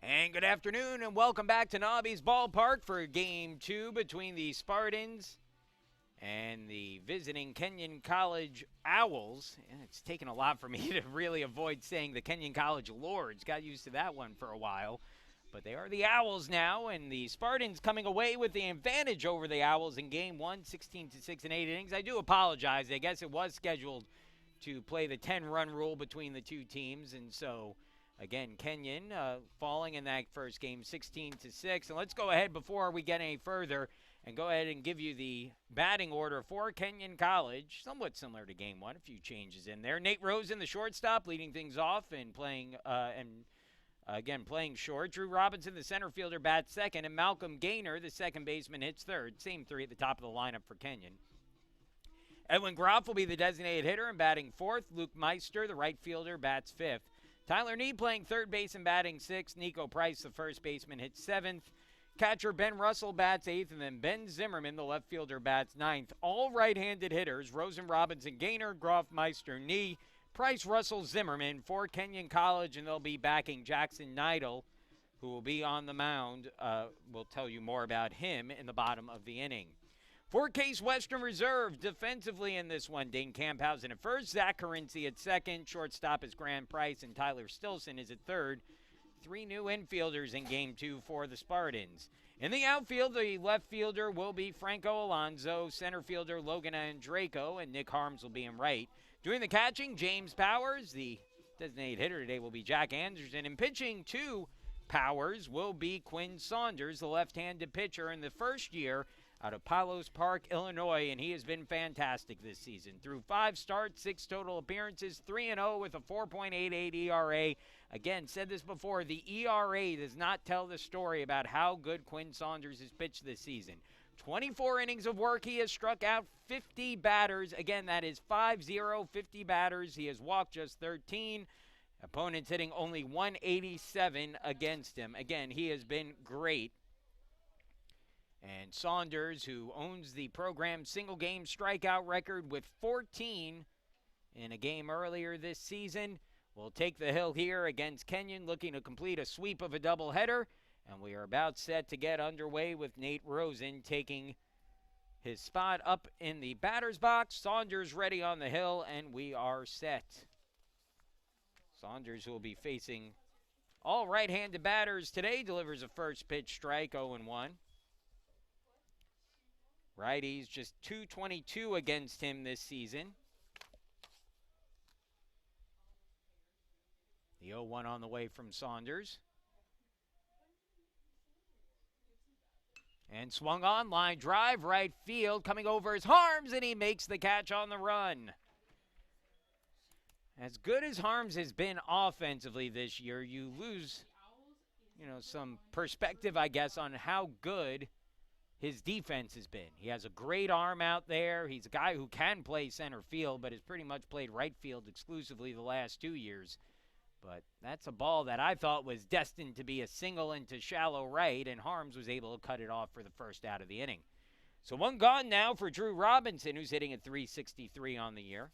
And good afternoon, and welcome back to Nobby's Ballpark for Game 2 between the Spartans and the visiting Kenyon College Owls. And it's taken a lot for me to really avoid saying the Kenyon College Lords. Got used to that one for a while. But they are the Owls now, and the Spartans coming away with the advantage over the Owls in Game 1, 16-6 in 8 innings. I do apologize. I guess it was scheduled to play the 10-run rule between the two teams, and so again, Kenyon falling in that first game 16-6. And let's go ahead before we get any further and go ahead and give you the batting order for Kenyon College. Somewhat similar to game one, a few changes in there. Nate Rosen, the shortstop, leading things off and playing playing short. Drew Robinson, the center fielder, bats second, and Malcolm Gaynor, the second baseman, hits third. Same three at the top of the lineup for Kenyon. Edwin Groff will be the designated hitter and batting fourth. Luke Meister, the right fielder, bats fifth. Tyler Need playing third base and batting sixth. Nico Price, the first baseman, hits seventh. Catcher Ben Russell bats eighth, and then Ben Zimmerman, the left fielder, bats ninth. All right-handed hitters, Rosen, Robinson, Gaynor, Groff, Meister, Nee, Price, Russell, Zimmerman for Kenyon College, and they'll be backing Jackson Neidl, who will be on the mound. We'll tell you more about him in the bottom of the inning. For Case Western Reserve, defensively in this one, Dane Camphausen at first, Zach Carinci at second, shortstop is Grant Price, and Tyler Stilson is at third. Three new infielders in Game 2 for the Spartans. In the outfield, the left fielder will be Franco Alonso, center fielder Logan Andraco, and Nick Harms will be in right. Doing the catching, James Powers. The designated hitter today will be Jack Anderson. And pitching to Powers will be Quinn Saunders, the left-handed pitcher in the first year out of Palos Park, Illinois, and he has been fantastic this season. Through 5 starts, 6 total appearances, 3-0 with a 4.88 ERA. Again, said this before, the ERA does not tell the story about how good Quinn Saunders has pitched this season. 24 innings of work, he has struck out 50 batters. Again, that is 5-0, 50 batters. He has walked just 13. Opponents hitting only 187 against him. Again, he has been great. And Saunders, who owns the program's single-game strikeout record with 14 in a game earlier this season, will take the hill here against Kenyon, looking to complete a sweep of a doubleheader. And we are about set to get underway with Nate Rosen taking his spot up in the batter's box. Saunders ready on the hill, and we are set. Saunders, who will be facing all right-handed batters today, delivers a first pitch strike, 0-1. Righties just .222 against him this season. The 0-1 on the way from Saunders. And swung on, line drive, right field, coming over his Harms, and he makes the catch on the run. As good as Harms has been offensively this year, you lose, some perspective, I guess, on how good his defense has been. He has a great arm out there. He's a guy who can play center field, but has pretty much played right field exclusively the last 2 years. But that's a ball that I thought was destined to be a single into shallow right, and Harms was able to cut it off for the first out of the inning. So one gone now for Drew Robinson, who's hitting at .363 on the year.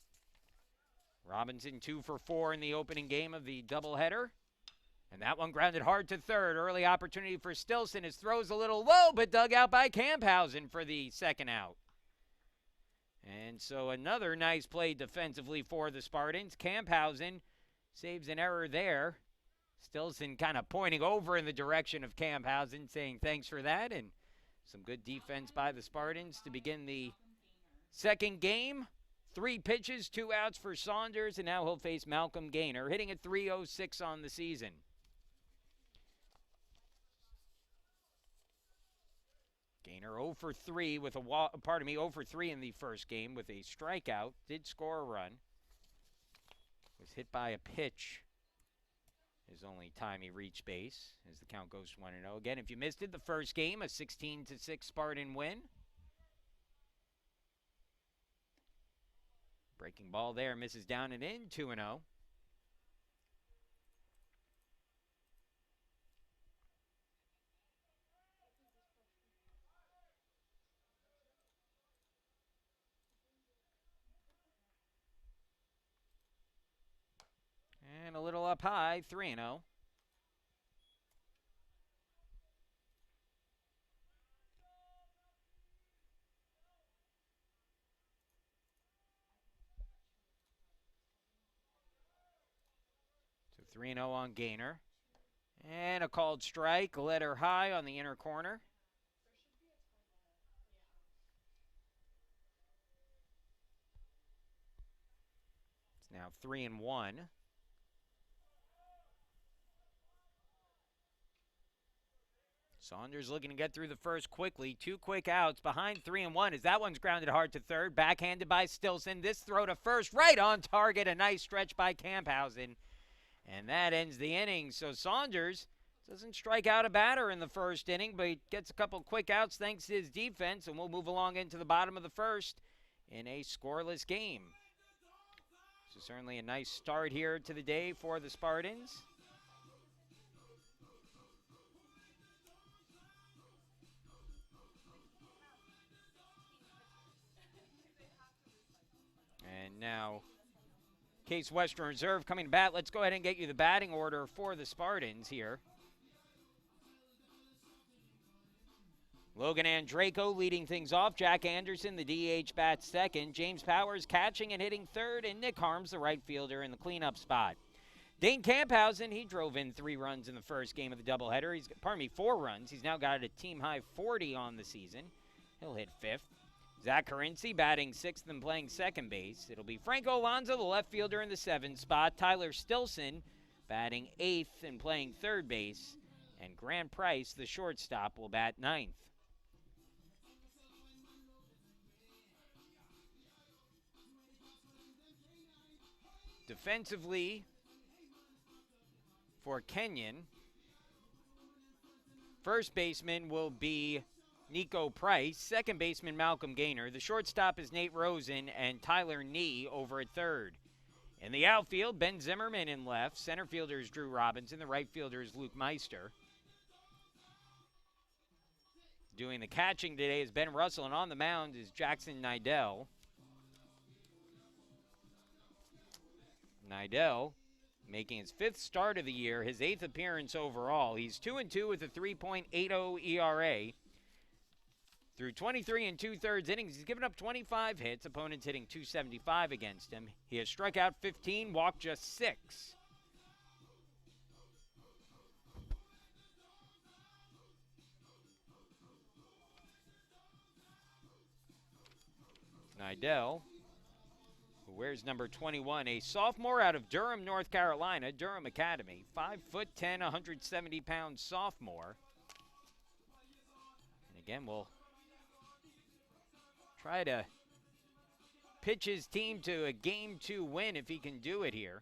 Robinson 2 for 4 in the opening game of the doubleheader. And that one grounded hard to third. Early opportunity for Stilson. His throw's a little low, but dug out by Camphausen for the second out. And so another nice play defensively for the Spartans. Camphausen saves an error there. Stilson kind of pointing over in the direction of Camphausen, saying thanks for that. And some good defense by the Spartans to begin the second game. 3 pitches, 2 outs for Saunders, and now he'll face Malcolm Gaynor, hitting at .306 on the season. Gaynor 0 for 3 with 0 for 3 in the first game with a strikeout. Did score a run. Was hit by a pitch. His only time he reached base as the count goes to 1-0. Again, if you missed it, the first game, a 16-6 Spartan win. Breaking ball there, misses down and in, 2-0. And a little up high, 3-0. 3-0 on Gaynor. And a called strike, letter high on the inner corner. It's now 3-1. Saunders looking to get through the first quickly. 2 quick outs behind 3-1 as that one's grounded hard to third. Backhanded by Stilson. This throw to first right on target. A nice stretch by Camphausen. And that ends the inning. So Saunders doesn't strike out a batter in the first inning, but he gets a couple quick outs thanks to his defense, and we'll move along into the bottom of the first in a scoreless game. So certainly a nice start here to the day for the Spartans. And now Case Western Reserve coming to bat. Let's go ahead and get you the batting order for the Spartans here. Logan Andraco leading things off. Jack Anderson, the DH, bats second. James Powers catching and hitting third. And Nick Harms, the right fielder, in the cleanup spot. Dane Camphausen, he drove in 3 runs in the first game of the doubleheader. 4 runs. He's now got a team-high 40 on the season. He'll hit 5th. Zach Carinci batting 6th and playing second base. It'll be Franco Alonso, the left fielder, in the 7th spot. Tyler Stilson batting 8th and playing third base. And Grant Price, the shortstop, will bat 9th. Defensively for Kenyon, first baseman will be Nico Price, second baseman Malcolm Gaynor. The shortstop is Nate Rosen and Tyler Nee over at third. In the outfield, Ben Zimmerman in left. Center fielder is Drew Robinson. The right fielder is Luke Meister. Doing the catching today is Ben Russell, and on the mound is Jackson Nidell. Nidell making his 5th start of the year, his 8th appearance overall. He's 2-2 with a 3.80 ERA. Through 23 2/3 innings, he's given up 25 hits, opponents hitting .275 against him. He has struck out 15, walked just 6. Nidell, who wears number 21, a sophomore out of Durham, North Carolina, Durham Academy. 5'10", 170-pound sophomore. And again, we'll try to pitch his team to a Game 2 win if he can do it here.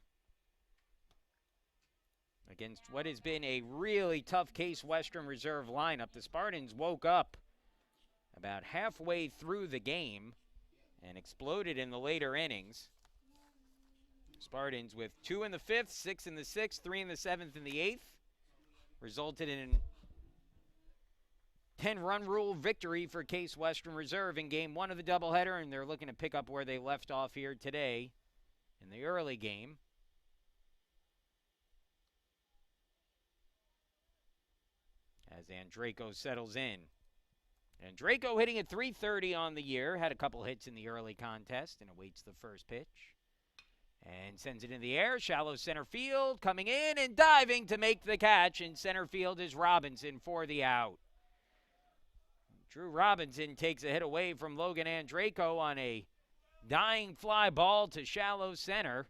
Against what has been a really tough Case Western Reserve lineup. The Spartans woke up about halfway through the game and exploded in the later innings. Spartans with 2 in the 5th, 6 in the 6th, 3 in the 7th, and the 8th. Resulted in 10-run rule victory for Case Western Reserve in Game 1 of the doubleheader, and they're looking to pick up where they left off here today in the early game. As Andraco settles in. Andraco hitting at .330 on the year, had a couple hits in the early contest and awaits the first pitch. And sends it in the air, shallow center field, coming in and diving to make the catch. In center field is Robinson for the out. Drew Robinson takes a hit away from Logan Andraco on a dying fly ball to shallow center.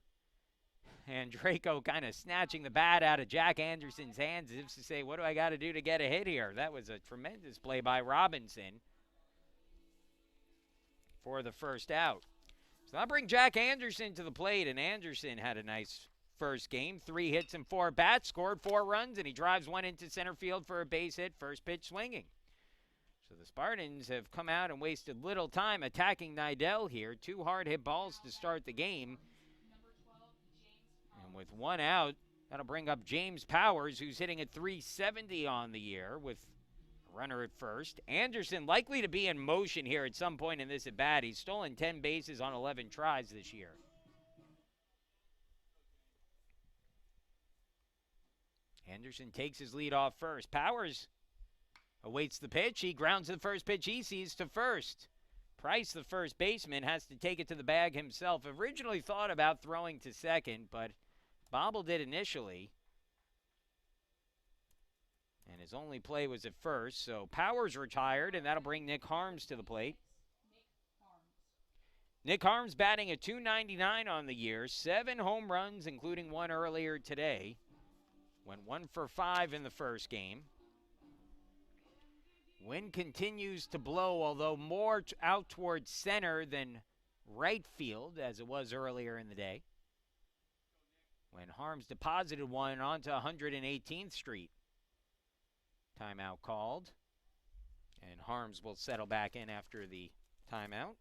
Andraco kind of snatching the bat out of Jack Anderson's hands as if to say, what do I got to do to get a hit here? That was a tremendous play by Robinson for the first out. So I'll bring Jack Anderson to the plate, and Anderson had a nice first game. 3 hits and 4 bats, scored 4 runs, and he drives one into center field for a base hit, first pitch swinging. So the Spartans have come out and wasted little time attacking Nidell here. 2 hard hit balls to start the game. And with 1 out, that'll bring up James Powers, who's hitting at .370 on the year with a runner at first. Anderson likely to be in motion here at some point in this at-bat. He's stolen 10 bases on 11 tries this year. Anderson takes his lead off first. Powers awaits the pitch. He grounds the first pitch he sees to first. Price, the first baseman, has to take it to the bag himself. Originally thought about throwing to second, but bobbled it initially. And his only play was at first. So Powers retired, and that'll bring Nick Harms to the plate. Nick Harms batting a .299 on the year. 7 home runs, including one earlier today. Went 1 for 5 in the first game. Wind continues to blow, although more out towards center than right field, as it was earlier in the day, when Harms deposited one onto 118th Street. Timeout called, and Harms will settle back in after the timeout.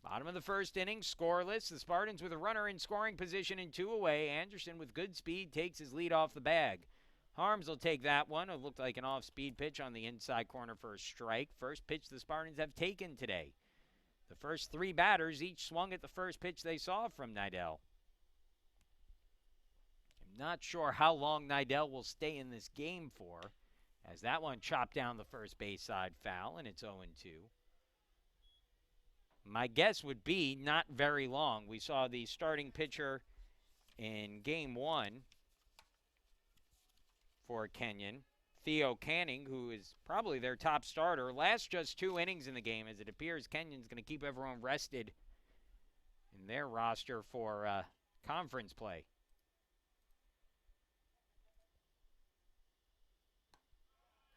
Bottom of the first inning, scoreless. The Spartans with a runner in scoring position and 2 away. Anderson with good speed takes his lead off the bag. Harms will take that one. It looked like an off-speed pitch on the inside corner for a strike. First pitch the Spartans have taken today. The first 3 batters each swung at the first pitch they saw from Nidell. I'm not sure how long Nidell will stay in this game for, as that one chopped down the first base side foul, and it's 0-2. My guess would be not very long. We saw the starting pitcher in Game 1 for Kenyon, Theo Canning, who is probably their top starter, last just 2 innings in the game, as it appears Kenyon's going to keep everyone rested in their roster for conference play.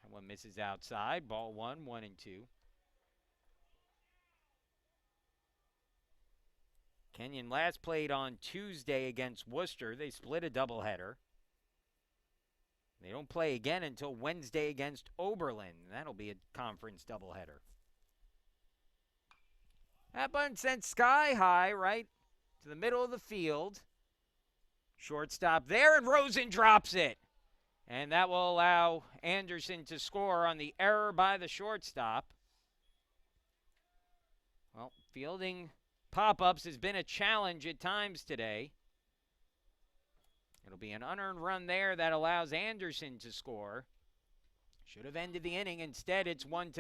That one misses outside. Ball 1, 1-2. Kenyon last played on Tuesday against Worcester. They split a doubleheader. They don't play again until Wednesday against Oberlin. That'll be a conference doubleheader. That one sent sky high right to the middle of the field. Shortstop there, and Rosen drops it. And that will allow Anderson to score on the error by the shortstop. Well, fielding pop-ups has been a challenge at times today. It'll be an unearned run there that allows Anderson to score. Should have ended the inning. Instead, it's 1-0.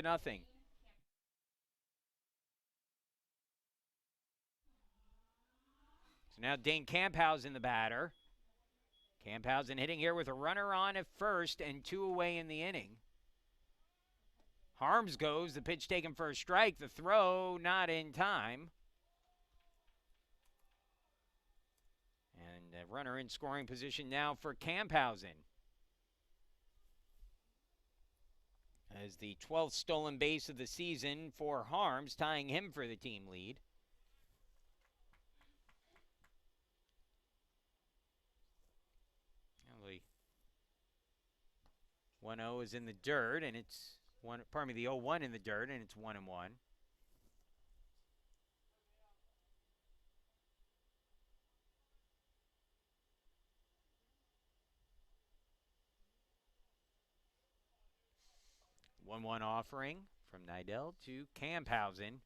So now Dane Camphausen the batter. Camphausen hitting here with a runner on at first and 2 away in the inning. Harms goes. The pitch taken for a strike. The throw not in time. And a runner in scoring position now for Camphausen, as the 12th stolen base of the season for Harms, tying him for the team lead. The 1-0 is in the dirt, and it's the 0-1 in the dirt, and it's 1-1. One offering from Nidell to Camphausen.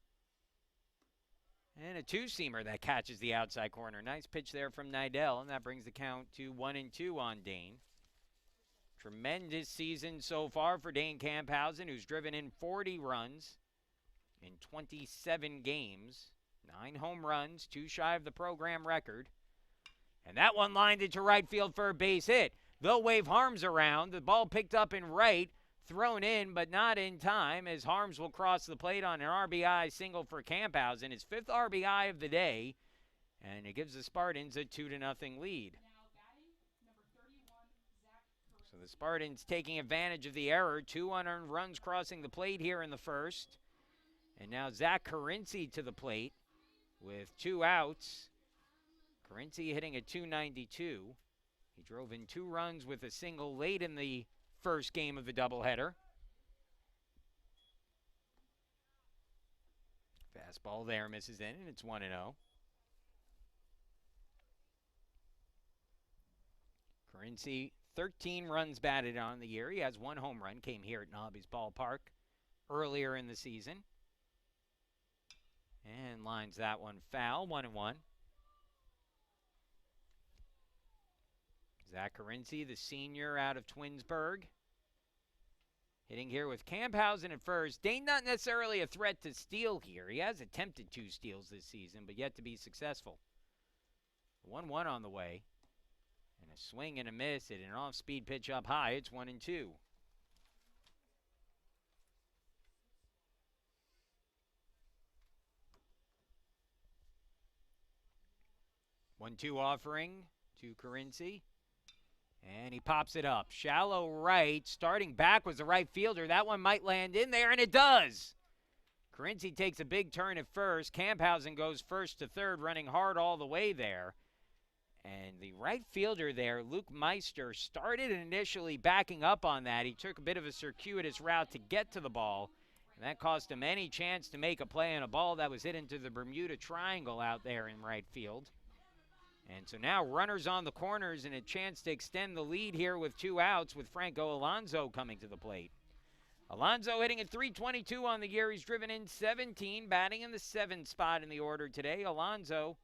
And a 2-seamer that catches the outside corner. Nice pitch there from Nidell, and that brings the count to 1-2 on Dane. Tremendous season so far for Dane Camphausen, who's driven in 40 runs in 27 games. 9 home runs, 2 shy of the program record. And that one lined into right field for a base hit. They'll wave Harms around. The ball picked up in right. Thrown in, but not in time, as Harms will cross the plate on an RBI single for Camphausen, his 5th RBI of the day, and it gives the Spartans a 2-0 lead. So the Spartans taking advantage of the error, 2 unearned runs crossing the plate here in the first, and now Zach Carinci to the plate with 2 outs. Carinci hitting a .292. He drove in 2 runs with a single late in the first game of the doubleheader. Fastball there misses in, and it's 1-0. Carinci, 13 runs batted on the year. He has 1 home run, came here at Nobby's Ballpark earlier in the season. And lines that one foul, 1-1. Zach Carinci, the senior out of Twinsburg, hitting here with Camphausen at first. Dane not necessarily a threat to steal here. He has attempted 2 steals this season, but yet to be successful. 1-1 on the way. And a swing and a miss at an off-speed pitch up high. It's 1-2. 1-2 offering to Carinci. And he pops it up. Shallow right. Starting back was the right fielder. That one might land in there, and it does. Carinci takes a big turn at first. Camphausen goes first to third, running hard all the way there. And the right fielder there, Luke Meister, started initially backing up on that. He took a bit of a circuitous route to get to the ball, and that cost him any chance to make a play on a ball that was hit into the Bermuda Triangle out there in right field. And so now runners on the corners and a chance to extend the lead here with 2 outs with Franco Alonso coming to the plate. Alonso hitting at .322 on the year. He's driven in 17, batting in the 7th spot in the order today. Alonso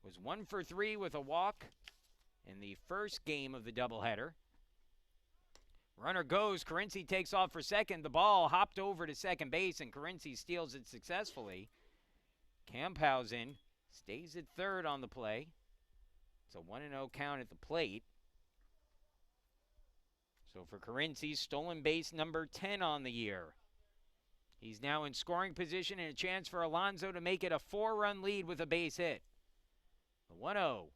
was 1 for 3 with a walk in the first game of the doubleheader. Runner goes. Carinci takes off for second. The ball hopped over to second base, and Carinci steals it successfully. Camphausen stays at third on the play. It's a 1-0 count at the plate. So for Carinci, stolen base number 10 on the year. He's now in scoring position and a chance for Alonso to make it a 4-run lead with a base hit. The 1-0.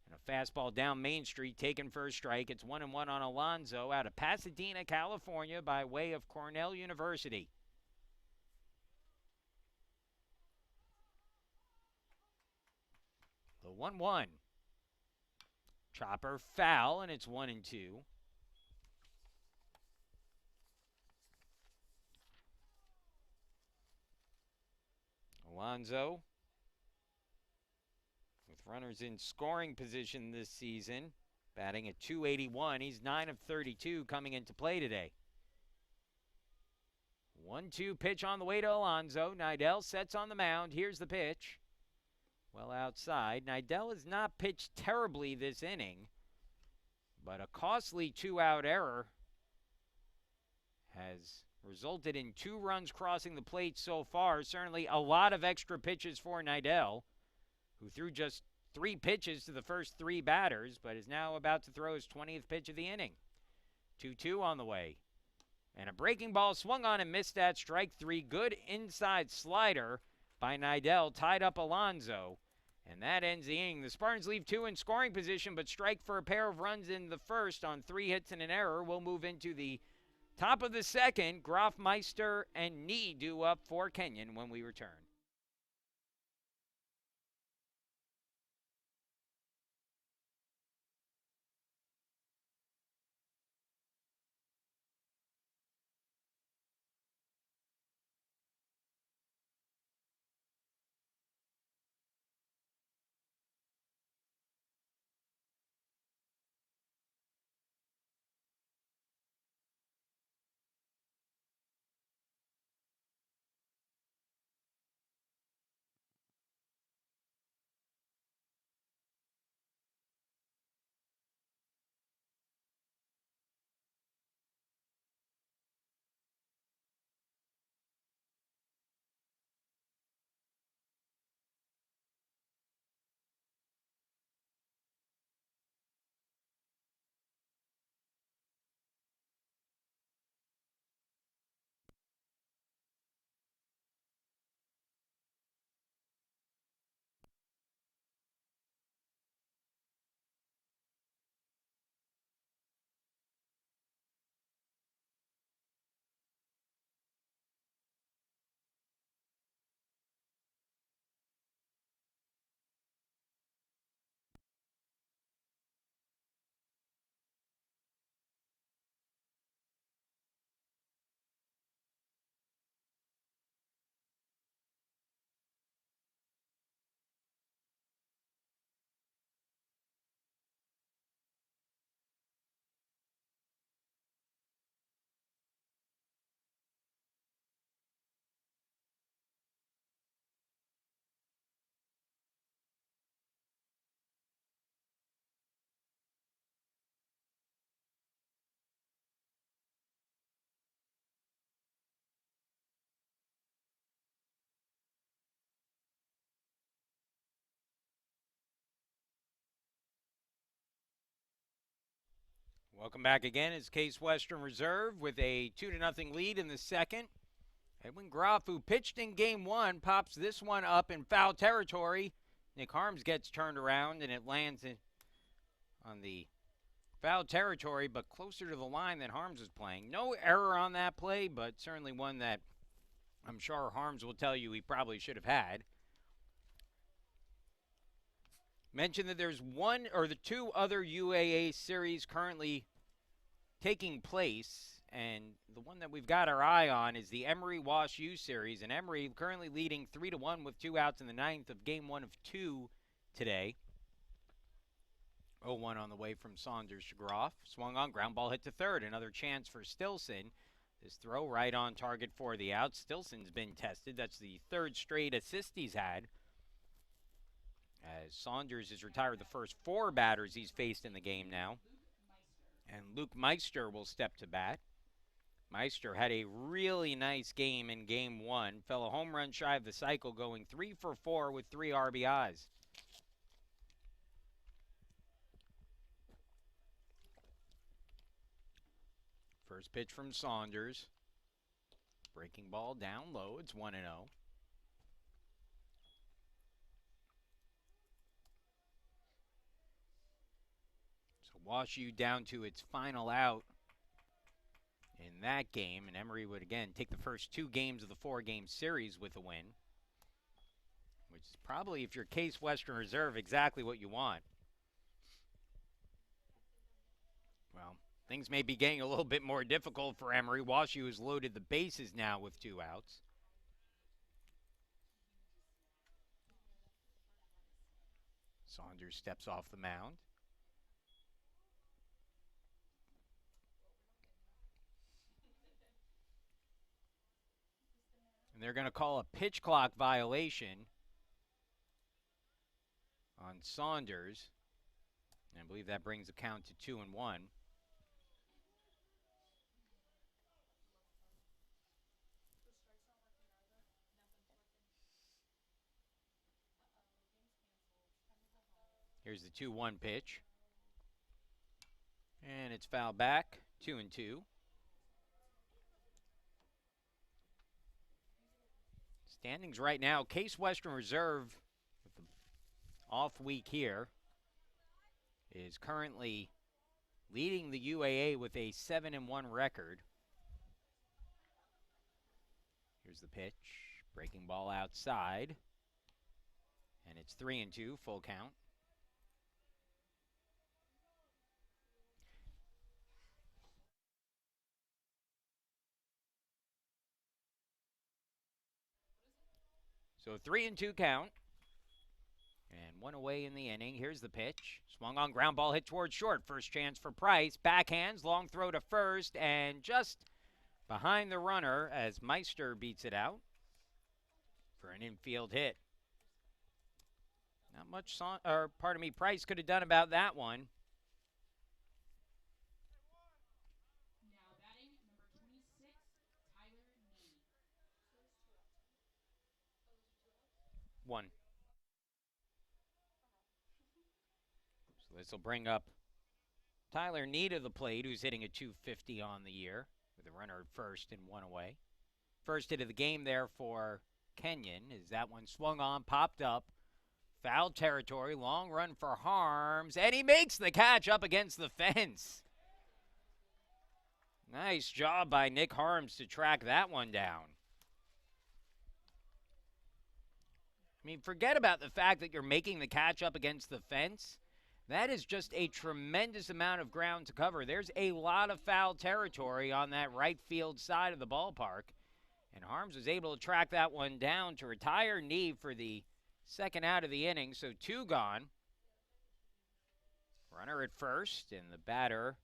And a fastball down Main Street taken for a strike. It's 1-1 on Alonso out of Pasadena, California by way of Cornell University. The 1-1. Chopper foul, and it's 1-2. Alonso, with runners in scoring position this season, batting at .281. He's 9 of 32 coming into play today. 1-2 pitch on the way to Alonso. Nidell sets on the mound. Here's the pitch. Well outside. Nidell has not pitched terribly this inning, but a costly 2-out error has resulted in 2 runs crossing the plate so far. Certainly a lot of extra pitches for Nidell, who threw just 3 pitches to the first 3 batters, but is now about to throw his 20th pitch of the inning. 2-2 on the way. And a breaking ball swung on and missed at strike 3. Good inside slider by Nidell, tied up Alonso, and that ends the inning. The Spartans leave 2 in scoring position, but strike for a pair of runs in the first on 3 hits and an error. We'll move into the top of the second. Groff, Meister, and Nee due up for Kenyon when we return. Welcome back again. It's Case Western Reserve with a 2-0 lead in the second. Edwin Groff, who pitched in game one, pops this one up in foul territory. Nick Harms gets turned around, and it lands on the foul territory, but closer to the line than Harms was playing. No error on that play, but certainly one that I'm sure Harms will tell you he probably should have had. Mention that there's one or the two other UAA series currently taking place, and the one that we've got our eye on is the Emory Wash U series, and Emory currently leading 3-1 with 2 outs in the ninth of game 1 of 2 today. 0-1 on the way from Saunders to Groff. Swung on, ground ball hit to third. Another chance for Stilson. This throw right on target for the out. Stilson's been tested. That's the third straight assist he's had, as Saunders has retired the first 4 batters he's faced in the game now. And Luke Meister will step to bat. Meister had a really nice game in game 1. Fell a home run shy of the cycle, going 3 for 4 with 3 RBIs. First pitch from Saunders. Breaking ball down low. It's 1-0. So Wash U down to its final out in that game, and Emory would again take the first 2 games of the 4-game series with a win, which is probably, if you're Case Western Reserve, exactly what you want. Well, things may be getting a little bit more difficult for Emory. Wash U has loaded the bases now with 2 outs. Saunders steps off the mound. And they're going to call a pitch clock violation on Saunders. And I believe that brings the count to 2-1. Here's the 2-1 pitch. And it's fouled back, 2-2. Standings right now, Case Western Reserve, with the off week here, is currently leading the UAA with a 7-1 record. Here's the pitch. Breaking ball outside. And it's 3-2, full count. So 3-2 count. And 1 away in the inning. Here's the pitch. Swung on, ground ball hit towards short. First chance for Price. Backhands, long throw to first, and just behind the runner as Meister beats it out for an infield hit. Not much, Price could have done about that one. Now batting number 26, Tyler Knee. One. So this will bring up Tyler Knee to the plate, who's hitting a .250 on the year with a runner at first and 1 away. First hit of the game there for Kenyon as that one swung on, popped up. Foul territory, long run for Harms, and he makes the catch up against the fence. Nice job by Nick Harms to track that one down. I mean, forget about the fact that you're making the catch up against the fence. That is just a tremendous amount of ground to cover. There's a lot of foul territory on that right field side of the ballpark. And Harms was able to track that one down to retire Knee for the second out of the inning. So 2 gone. Runner at first, and the batter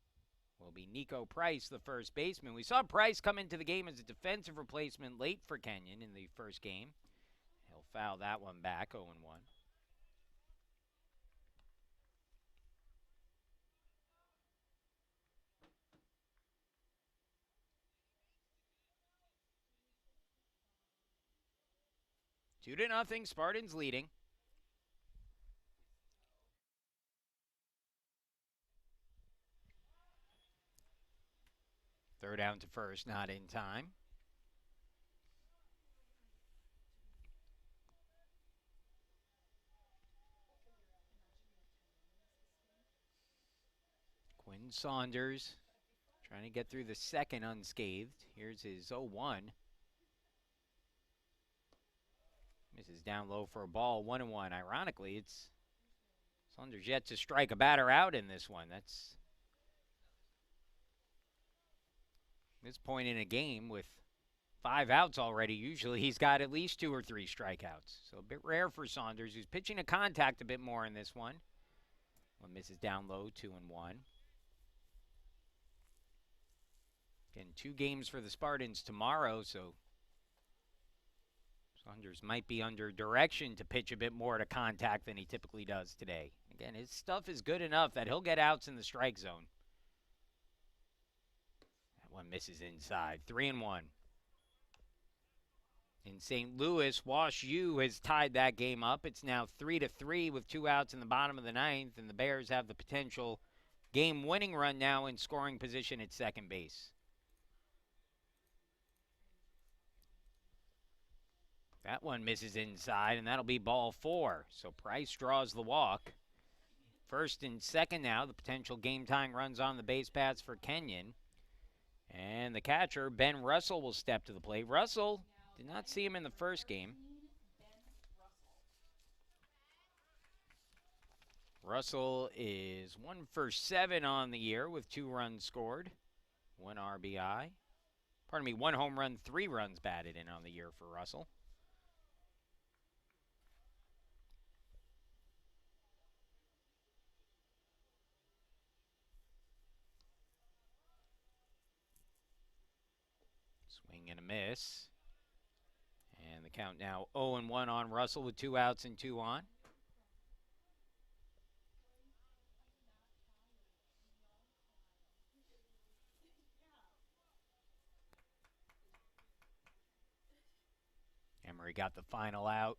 will be Nico Price, the first baseman. We saw Price come into the game as a defensive replacement late for Kenyon in the first game. He'll foul that one back, 0-1. 2-0, Spartans leading. Throw down to first, not in time. Quinn Saunders trying to get through the second unscathed. Here's his 0-1. Misses down low for a ball, 1-1. Ironically, it's Saunders yet to strike a batter out in this one. That's this point in a game with 5 outs already. Usually he's got at least 2 or 3 strikeouts. So a bit rare for Saunders, who's pitching to contact a bit more in this one. One misses down low, 2-1. Again, 2 games for the Spartans tomorrow, so Saunders might be under direction to pitch a bit more to contact than he typically does today. Again, his stuff is good enough that he'll get outs in the strike zone. That one misses inside. 3-1. In St. Louis, Wash U has tied that game up. It's now 3-3 with 2 outs in the bottom of the ninth, and the Bears have the potential game-winning run now in scoring position at second base. That one misses inside, and that'll be ball 4. So Price draws the walk. First and second now, the potential game-tying runs on the base paths for Kenyon. And the catcher, Ben Russell, will step to the plate. Russell, did not see him in the first game. Russell is 1 for 7 on the year with 2 runs scored, 1 RBI. Pardon me, 1 home run, 3 runs batted in on the year for Russell. Swing and a miss. And the count now 0-1 on Russell with 2 outs and 2 on. Emery got the final out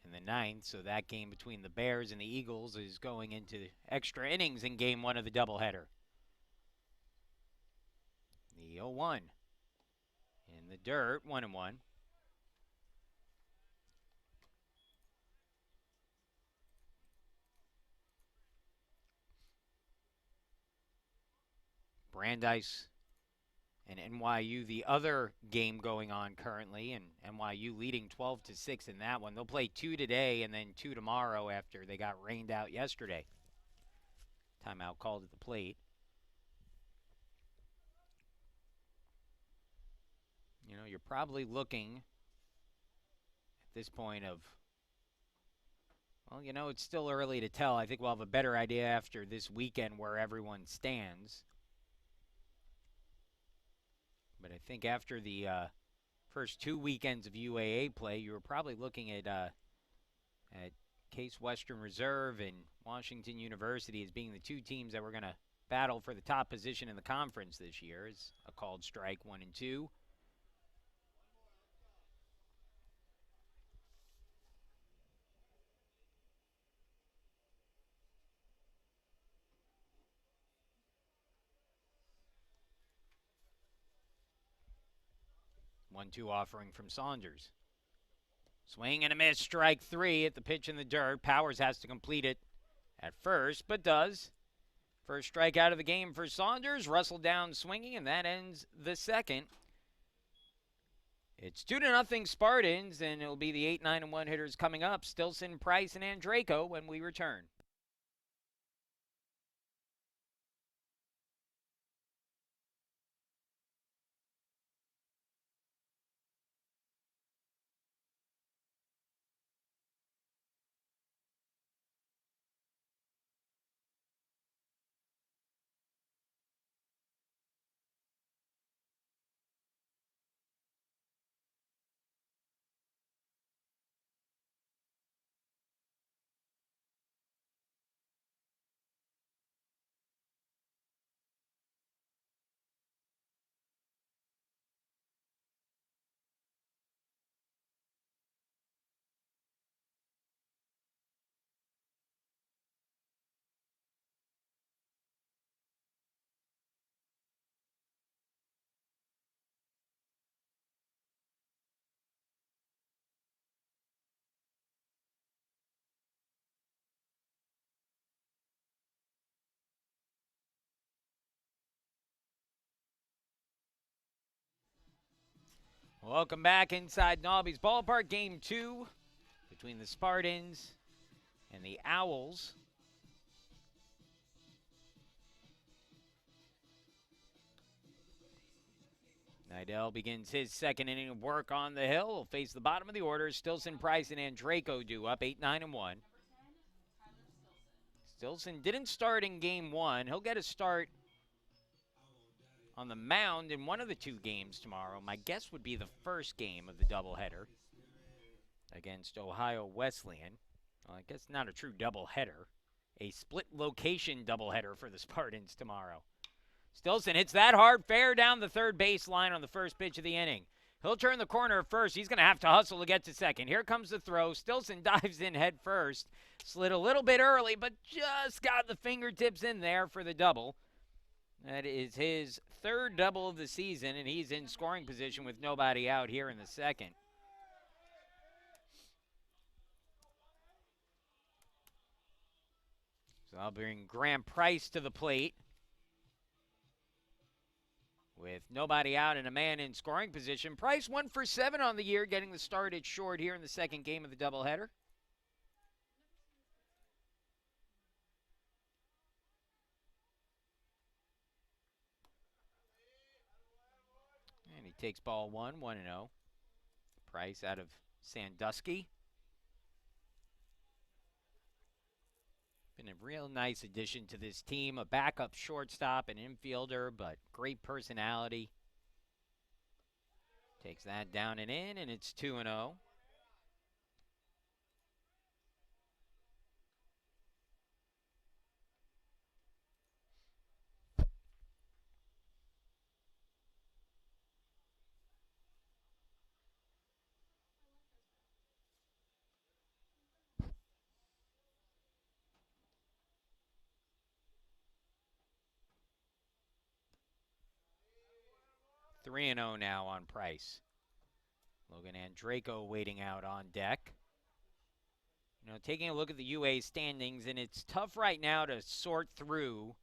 in the ninth, so that game between the Bears and the Eagles is going into extra innings in game 1 of the doubleheader. The 0-1 in the dirt, 1-1. Brandeis and NYU, the other game going on currently, and NYU leading 12-6 in that one. They'll play 2 today and then 2 tomorrow after they got rained out yesterday. Timeout called at the plate. You know, you're probably looking at this point of, well, you know, it's still early to tell. I think we'll have a better idea after this weekend where everyone stands. But I think after the first 2 weekends of UAA play, you were probably looking at Case Western Reserve and Washington University as being the 2 teams that were going to battle for the top position in the conference this year. As a called strike, 1 and 2. One-two offering from Saunders. Swing and a miss, strike 3 at the pitch in the dirt. Powers has to complete it at first, but does. First strikeout of the game for Saunders. Russell down swinging, and that ends the second. It's 2-0 Spartans, and it'll be the 8, 9, and 1 hitters coming up. Stilson, Price, and Andraco when we return. Welcome back inside Nobby's Ballpark, Game 2 between the Spartans and the Owls. Nidell begins his second inning of work on the hill. He'll face the bottom of the order. Stilson, Price, and Andreyko due up 8-9 and 1. Stilson didn't start in Game 1. He'll get a start on the mound in one of the two games tomorrow. My guess would be the first game of the doubleheader against Ohio Wesleyan. Well, I guess not a true doubleheader. A split location doubleheader for the Spartans tomorrow. Stilson hits that hard, fair down the third base line on the first pitch of the inning. He'll turn the corner at first. He's going to have to hustle to get to second. Here comes the throw. Stilson dives in head first. Slid a little bit early, but just got the fingertips in there for the double. That is his third double of the season, and he's in scoring position with nobody out here in the second. So I'll bring Graham Price to the plate. With nobody out and a man in scoring position. Price 1 for 7 on the year, getting the start at short here in the second game of the doubleheader. And he takes ball 1, 1-0. Price out of Sandusky. Been a real nice addition to this team. A backup shortstop, an infielder, but great personality. Takes that down and in, and it's 2-0. Three and 0 now on Price. Logan Andreyko waiting out on deck. You know, taking a look at the UA standings, and it's tough right now to sort through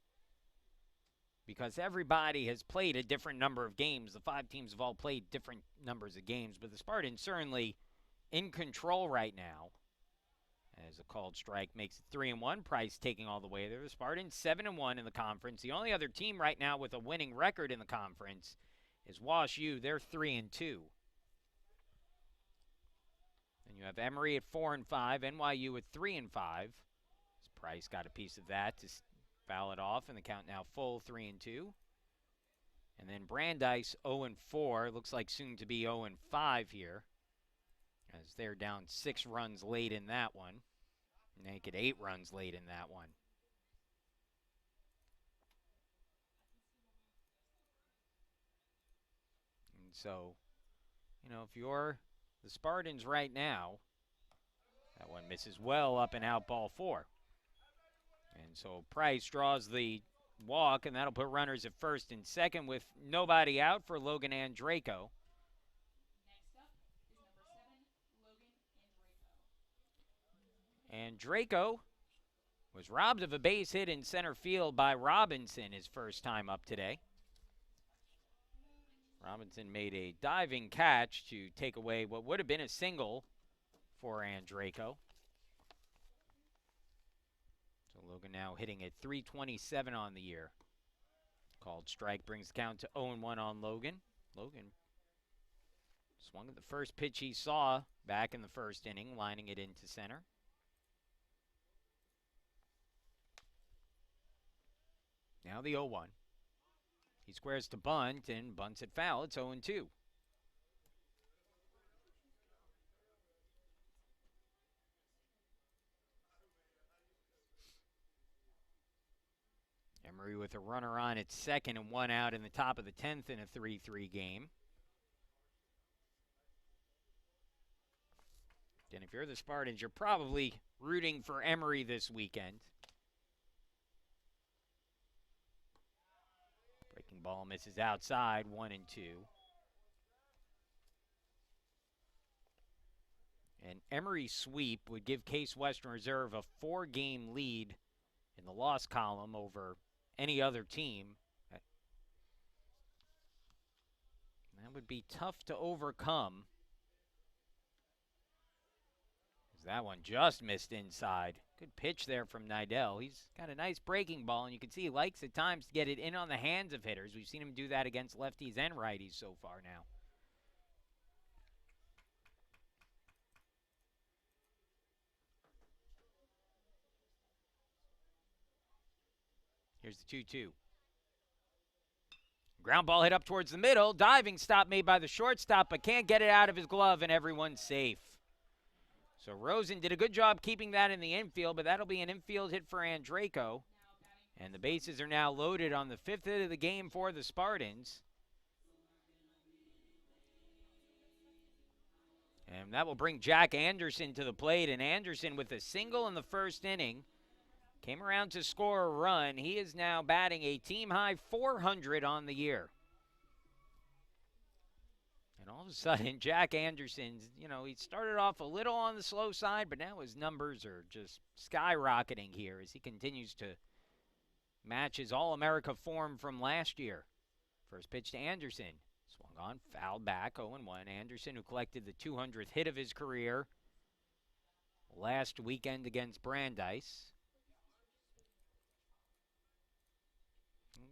because everybody has played a different number of games. The 5 teams have all played different numbers of games, but the Spartans certainly in control right now. As a called strike makes it 3-1. Price taking all the way there. The Spartans 7-1 in the conference. The only other team right now with a winning record in the conference is Wash U. They're 3-2. And you have Emory at 4-5, NYU at 3-5. Price got a piece of that to foul it off, and the count now full 3-2. And then Brandeis 0-4. Looks like soon to be 0-5 here, as they're down 6 runs late in that one. Naked 8 runs late in that one. And so, you know, if you're the Spartans right now, that one misses well, up and out, ball 4. And so Price draws the walk, and that'll put runners at first and second with nobody out for Logan Andreyko. Next up is number 7, Logan Andreyko. Andreyko was robbed of a base hit in center field by Robinson his first time up today. Robinson made a diving catch to take away what would have been a single for Andreyko. So Logan now hitting at .327 on the year. Called strike brings the count to 0-1 on Logan. Logan swung at the first pitch he saw back in the first inning, lining it into center. Now the 0-1. He squares to bunt and bunts it foul. It's 0-2. Emory with a runner on at second and 1 out in the top of the 10th in a 3-3 game. And if you're the Spartans, you're probably rooting for Emory this weekend. Breaking ball misses outside, 1-2. An Emory sweep would give Case Western Reserve a 4-game lead in the loss column over any other team. That would be tough to overcome. That one just missed inside. Good pitch there from Nidell. He's got a nice breaking ball, and you can see he likes at times to get it in on the hands of hitters. We've seen him do that against lefties and righties so far now. Here's the 2-2. Ground ball hit up towards the middle. Diving stop made by the shortstop, but can't get it out of his glove, and everyone's safe. So Rosen did a good job keeping that in the infield, but that'll be an infield hit for Andreyko. And the bases are now loaded on the 5th hit of the game for the Spartans. And that will bring Jack Anderson to the plate. And Anderson, with a single in the first inning, came around to score a run. He is now batting a team-high 400 on the year. And all of a sudden, Jack Anderson's, he started off a little on the slow side, but now his numbers are just skyrocketing here as he continues to match his All-America form from last year. First pitch to Anderson. Swung on, fouled back, 0-1. Anderson, who collected the 200th hit of his career last weekend against Brandeis.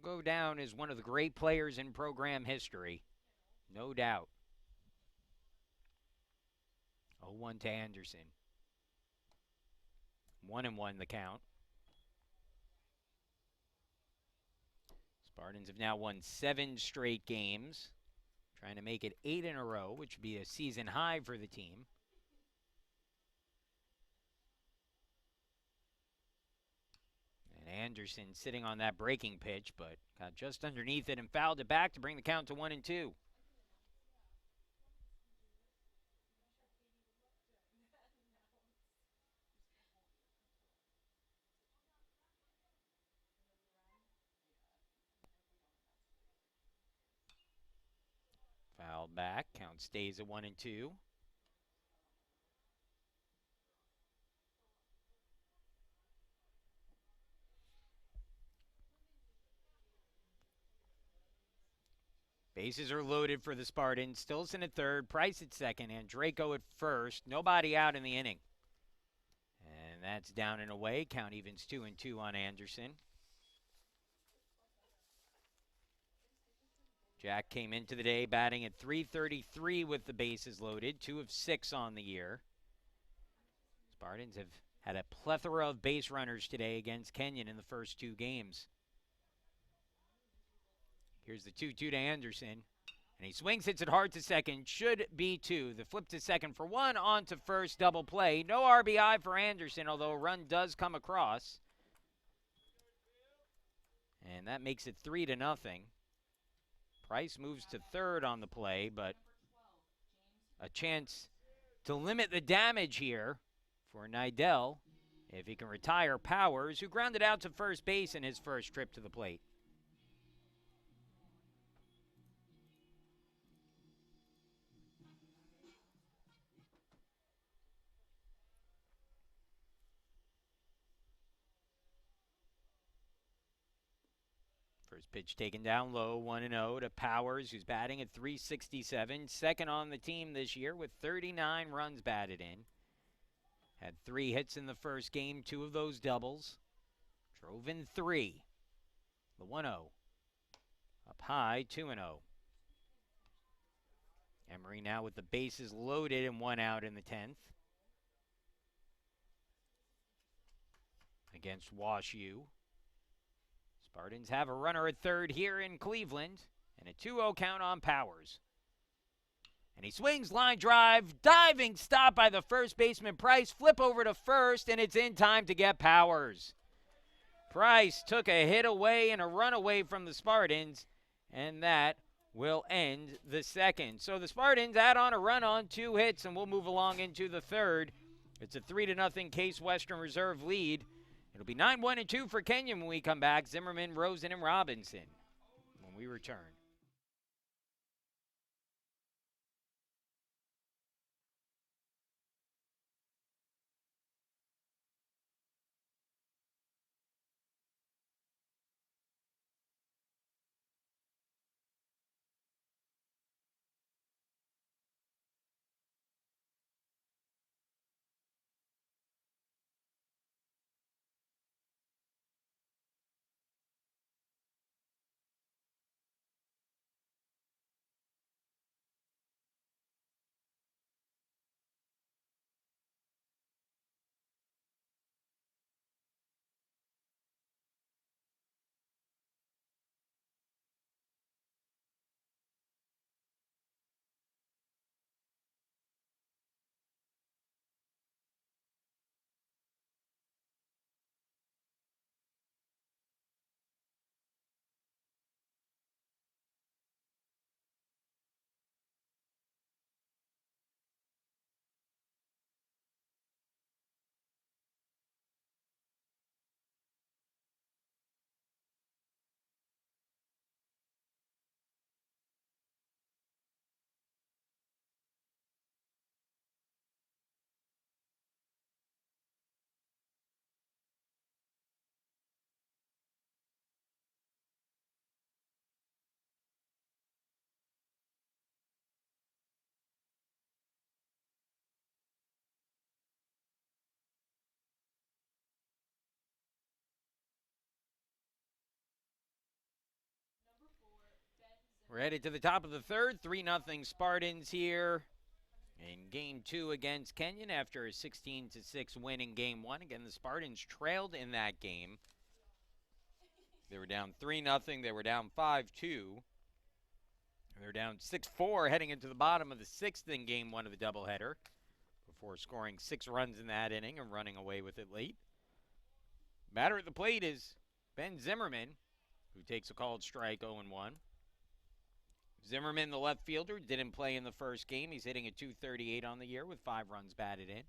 Will go down as one of the great players in program history, no doubt. 0-1 to Anderson. 1-1 the count. Spartans have now won 7 straight games, trying to make it 8 in a row, which would be a season high for the team. And Anderson sitting on that breaking pitch, but got just underneath it and fouled it back to bring the count to 1-2. Fouled back. Count stays at 1-2. Bases are loaded for the Spartans. Stillson at third, Price at second, and Draco at first. Nobody out in the inning. And that's down and away. Count evens 2-2 on Anderson. Jack came into the day batting at .333 with the bases loaded, 2 of 6 on the year. Spartans have had a plethora of base runners today against Kenyon in the first 2 games. Here's the 2-2 to Anderson. And he swings, hits it hard to second. Should be 2. The flip to second for 1, on to first, double play. No RBI for Anderson, although a run does come across. And that makes it 3-0. Price moves to third on the play, but a chance to limit the damage here for Nidell if he can retire Powers, who grounded out to first base in his first trip to the plate. First pitch taken down low, 1-0 to Powers, who's batting at .367. Second on the team this year with 39 runs batted in. Had 3 hits in the first game, 2 of those doubles. Drove in 3. The 1-0. Up high, 2-0. Emery now with the bases loaded and 1 out in the 10th. Against Wash U. Spartans have a runner at third here in Cleveland, and a 2-0 count on Powers. And he swings, line drive, diving stop by the first baseman Price, flip over to first, and it's in time to get Powers. Price took a hit away and a run away from the Spartans, and that will end the second. So the Spartans add on a run on 2 hits, and we'll move along into the third. It's a 3-0 Case Western Reserve lead. It'll be 9-1-2 for Kenyon when we come back. Zimmerman, Rosen, and Robinson when we return. We're headed to the top of the third. 3-0 Spartans here in Game 2 against Kenyon after a 16-6 win in Game 1. Again, the Spartans trailed in that game. They were down 3-0. They were down 5-2. They're down 6-4 heading into the bottom of the 6th in Game 1 of the doubleheader before scoring 6 runs in that inning and running away with it late. Batter at the plate is Ben Zimmerman, who takes a called strike 0-1. Zimmerman, the left fielder, didn't play in the first game. He's hitting a .238 on the year with 5 runs batted in.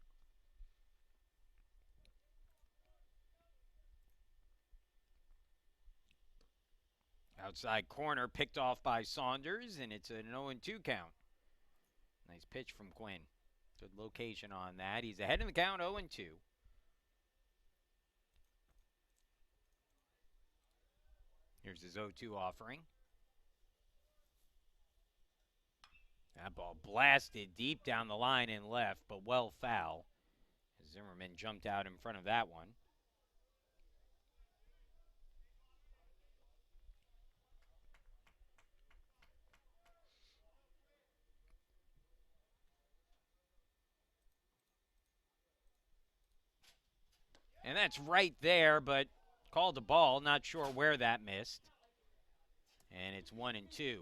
Outside corner picked off by Saunders, and it's an 0-2 count. Nice pitch from Quinn. Good location on that. He's ahead in the count, 0-2. Here's his 0-2 offering. That ball blasted deep down the line and left, but well foul. Zimmerman jumped out in front of that one. And that's right there, but called the ball. Not sure where that missed. And it's 1-2.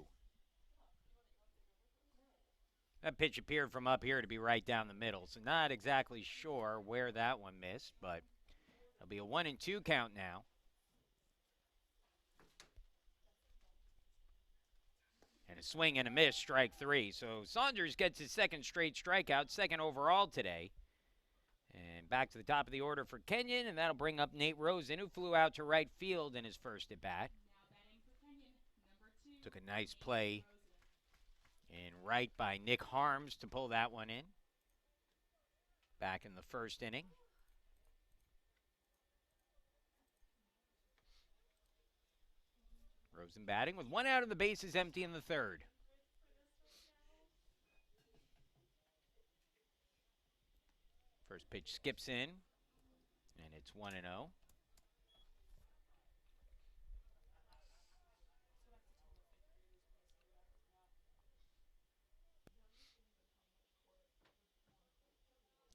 That pitch appeared from up here to be right down the middle, so not exactly sure where that one missed, but it'll be a 1-2 count now. And a swing and a miss, strike 3. So Saunders gets his second straight strikeout, second overall today. And back to the top of the order for Kenyon, and that'll bring up Nate Rosen, who flew out to right field in his first at-bat. Took a nice play in right by Nick Harms to pull that one in. Back in the first inning. Rosen batting with 1 out of the bases empty in the third. First pitch skips in, and it's 1-0.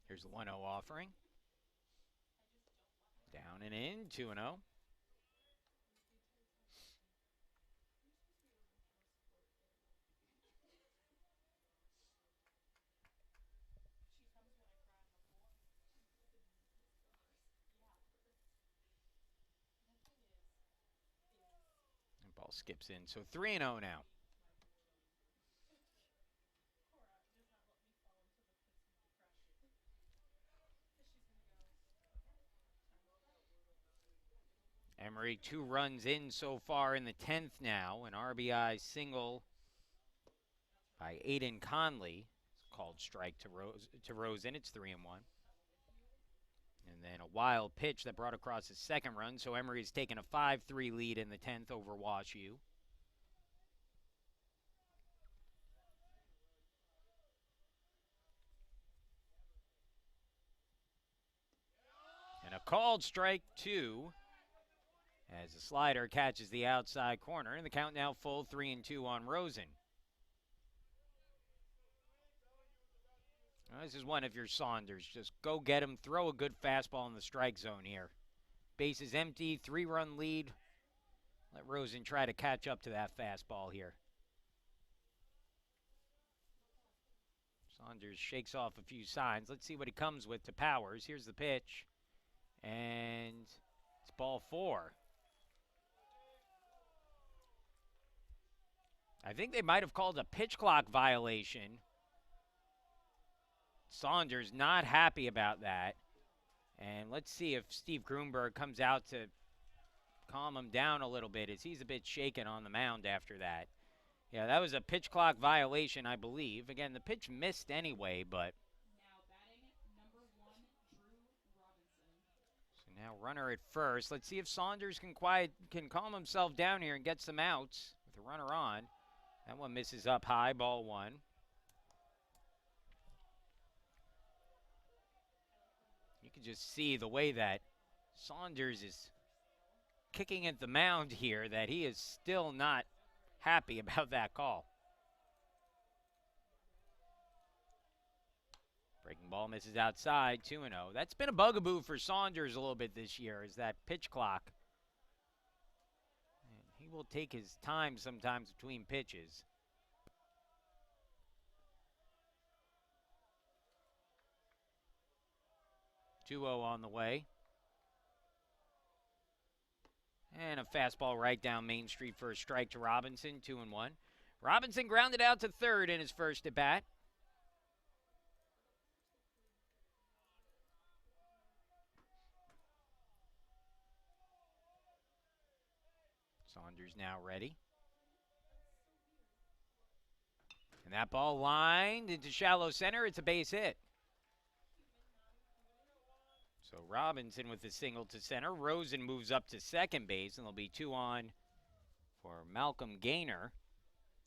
Here's the 1-0 offering. Down and in, 2-0. Ball skips in, so 3-0 now. Emery 2 runs in so far in the 10th now. An RBI single by Aiden Conley. It's called strike to Rosen. It's 3-1. And then a wild pitch that brought across his second run. So Emery's taken a 5-3 lead in the 10th over WashU. And a called strike 2 as the slider catches the outside corner. And the count now full, 3-2 on Rosen. Well, this is one of your Saunders. Just go get him. Throw a good fastball in the strike zone here. Base is empty. 3-run lead. Let Rosen try to catch up to that fastball here. Saunders shakes off a few signs. Let's see what he comes with to Powers. Here's the pitch. And it's ball 4. I think they might have called a pitch clock violation. Saunders not happy about that. And let's see if Steve Grunberg comes out to calm him down a little bit, as he's a bit shaken on the mound after that. Yeah, that was a pitch clock violation, I believe. Again, the pitch missed anyway, but... Now batting number 1, Drew Robinson. So now runner at first. Let's see if Saunders can calm himself down here and get some outs with a runner on. That one misses up high, ball 1. You can just see the way that Saunders is kicking at the mound here, that he is still not happy about that call. Breaking ball misses outside, 2-0. That's been a bugaboo for Saunders a little bit this year, is that pitch clock. And he will take his time sometimes between pitches. Two 0 on the way. And a fastball right down Main Street for a strike to Robinson, 2-1. Robinson grounded out to third in his first at bat. Saunders now ready. And that ball lined into shallow center. It's a base hit. So Robinson with the single to center. Rosen moves up to second base, and there'll be 2 on for Malcolm Gaynor,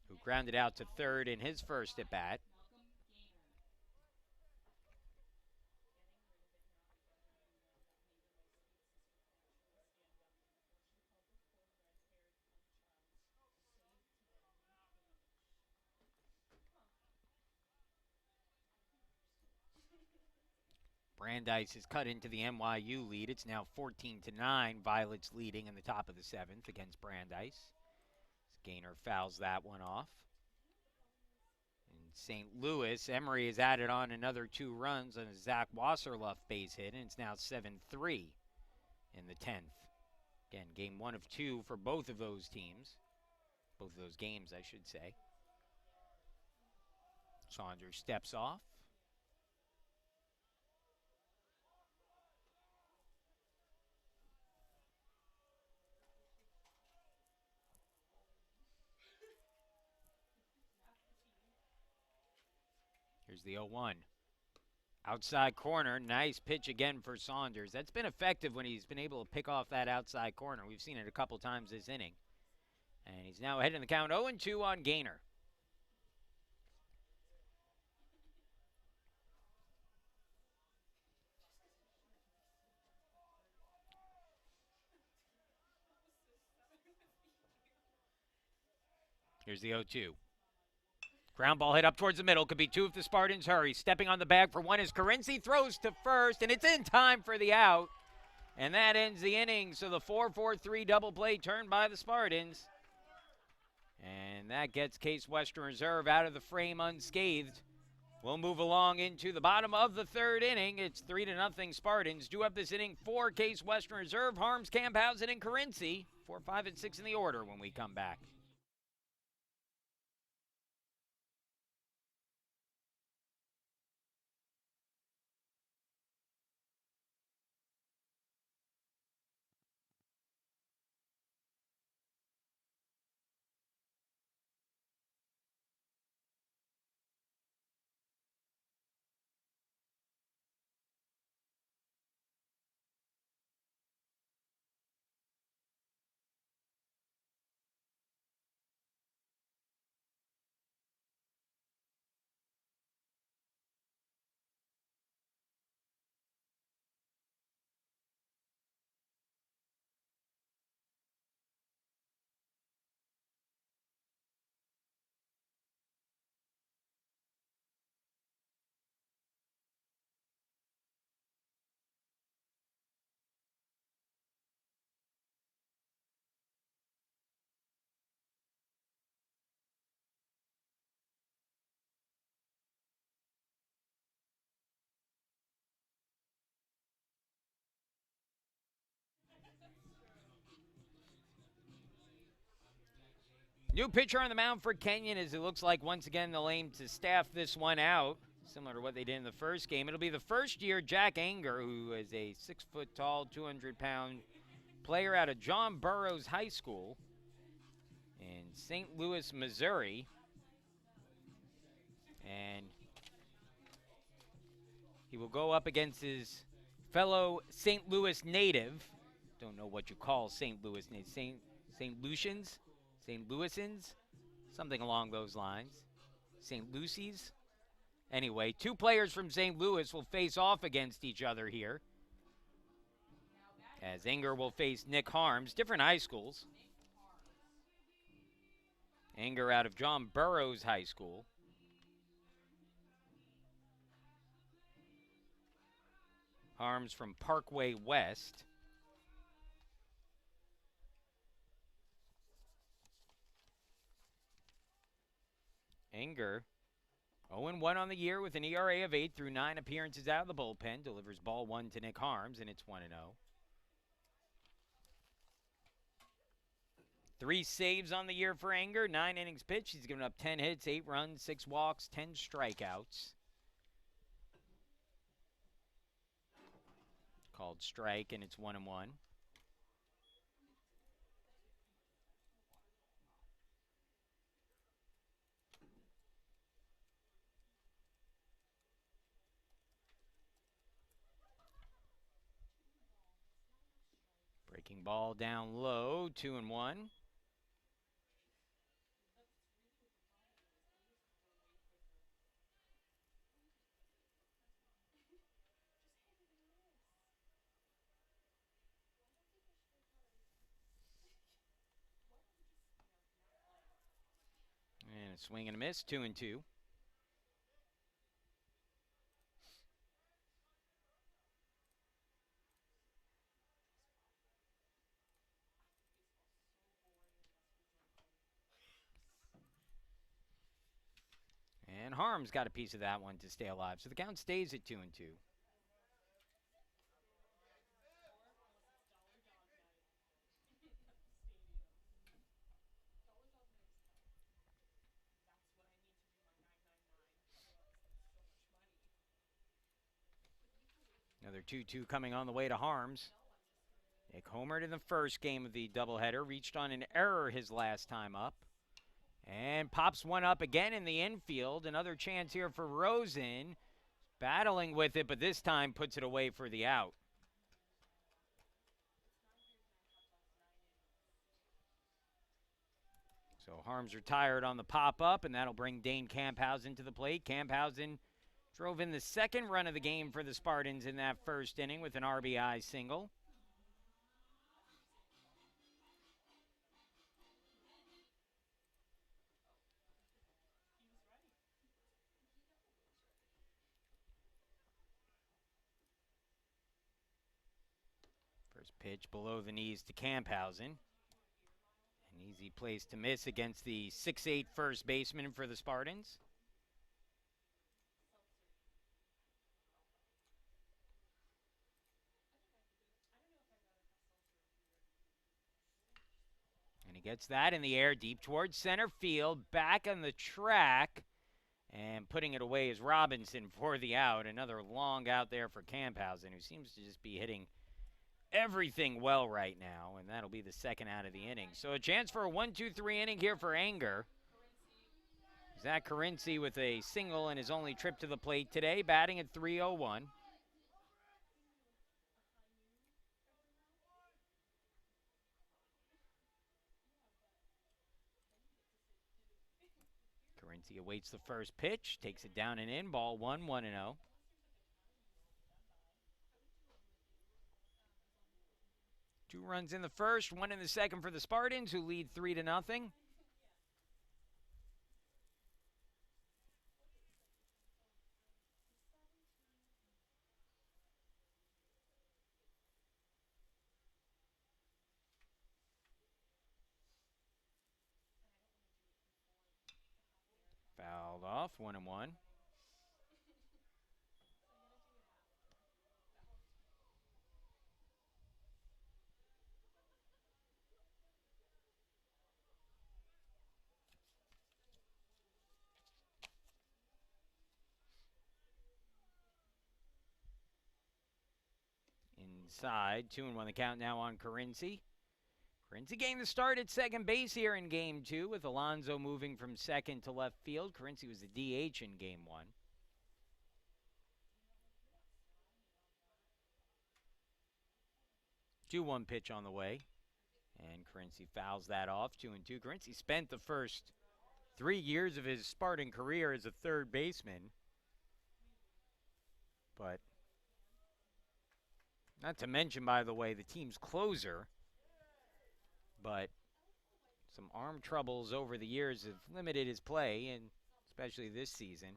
who grounded out to third in his first at bat. Brandeis has cut into the NYU lead. It's now 14-9. Violets leading in the top of the seventh against Brandeis. Gaynor fouls that one off. In St. Louis, Emery has added on another 2 runs on a Zach Wasserluff base hit, and it's now 7-3 in the 10th. Again, game 1 of 2 for both of those teams. Both of those games, I should say. Saunders steps off. Here's the 0-1. Outside corner, nice pitch again for Saunders. That's been effective when he's been able to pick off that outside corner. We've seen it a couple times this inning. And he's now ahead in the count, 0-2 on Gaynor. Here's the 0-2. Ground ball hit up towards the middle. Could be 2 if the Spartans hurry. Stepping on the bag for 1 is Carinci. Throws to first, and it's in time for the out. And that ends the inning. So the 4-4-3 double play turned by the Spartans. And that gets Case Western Reserve out of the frame unscathed. We'll move along into the bottom of the third inning. It's 3-0 Spartans. Due up this inning for Case Western Reserve, Harms, Camphausen, and Carinci. 4, 5, and 6 in the order when we come back. New pitcher on the mound for Kenyon, as it looks like once again they'll aim to staff this one out, similar to what they did in the first game. It'll be the first year Jack Anger, who is a 6-foot-tall, 200-pound player out of John Burroughs High School in St. Louis, Missouri. And he will go up against his fellow St. Louis native. Don't know what you call St. Louis native. St. Lucians? St. Louisans, something along those lines. St. Lucy's. Anyway, 2 players from St. Louis will face off against each other here, as Anger will face Nick Harms, different high schools. Anger out of John Burroughs High School. Harms from Parkway West. Anger 0-1 on the year with an ERA of 8 through 9 appearances out of the bullpen. Delivers ball 1 to Nick Harms, and it's 1-0. 3 saves on the year for Anger. 9 innings pitched. He's given up 10 hits, 8 runs, 6 walks, 10 strikeouts. Called strike, and it's 1-1. Breaking ball down low, 2-1. And a swing and a miss, 2-2. And Harms got a piece of that one to stay alive. So the count stays at 2-2. Another 2-2 coming on the way to Harms. Nick homered in the first game of the doubleheader. Reached on an error his last time up. And pops one up again in the infield. Another chance here for Rosen. Battling with it, but this time puts it away for the out. So Harms retired on the pop-up, and that'll bring Dane Camphausen to the plate. Camphausen drove in the second run of the game for the Spartans in that first inning with an RBI single. First pitch below the knees to Camphausen. An easy place to miss against the 6'8" first baseman for the Spartans. And he gets that in the air deep towards center field. Back on the track. And putting it away is Robinson for the out. Another long out there for Camphausen, who seems to just be hitting everything well right now. And that'll be the second out of the inning. So a chance for a 1-2-3 inning here for Anger. Zach Carinci with a single in his only trip to the plate today, batting at .301. Carinci awaits the first pitch, takes it down and in, ball 1, 1-0. Two runs in the first, one in the second for the Spartans, who lead 3-0. Fouled off, 1-1. Inside, 2-1 the count now on Carinci. Carinci getting the start at second base here in Game 2 with Alonso moving from second to left field. Carinci was the DH in Game 1. 2-1 pitch on the way. And Carinci fouls that off, 2-2. Carinci spent the first 3 years of his Spartan career as a third baseman. But not to mention, by the way, the team's closer. But some arm troubles over the years have limited his play, and especially this season,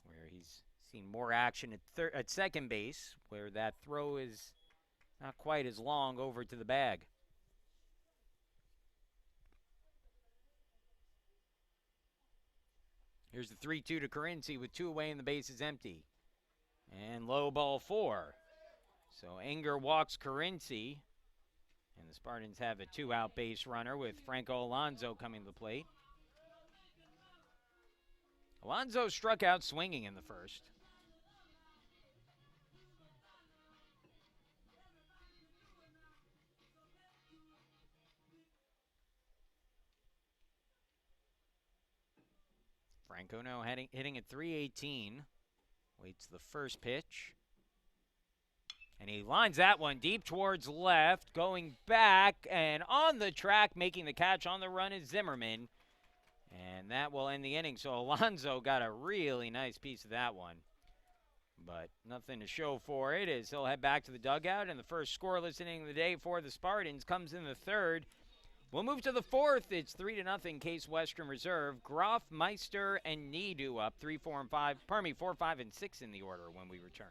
where he's seen more action at second base, where that throw is not quite as long over to the bag. Here's the 3-2 to Carinci with 2 away and the base is empty. And low ball 4. So Enger walks Carinci, and the Spartans have a 2-out base runner with Franco Alonso coming to the plate. Alonso struck out swinging in the first. Franco now hitting at 318. Waits the first pitch. And he lines that one deep towards left, going back and on the track, making the catch on the run is Zimmerman. And that will end the inning. So Alonso got a really nice piece of that one. But nothing to show for it as he'll head back to the dugout. And the first scoreless inning of the day for the Spartans comes in the third. We'll move to the fourth. It's 3-0 Case Western Reserve. Groff, Meister, and Nidu up 3, 4, and 5. Pardon me, 4, 5, and 6 in the order when we return.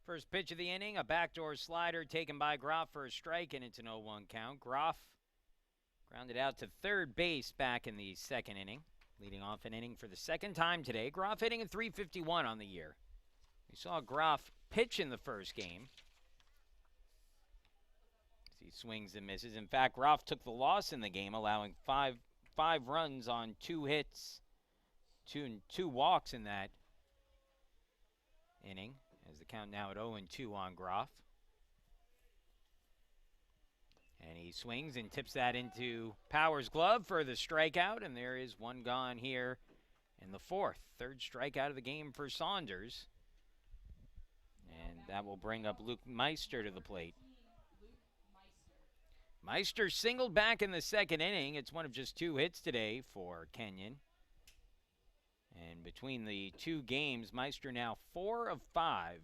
First pitch of the inning, a backdoor slider taken by Groff for a strike, and it's an 0-1 count. Groff grounded out to third base back in the second inning, leading off an inning for the second time today. Groff hitting at 351 on the year. We saw Groff pitch in the first game. He swings and misses. In fact, Groff took the loss in the game, allowing five runs on 2 hits, two walks in that inning. As the count now at 0-2 on Groff. And he swings and tips that into Power's glove for the strikeout. And there is one gone here in the fourth. Third strikeout of the game for Saunders. And that will bring up Luke Meister to the plate. Meister singled back in the second inning. It's one of just 2 hits today for Kenyon. And between the 2 games, Meister now 4 of 5.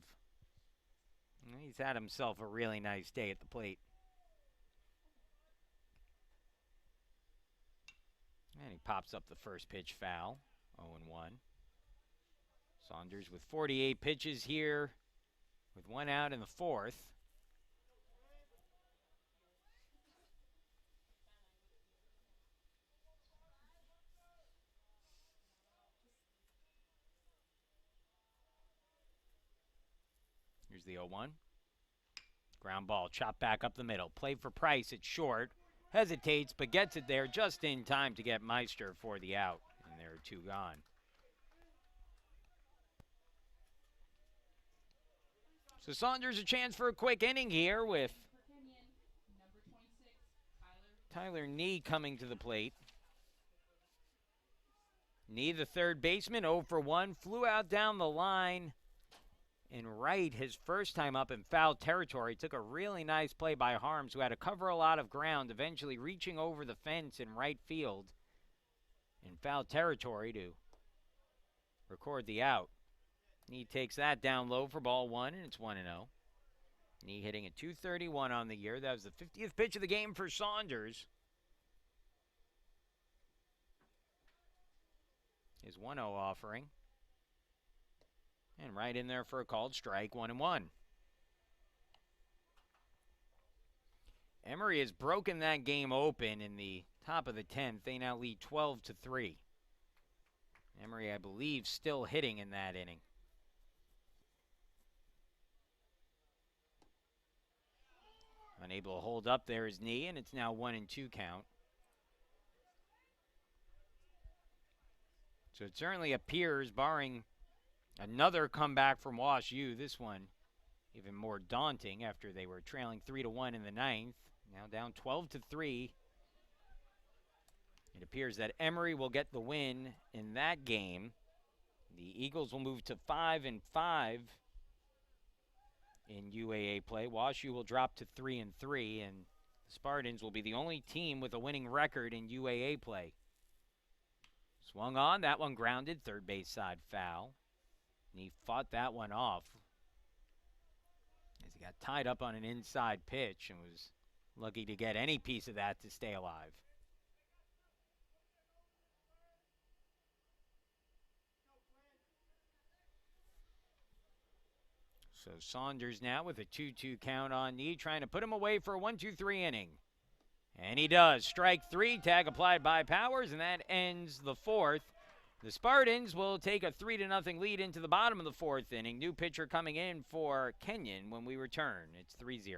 He's had himself a really nice day at the plate. And he pops up the first pitch foul. 0-1. Saunders with 48 pitches here with one out in the fourth. Here's the 0-1. Ground ball, chopped back up the middle. Play for Price, it's short. Hesitates, but gets it there just in time to get Meister for the out. And there are two gone. So Saunders a chance for a quick inning here with For Kenyon, number 26, Tyler Nee coming to the plate. Nee, the third baseman, 0 for 1, flew out down the line in right his first time up in foul territory. Took a really nice play by Harms, who had to cover a lot of ground, eventually reaching over the fence in right field in foul territory to record the out. Nee takes that down low for ball one, and it's 1-0. Nee hitting at .231 on the year. That was the 50th pitch of the game for Saunders. His 1-0 offering. And right in there for a called strike, 1-1. Emory has broken that game open in the top of the 10th. They now lead 12-3. Emory, I believe, still hitting in that inning. Unable to hold up there his knee, and it's now 1-2 count. So it certainly appears, barring another comeback from Wash U, this one even more daunting after they were trailing 3-1 in the ninth. Now down 12-3. It appears that Emory will get the win in that game. The Eagles will move to 5-5 in UAA play. Wash U will drop to 3-3, and the Spartans will be the only team with a winning record in UAA play. Swung on, that one grounded, third base side foul. And he fought that one off as he got tied up on an inside pitch and was lucky to get any piece of that to stay alive. So Saunders now with a 2-2 count on knee, trying to put him away for a 1-2-3 inning. And he does. Strike three, tag applied by Powers, and that ends the fourth. The Spartans will take a 3-0 lead into the bottom of the fourth inning. New pitcher coming in for Kenyon when we return. It's 3-0.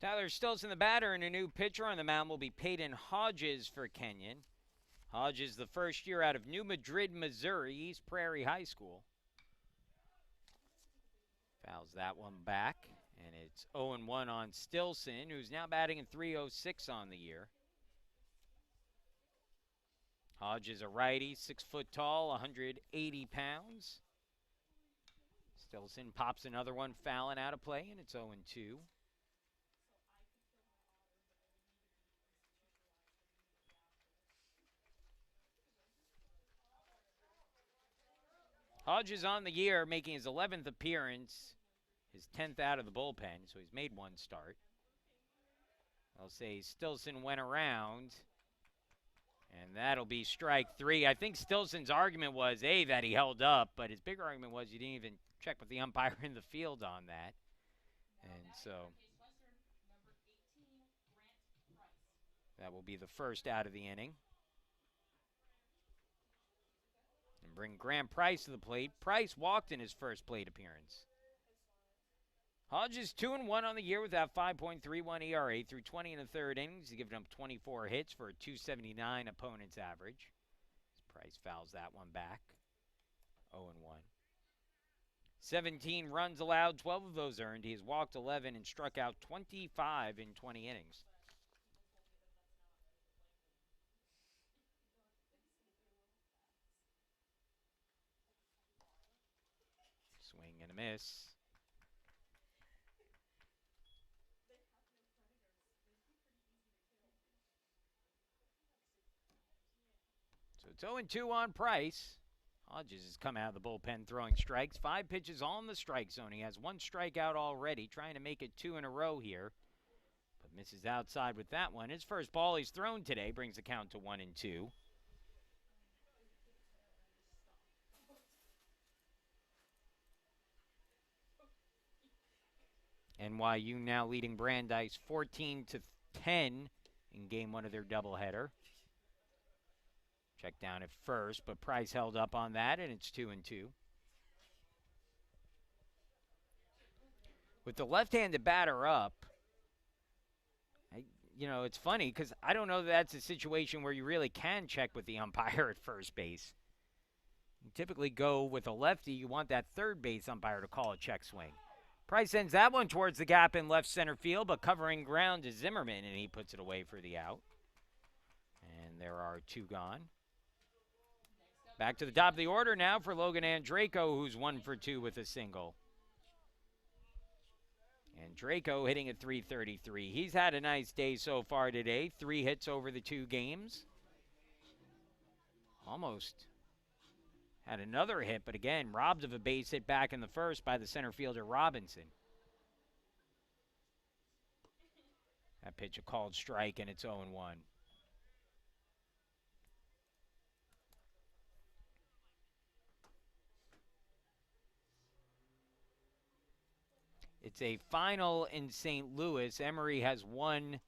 Tyler Stilson, the batter, and a new pitcher on the mound will be Peyton Hodges for Kenyon. Hodges, the first year out of New Madrid, Missouri, East Prairie High School. Fouls that one back, and it's 0-1 on Stilson, who's now batting in .306 on the year. Hodges, a righty, 6 foot tall, 180 pounds. Stilson pops another one, fouling out of play, and it's 0-2. Hodges on the year, making his 11th appearance, his 10th out of the bullpen, so he's made one start. I'll say Stilson went around, and that'll be strike 3. I think Stilson's argument was, A, that he held up, but his bigger argument was you didn't even check with the umpire in the field on that. And so that will be the first out of the inning. And bring Grant Price to the plate. Price walked in his first plate appearance. Hodges 2-1 on the year with that 5.31 ERA through 20 and a third innings. He's given up 24 hits for a .279 opponent's average. Price fouls that one back. 0-1. 17 runs allowed, 12 of those earned. He has walked 11 and struck out 25 in 20 innings. Swing and a miss. So it's 0-2 on Price. Hodges has come out of the bullpen throwing strikes. 5 pitches on the strike zone. He has 1 strikeout already, trying to make it 2 in a row here. But misses outside with that one. His first ball he's thrown today brings the count to 1-2. NYU now leading Brandeis 14-10 in game 1 of their doubleheader. Check down at first, but Price held up on that, and it's 2-2. With the left-handed batter up, it's funny because I don't know that that's a situation where you really can check with the umpire at first base. You typically go with a lefty. You want that third base umpire to call a check swing. Price sends that one towards the gap in left center field, but covering ground is Zimmerman, and he puts it away for the out. And there are 2 gone. Back to the top of the order now for Logan Andraco, who's 1 for 2 with a single. Andraco hitting at .333. He's had a nice day so far today. 3 hits over the 2 games. Almost had another hit, but again, robbed of a base hit back in the first by the center fielder Robinson. That pitch a called strike, and it's 0-1. It's a final in St. Louis. Emory has won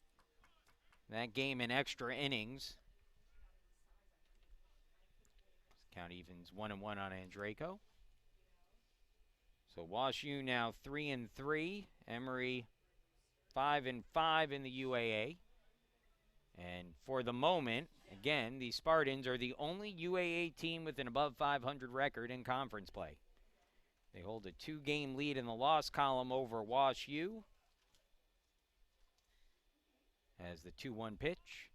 that game in extra innings. Count evens 1-1 on Andraco. So Wash U now 3-3. Emory 5-5 in the UAA. And for the moment, again, the Spartans are the only UAA team with an above 500 record in conference play. They hold a 2-game lead in the loss column over Wash U. As the 2-1 pitch.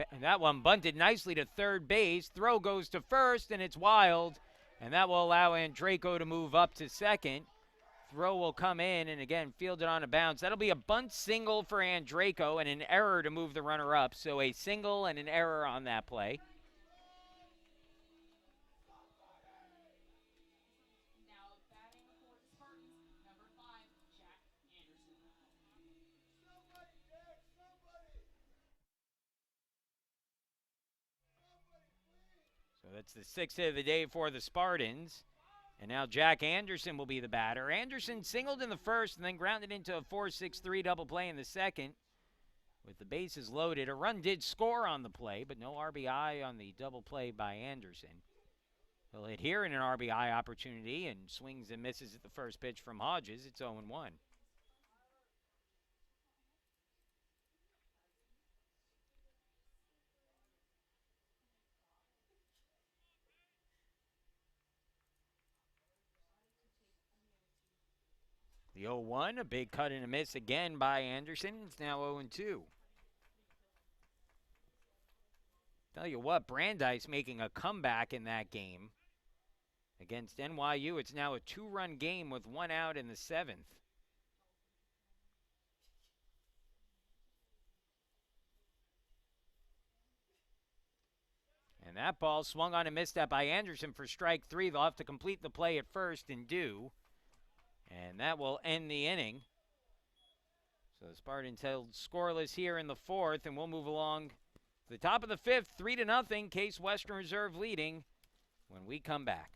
And that one bunted nicely to third base. Throw goes to first, and it's wild. And that will allow Andraco to move up to second. Throw will come in, and again, fielded on a bounce. That'll be a bunt single for Andraco and an error to move the runner up. So a single and an error on that play. So that's the 6th hit of the day for the Spartans. And now Jack Anderson will be the batter. Anderson singled in the first and then grounded into a 4-6-3 double play in the second. With the bases loaded, a run did score on the play, but no RBI on the double play by Anderson. He'll hit here in an RBI opportunity and swings and misses at the first pitch from Hodges. It's 0-1. The 0-1, a big cut and a miss again by Anderson. It's now 0-2. Tell you what, Brandeis making a comeback in that game against NYU. It's now a 2-run game with 1 out in the 7th. And that ball swung on a misstep by Anderson for strike 3. They'll have to complete the play at first and do. And that will end the inning. So the Spartans held scoreless here in the 4th, and we'll move along to the top of the 5th, 3-0, Case Western Reserve leading when we come back.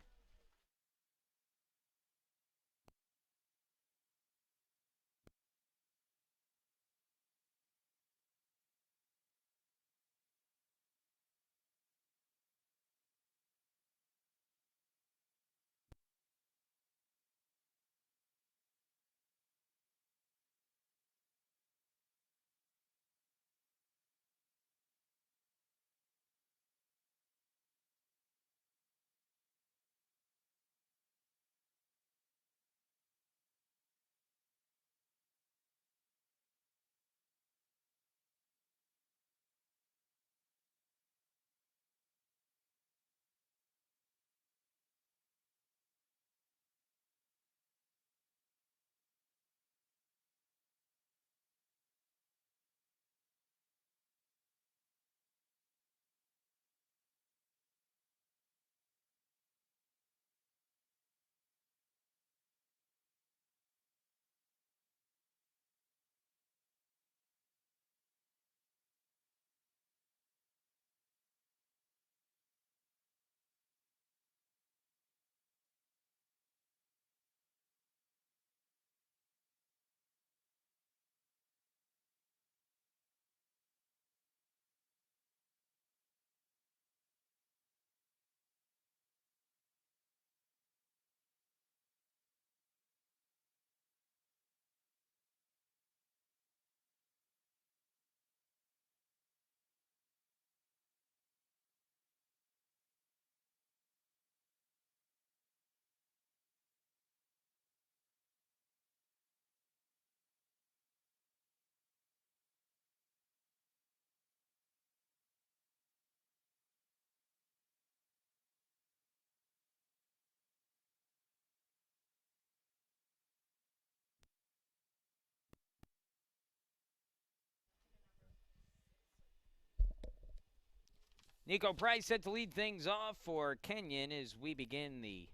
Nico Price set to lead things off for Kenyon as we begin the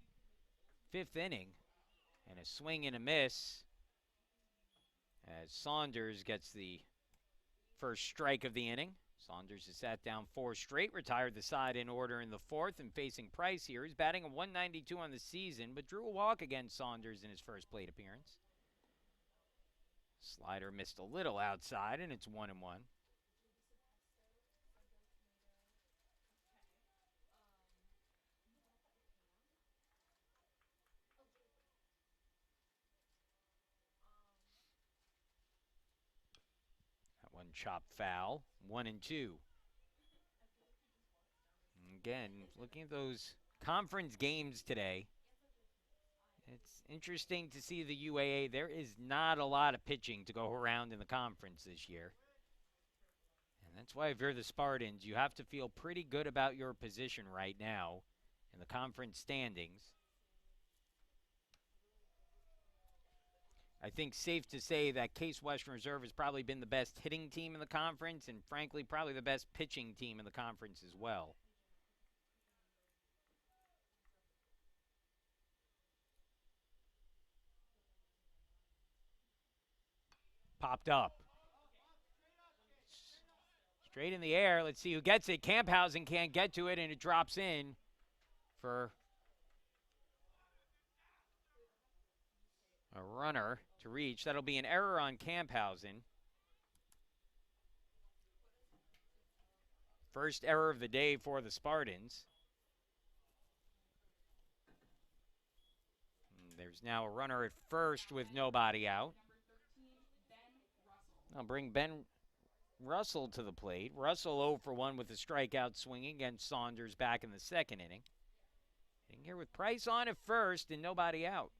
5th inning. And a swing and a miss as Saunders gets the first strike of the inning. Saunders has sat down 4 straight, retired the side in order in the 4th, and facing Price here. He's batting a 192 on the season, but drew a walk against Saunders in his first plate appearance. Slider missed a little outside, and it's 1-1. That one chopped foul. 1-2. Again, looking at those conference games today, it's interesting to see the UAA. There is not a lot of pitching to go around in the conference this year. And that's why if you're the Spartans, you have to feel pretty good about your position right now in the conference standings. I think safe to say that Case Western Reserve has probably been the best hitting team in the conference and, frankly, probably the best pitching team in the conference as well. Popped up. Straight in the air. Let's see who gets it. Camphausen can't get to it, and it drops in for a runner to reach. That'll be an error on Camphausen. First error of the day for the Spartans. And there's now a runner at first with nobody out. I'll bring Ben Russell to the plate. Russell 0 for 1 with a strikeout swinging against Saunders back in the 2nd inning. Hitting here with Price on at first and nobody out.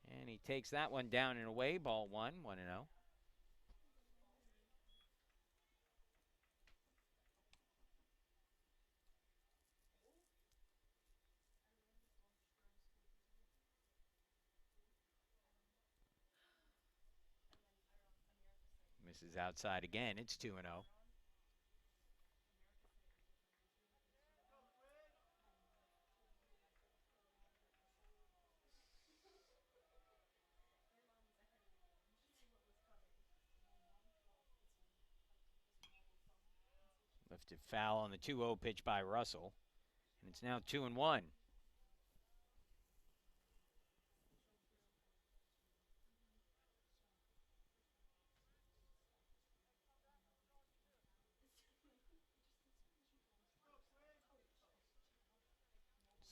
And he takes that one down and away. Ball 1-0. Misses outside again. It's 2-0. Lifted foul on the 2-0 pitch by Russell. And it's now 2-1.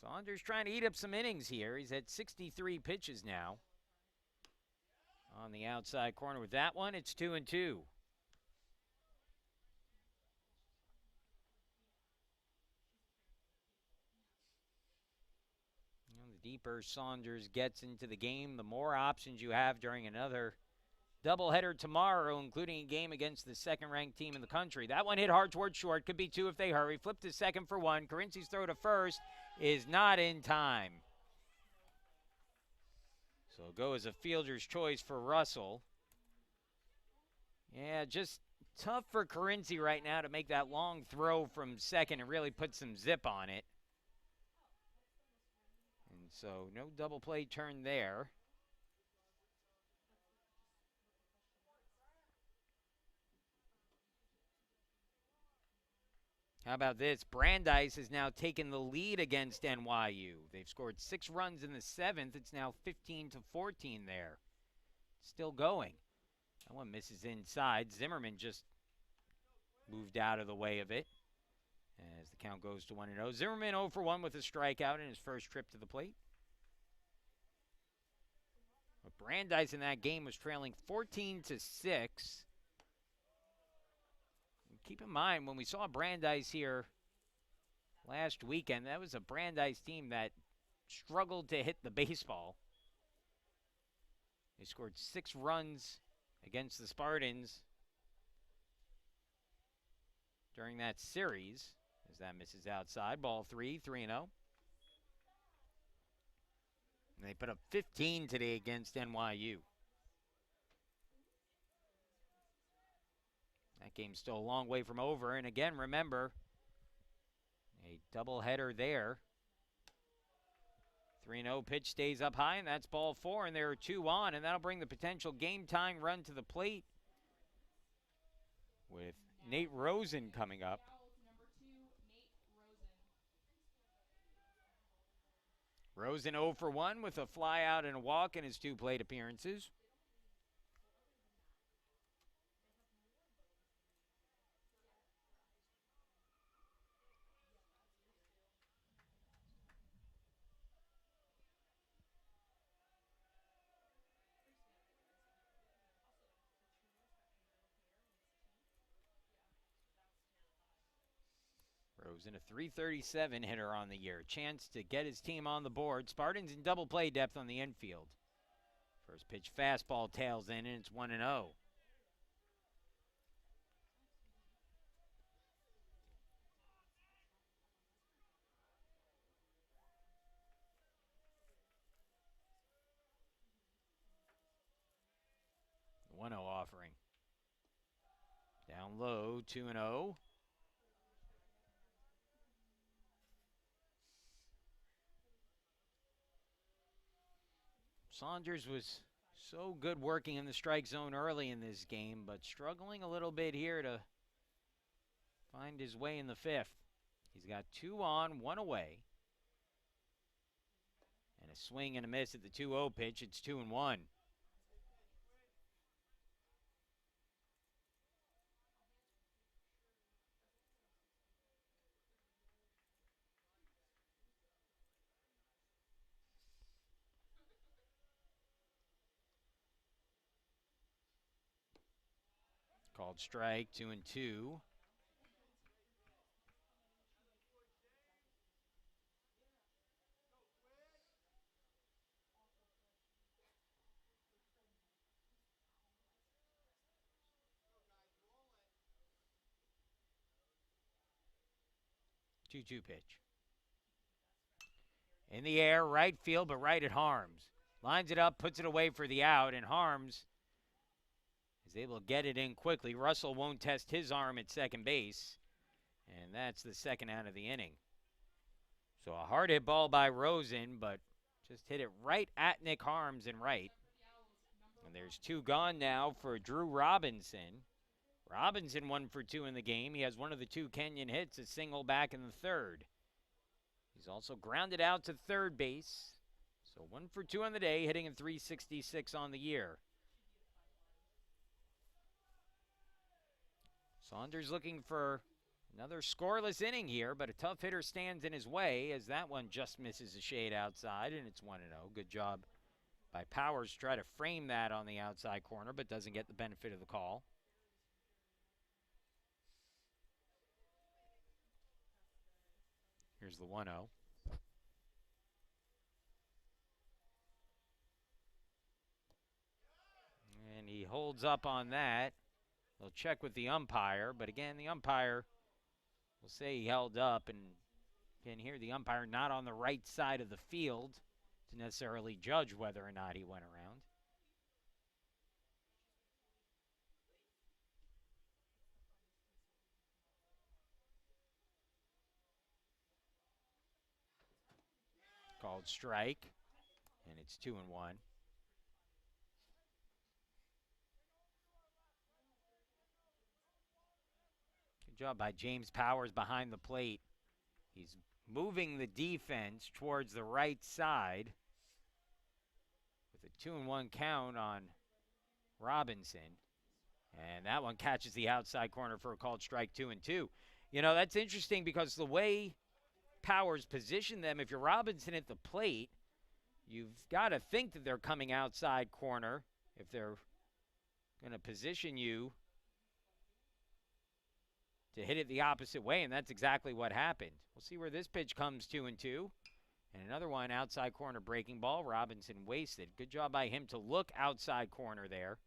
Saunders trying to eat up some innings here. He's at 63 pitches now. On the outside corner with that one, it's 2-2. The deeper Saunders gets into the game, the more options you have during another doubleheader tomorrow, including a game against the second-ranked team in the country. That one hit hard towards short. Could be two if they hurry. Flip to second for one. Carinci's throw to first is not in time. So go as a fielder's choice for Russell. Yeah, just tough for Carinci right now to make that long throw from second and really put some zip on it. And so no double play turn there. How about this? Brandeis has now taken the lead against NYU. They've scored 6 runs in the 7th. It's now 15-14 there. Still going. That one misses inside. Zimmerman just moved out of the way of it as the count goes to 1-0. Zimmerman 0 for 1 with a strikeout in his first trip to the plate. But Brandeis in that game was trailing 14-6. Keep in mind, when we saw Brandeis here last weekend, that was a Brandeis team that struggled to hit the baseball. They scored 6 runs against the Spartans during that series, as that misses outside. Ball 3-0. And they put up 15 today against NYU. That game's still a long way from over. And again, remember, a doubleheader there. 3-0 pitch stays up high, and that's ball 4, and there are 2 on, and that'll bring the potential game-time run to the plate with Nate Rosen coming up. Rosen 0 for 1 with a fly out and a walk in his 2 plate appearances. Rosen, a .337 hitter on the year. Chance to get his team on the board. Spartans in double play depth on the infield. First pitch fastball tails in, and it's 1-0. The 1-0 offering. Down low, 2-0. Saunders was so good working in the strike zone early in this game, but struggling a little bit here to find his way in the 5th. He's got 2 on, 1 away. And a swing and a miss at the 2-0 pitch. It's 2-1. Called strike, 2-2. 2-2 pitch. In the air, right field, but right at Harms. Lines it up, puts it away for the out, and Harms is able to get it in quickly. Russell won't test his arm at second base, and that's the second out of the inning. So a hard hit ball by Rosen, but just hit it right at Nick Harms in right. And there's 2 gone now for Drew Robinson. Robinson 1 for 2 in the game. He has one of the 2 Kenyon hits, a single back in the third. He's also grounded out to third base. So 1 for 2 on the day, hitting in .366 on the year. Saunders looking for another scoreless inning here, but a tough hitter stands in his way as that one just misses a shade outside, and it's 1-0. Good job by Powers to try to frame that on the outside corner, but doesn't get the benefit of the call. Here's the 1-0. And he holds up on that. They'll check with the umpire, but again, the umpire will say he held up, and can hear the umpire not on the right side of the field to necessarily judge whether or not he went around. Called strike, and it's 2-1. Good job by James Powers behind the plate. He's moving the defense towards the right side with a 2-1 count on Robinson. And that one catches the outside corner for a called strike, 2-2. You know, that's interesting because the way Powers position them, if you're Robinson at the plate, you've got to think that they're coming outside corner if they're going to position you to hit it the opposite way, and that's exactly what happened. We'll see where this pitch comes, 2-2. And another one, outside corner breaking ball. Robinson wasted. Good job by him to look outside corner there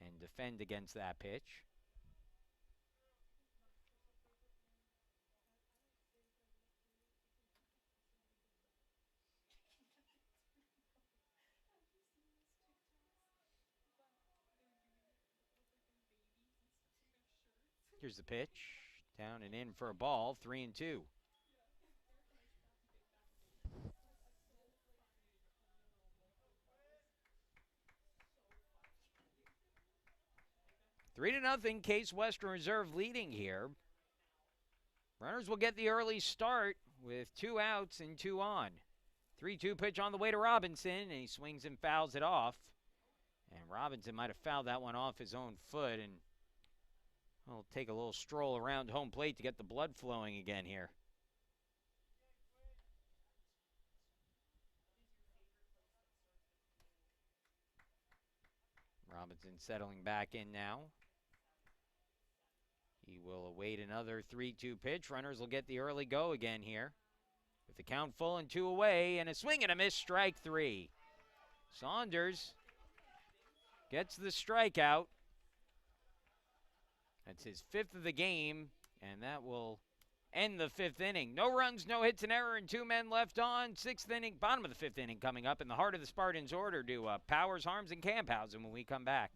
and defend against that pitch. Here's the pitch. Down and in for a ball, 3-2. Three to nothing, Case Western Reserve leading here. Runners will get the early start with 2 outs and 2 on. 3-2 pitch on the way to Robinson, and he swings and fouls it off. And Robinson might have fouled that one off his own foot, and we'll take a little stroll around home plate to get the blood flowing again here. Robinson settling back in now. He will await another 3-2 pitch. Runners will get the early go again here. With the count full and 2 away, and a swing and a miss, strike 3. Saunders gets the strikeout. That's his 5th of the game, and that will end the 5th inning. No runs, no hits, an error, and 2 men left on. 6th inning, bottom of the 5th inning coming up in the heart of the Spartans' order to Powers, Harms, and Camphausen when we come back.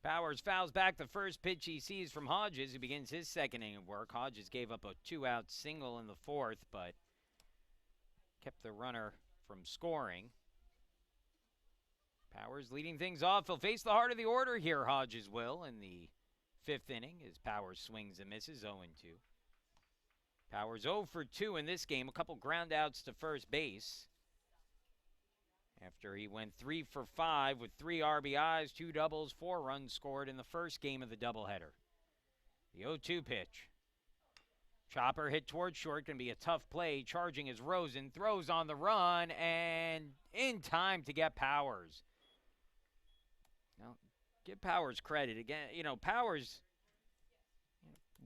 Powers fouls back the first pitch he sees from Hodges, who begins his second inning of work. Hodges gave up a 2-out single in the fourth, but kept the runner from scoring. Powers leading things off. He'll face the heart of the order here, Hodges will, in the fifth inning as Powers swings and misses 0-2. Powers 0 for 2 in this game, a couple ground outs to first base. After he went 3 for 5 with 3 RBIs, 2 doubles, 4 runs scored in the first game of the doubleheader. The 0-2 pitch. Chopper hit towards short, going to be a tough play. Charging is Rosen, throws on the run, and in time to get Powers. Now, give Powers credit. Again, Powers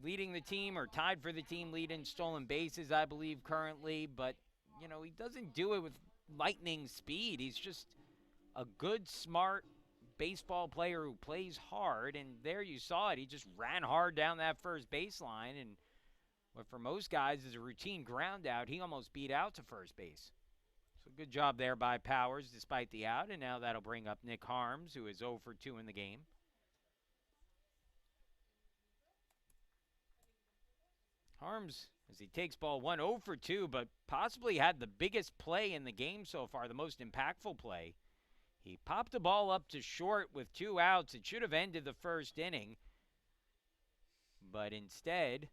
leading the team or tied for the team lead in stolen bases, I believe, currently. But, he doesn't do it with lightning speed. He's just a good, smart baseball player who plays hard. And there you saw it. He just ran hard down that first baseline. And what for most guys is a routine ground out, he almost beat out to first base. So good job there by Powers despite the out. And now that'll bring up Nick Harms, who is 0 for 2 in the game. Harms, as he takes ball 1, 0 for 2, but possibly had the biggest play in the game so far, the most impactful play. He popped the ball up to short with 2 outs. It should have ended the first inning. But instead,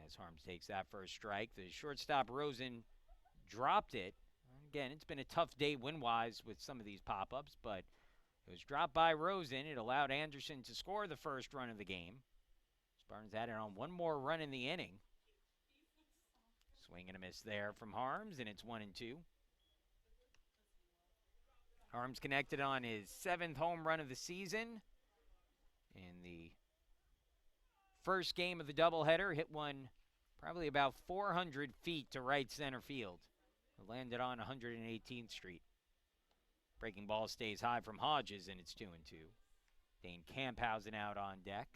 as Harms takes that first strike, the shortstop Rosen dropped it. Again, it's been a tough day win-wise with some of these pop-ups, but it was dropped by Rosen. It allowed Anderson to score the first run of the game. Spartans added on 1 more run in the inning. Swing and a miss there from Harms, and it's 1-2. Harms connected on his 7th home run of the season. In the first game of the doubleheader, hit one probably about 400 feet to right center field. It landed on 118th Street. Breaking ball stays high from Hodges, and it's 2-2. Dane Camphausen out on deck.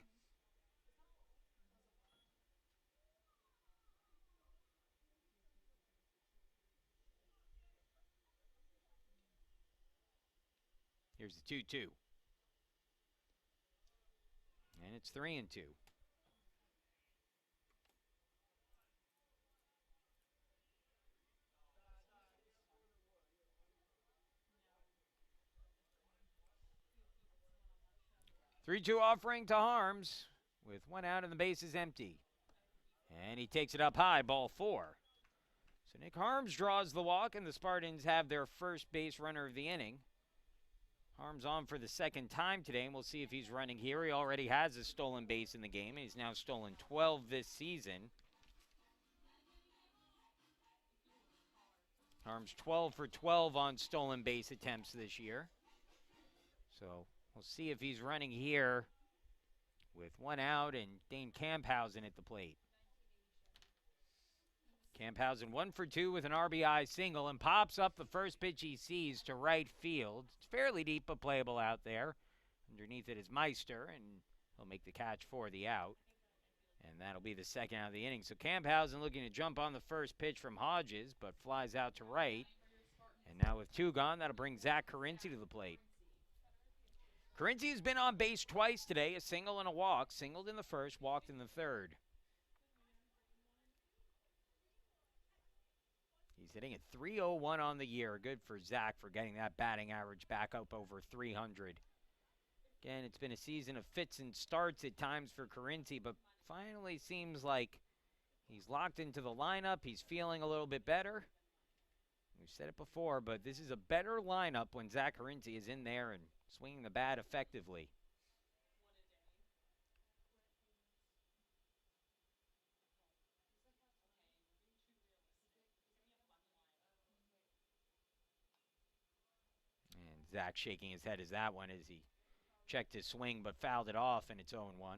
Here's the 2-2. And it's 3-2. Three-two offering to Harms with 1 out and the bases empty. And he takes it up high, ball 4. So Nick Harms draws the walk, and the Spartans have their first base runner of the inning. Harms on for the second time today, and we'll see if he's running here. He already has a stolen base in the game, and he's now stolen 12 this season. Harms 12 for 12 on stolen base attempts this year. So we'll see if he's running here with 1 out and Dane Camphausen at the plate. Camphausen 1 for 2 with an RBI single and pops up the first pitch he sees to right field. It's fairly deep but playable out there. Underneath it is Meister, and he'll make the catch for the out. And that'll be the second out of the inning. So Camphausen looking to jump on the first pitch from Hodges, but flies out to right. And now with 2 gone, that'll bring Zach Carinci to the plate. Carinci has been on base twice today, a single and a walk. Singled in the first, walked in the third. He's hitting at .301 on the year. Good for Zach for getting that batting average back up over 300. Again, it's been a season of fits and starts at times for Carinci, but finally seems like he's locked into the lineup. He's feeling a little bit better. We've said it before, but this is a better lineup when Zach Carinci is in there and swinging the bat effectively. And Zach shaking his head as that one as he checked his swing but fouled it off, and it's 0-1.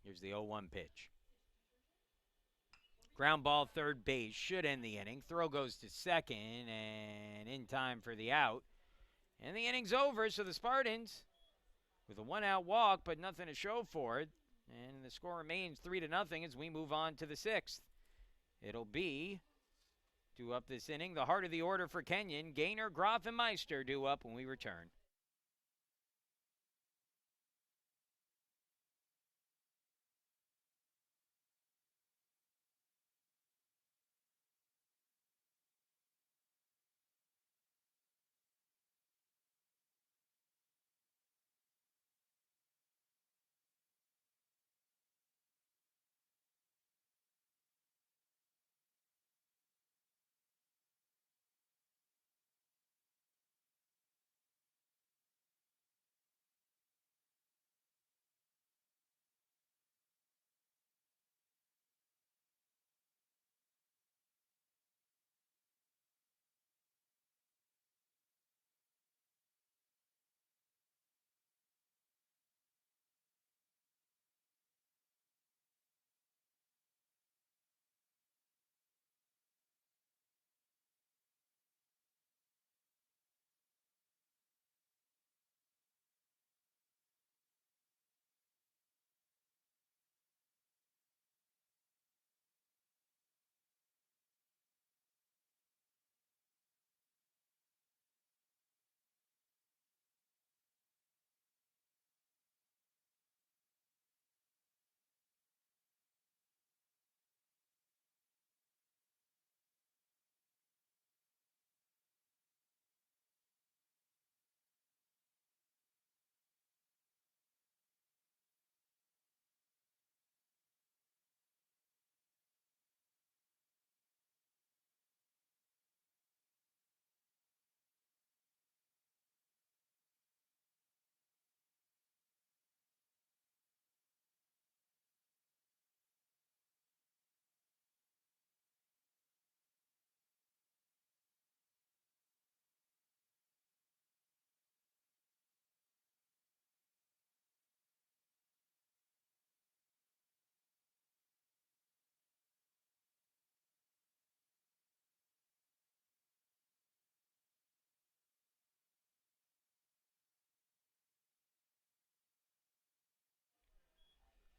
Here's the 0-1 pitch. Ground ball, third base, should end the inning. Throw goes to second, and in time for the out. And the inning's over, so the Spartans, with a one-out walk, but nothing to show for it. And the score remains 3-0 as we move on to the sixth. It'll be, due up this inning, the heart of the order for Kenyon. Gaynor, Groff, and Meister due up when we return.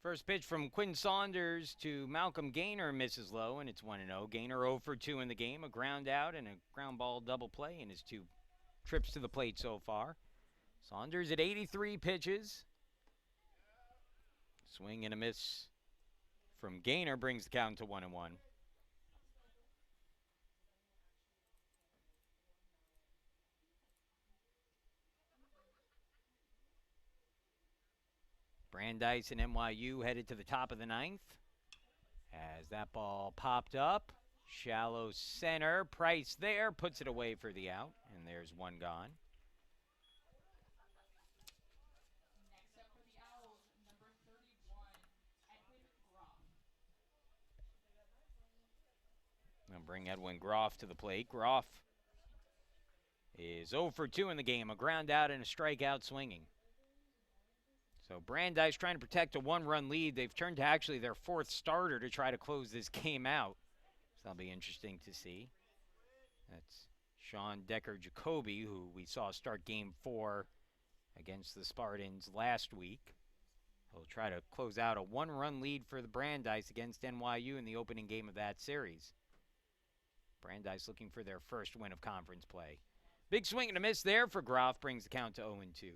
First pitch from Quinn Saunders to Malcolm Gaynor misses low, and it's 1-0. Gaynor 0 for 2 in the game, a ground out and a ground ball double play in his 2 trips to the plate so far. Saunders at 83 pitches. Swing and a miss from Gaynor brings the count to 1-1. Brandeis and NYU headed to the top of the ninth. As that ball popped up, shallow center, Price there, puts it away for the out, and there's one gone. Next up for the Owls, number 31, Edwin Groff. I'll bring Edwin Groff to the plate. Groff is 0 for 2 in the game, a ground out and a strikeout swinging. So Brandeis trying to protect a one-run lead. They've turned to actually their 4th starter to try to close this game out. So that'll be interesting to see. That's Sean Decker-Jacoby, who we saw start Game 4 against the Spartans last week. He'll try to close out a one-run lead for the Brandeis against NYU in the opening game of that series. Brandeis looking for their first win of conference play. Big swing and a miss there for Groff, brings the count to 0-2.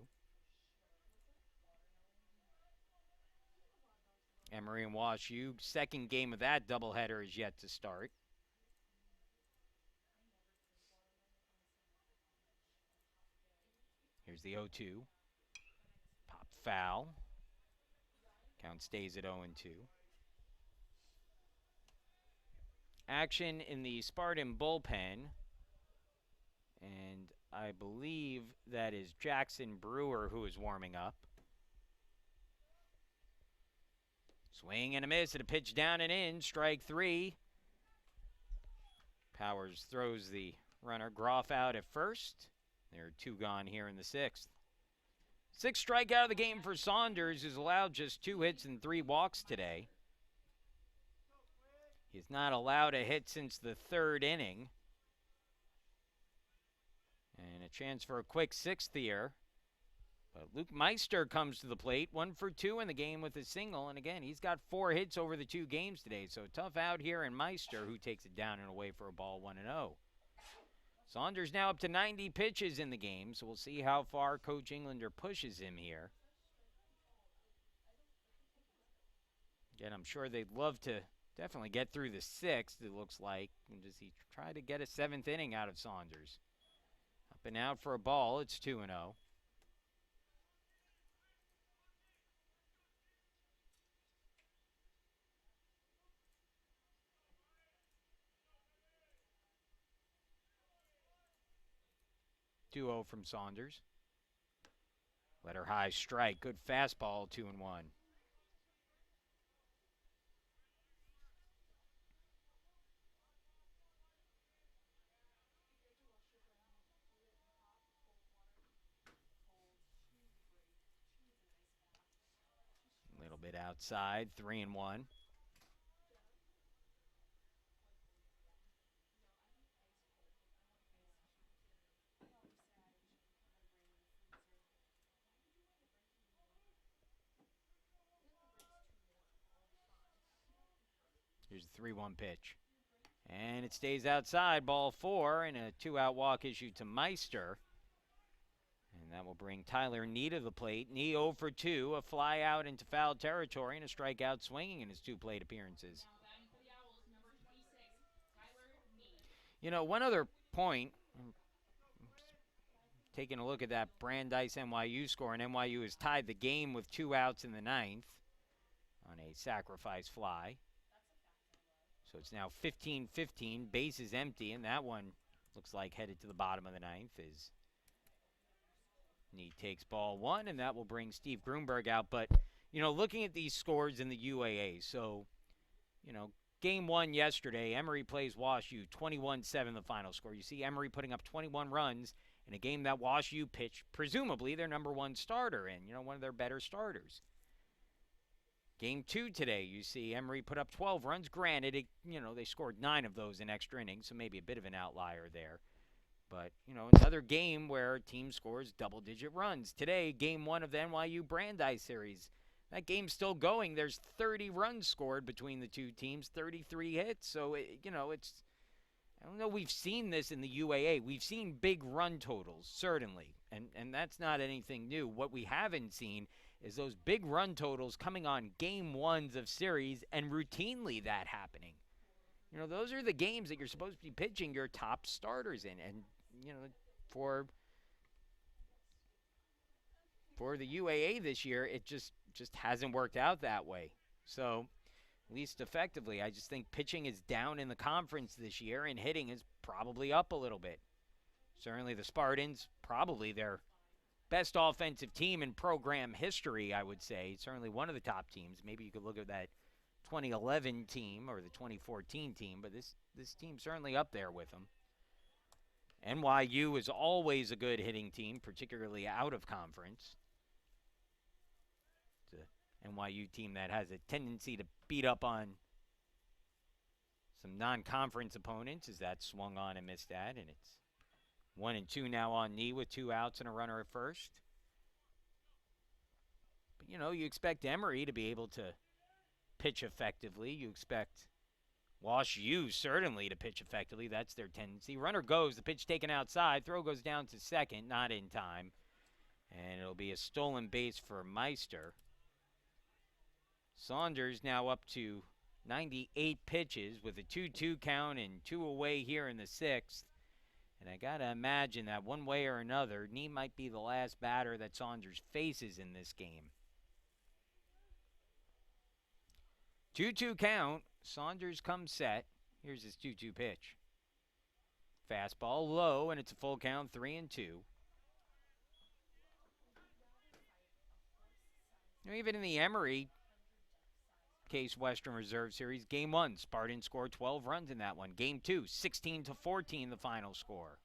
Emory and Wash U, second game of that doubleheader is yet to start. Here's the 0-2. Pop foul. Count stays at 0-2. Action in the Spartan bullpen. And I believe that is Jackson Brewer who is warming up. Swing and a miss and a pitch down and in. Strike 3. Powers throws the runner. Groff out at first. There are 2 gone here in the 6th. 6th strikeout of the game for Saunders, who's allowed just 2 hits and 3 walks today. He's not allowed a hit since the third inning. And a chance for a quick sixth here. But Luke Meister comes to the plate, 1 for 2 in the game with a single. And again, he's got 4 hits over the 2 games today. So tough out here in Meister, who takes it down and away for a ball 1-0. Saunders now up to 90 pitches in the game, so we'll see how far Coach Englander pushes him here. Again, I'm sure they'd love to definitely get through the 6th, it looks like. And does he try to get a 7th inning out of Saunders? Up and out for a ball, it's 2-0. 2-0 from Saunders. Let her high strike. Good fastball, 2-1. A little bit outside, 3-1. Here's the 3-1 pitch. And it stays outside, ball 4, and a 2-out walk issued to Meister. And that will bring Tyler Nee to the plate. Nee 0 for 2, a fly out into foul territory, and a strikeout swinging in his 2 plate appearances. You know, one other point, taking a look at that Brandeis NYU score, and NYU has tied the game with 2 outs in the 9th on a sacrifice fly. So it's now 15-15, bases empty, and that one looks like headed to the bottom of the 9th as Nee takes ball 1, and that will bring Steve Grunberg out. But, you know, looking at these scores in the UAA, so, you know, game 1 yesterday, Emory plays Wash U, 21-7 the final score. You see Emory putting up 21 runs in a game that Wash U pitched, presumably their number 1 starter in, you know, one of their better starters. Game 2 today, you see Emory put up 12 runs. Granted, they scored 9 of those in extra innings, so maybe a bit of an outlier there. But, you know, another game where a team scores double-digit runs. Today, game 1 of the NYU Brandeis series. That game's still going. There's 30 runs scored between the 2 teams, 33 hits. So, it's – I don't know we've seen this in the UAA. We've seen big run totals, certainly, and that's not anything new. What we haven't seen is those big run totals coming on game 1s of series and routinely that happening. You know, those are the games that you're supposed to be pitching your top starters in. And, you know, for the UAA this year, it just hasn't worked out that way. So, least effectively, I just think pitching is down in the conference this year and hitting is probably up a little bit. Certainly the Spartans, probably their best offensive team in program history, I would say. Certainly one of the top teams. Maybe you could look at that 2011 team or the 2014 team, but this team's certainly up there with them. NYU is always a good hitting team, particularly out of conference. It's an NYU team that has a tendency to beat up on some non-conference opponents as that swung on and missed that, and it's 1-2 now on Nee with 2 outs and a runner at first. But, you know, you expect Emory to be able to pitch effectively. You expect Wash U certainly to pitch effectively. That's their tendency. Runner goes, the pitch taken outside. Throw goes down to second, not in time. And it'll be a stolen base for Meister. Saunders now up to 98 pitches with a 2-2 count and 2 away here in the 6th. And I got to imagine that one way or another, Nee might be the last batter that Saunders faces in this game. 2-2 count. Saunders comes set. Here's his 2-2 pitch. Fastball low, and it's a full count, 3-2. You know, even in the Emory Case Western Reserve Series, Game 1, Spartans scored 12 runs in that one. Game 2, 16-14 the final score.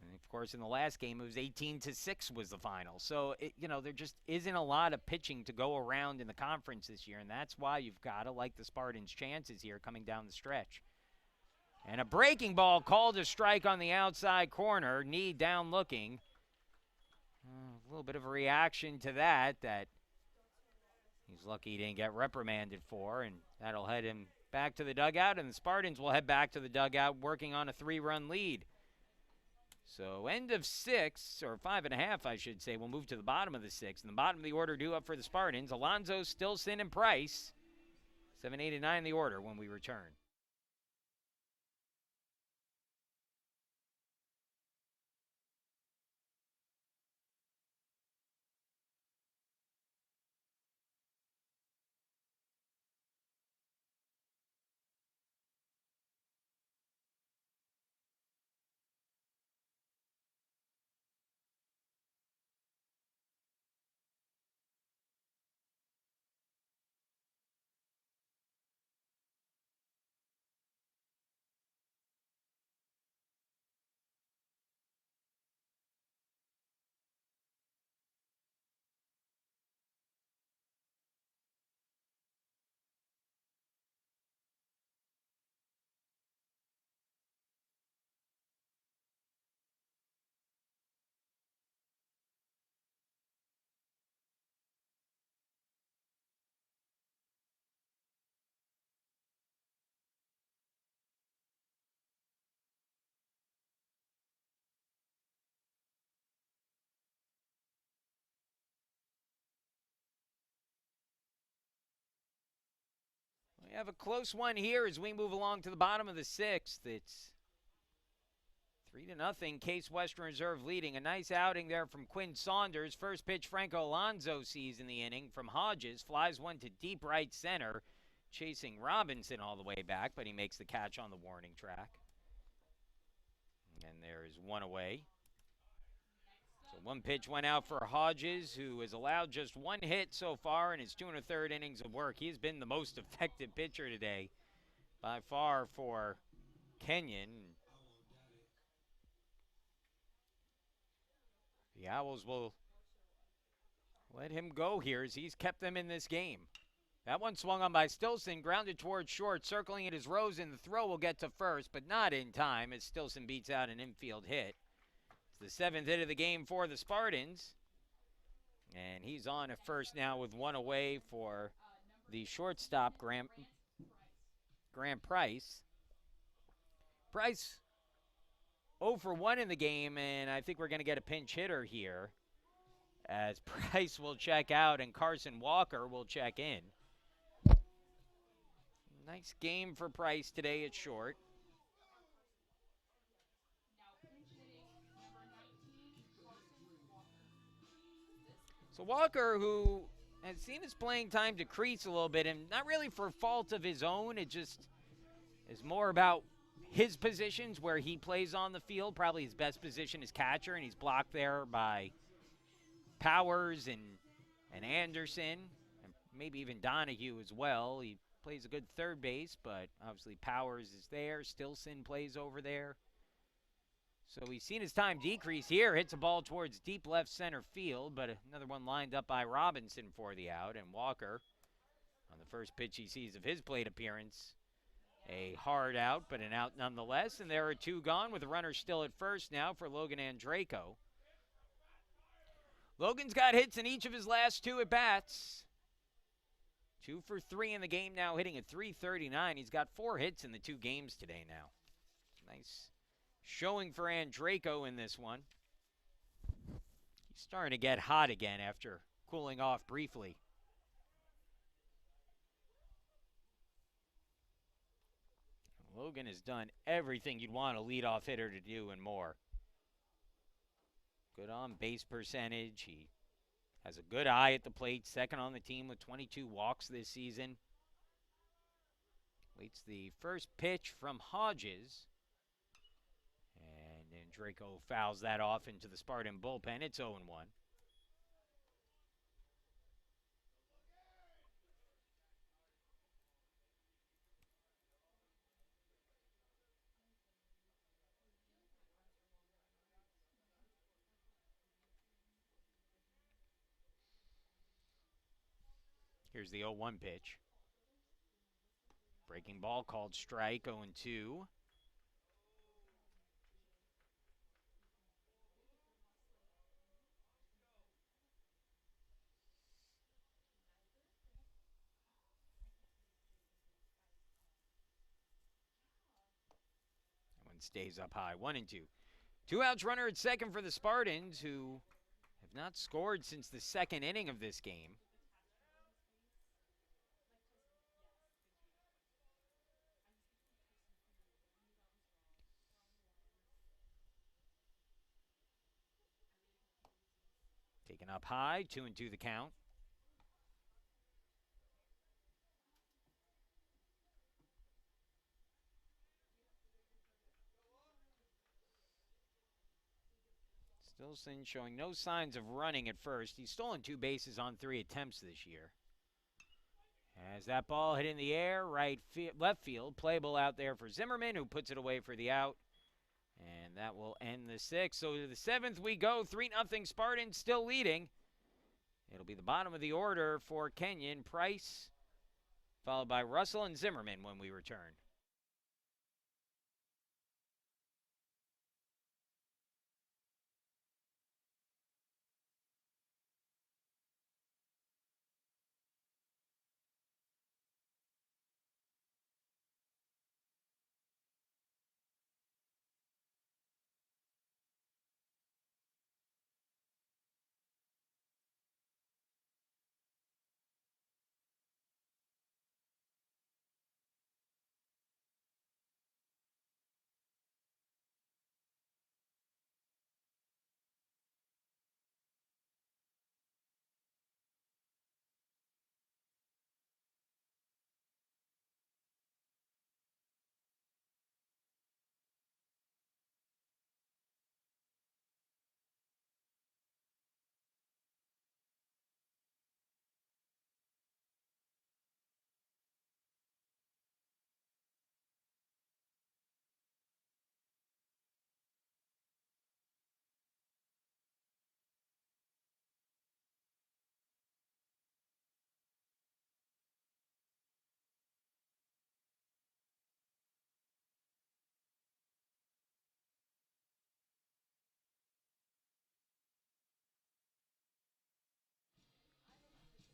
And of course, in the last game, it was 18-6 was the final. So, there just isn't a lot of pitching to go around in the conference this year, and that's why you've got to like the Spartans' chances here coming down the stretch. And a breaking ball called a strike on the outside corner. Knee down looking. A little bit of a reaction to that he's lucky he didn't get reprimanded for, and that'll head him back to the dugout, and the Spartans will head back to the dugout working on a 3-run lead. So end of 6, or 5.5, I should say. We'll move to the bottom of the 6th. And the bottom of the order due up for the Spartans, Alonzo, Stilson, and Price. 7, 8, and 9 the order when we return. We have a close one here as we move along to the bottom of the 6th. It's 3-0, Case Western Reserve leading. A nice outing there from Quinn Saunders. First pitch Franco Alonso sees in the inning from Hodges. Flies one to deep right center, chasing Robinson all the way back, but he makes the catch on the warning track. And there is one away. So one pitch went out for Hodges, who has allowed just one hit so far in his 2 1/3 innings of work. He has been the most effective pitcher today by far for Kenyon. The Owls will let him go here as he's kept them in this game. That one swung on by Stilson, grounded towards short, circling it as Rosen. The throw will get to first, but not in time as Stilson beats out an infield hit. It's the 7th hit of the game for the Spartans. And he's on at first now with one away for the shortstop, Grant Price. Price 0 for 1 in the game, and I think we're going to get a pinch hitter here as Price will check out and Carson Walker will check in. Nice game for Price today at short. So Walker, who has seen his playing time decrease a little bit, and not really for fault of his own, it just is more about his positions where he plays on the field. Probably his best position is catcher, and he's blocked there by Powers and Anderson, and maybe even Donahue as well. He plays a good third base, but obviously Powers is there. Stilson plays over there. So we've seen his time decrease here. Hits a ball towards deep left center field, but another one lined up by Robinson for the out. And Walker, on the first pitch he sees of his plate appearance, a hard out, but an out nonetheless. And there are two gone with a runner still at first now for Logan Andreyko. Logan's got hits in each of his last 2 at-bats. 2 for 3 in the game now, hitting at .339. He's got 4 hits in the 2 games today now. Nice showing for Andreyko in this one. He's starting to get hot again after cooling off briefly. Logan has done everything you'd want a leadoff hitter to do and more. Good on base percentage. He has a good eye at the plate. Second on the team with 22 walks this season. Waits the first pitch from Hodges. And Andreyko fouls that off into the Spartan bullpen. It's 0-1. Here's the 0-1 pitch. Breaking ball called strike, 0-2. That one stays up high, 1-2. 2 outs, runner at second for the Spartans, who have not scored since the second inning of this game. Taken up high, 2-2 the count. Stillson showing no signs of running at first. He's stolen 2 bases on 3 attempts this year. As that ball hit in the air, left field, playable out there for Zimmerman, who puts it away for the out. And that will end the 6th. So to the 7th we go, 3-0 Spartans still leading. It'll be the bottom of the order for Kenyon, Price, followed by Russell and Zimmerman when we return.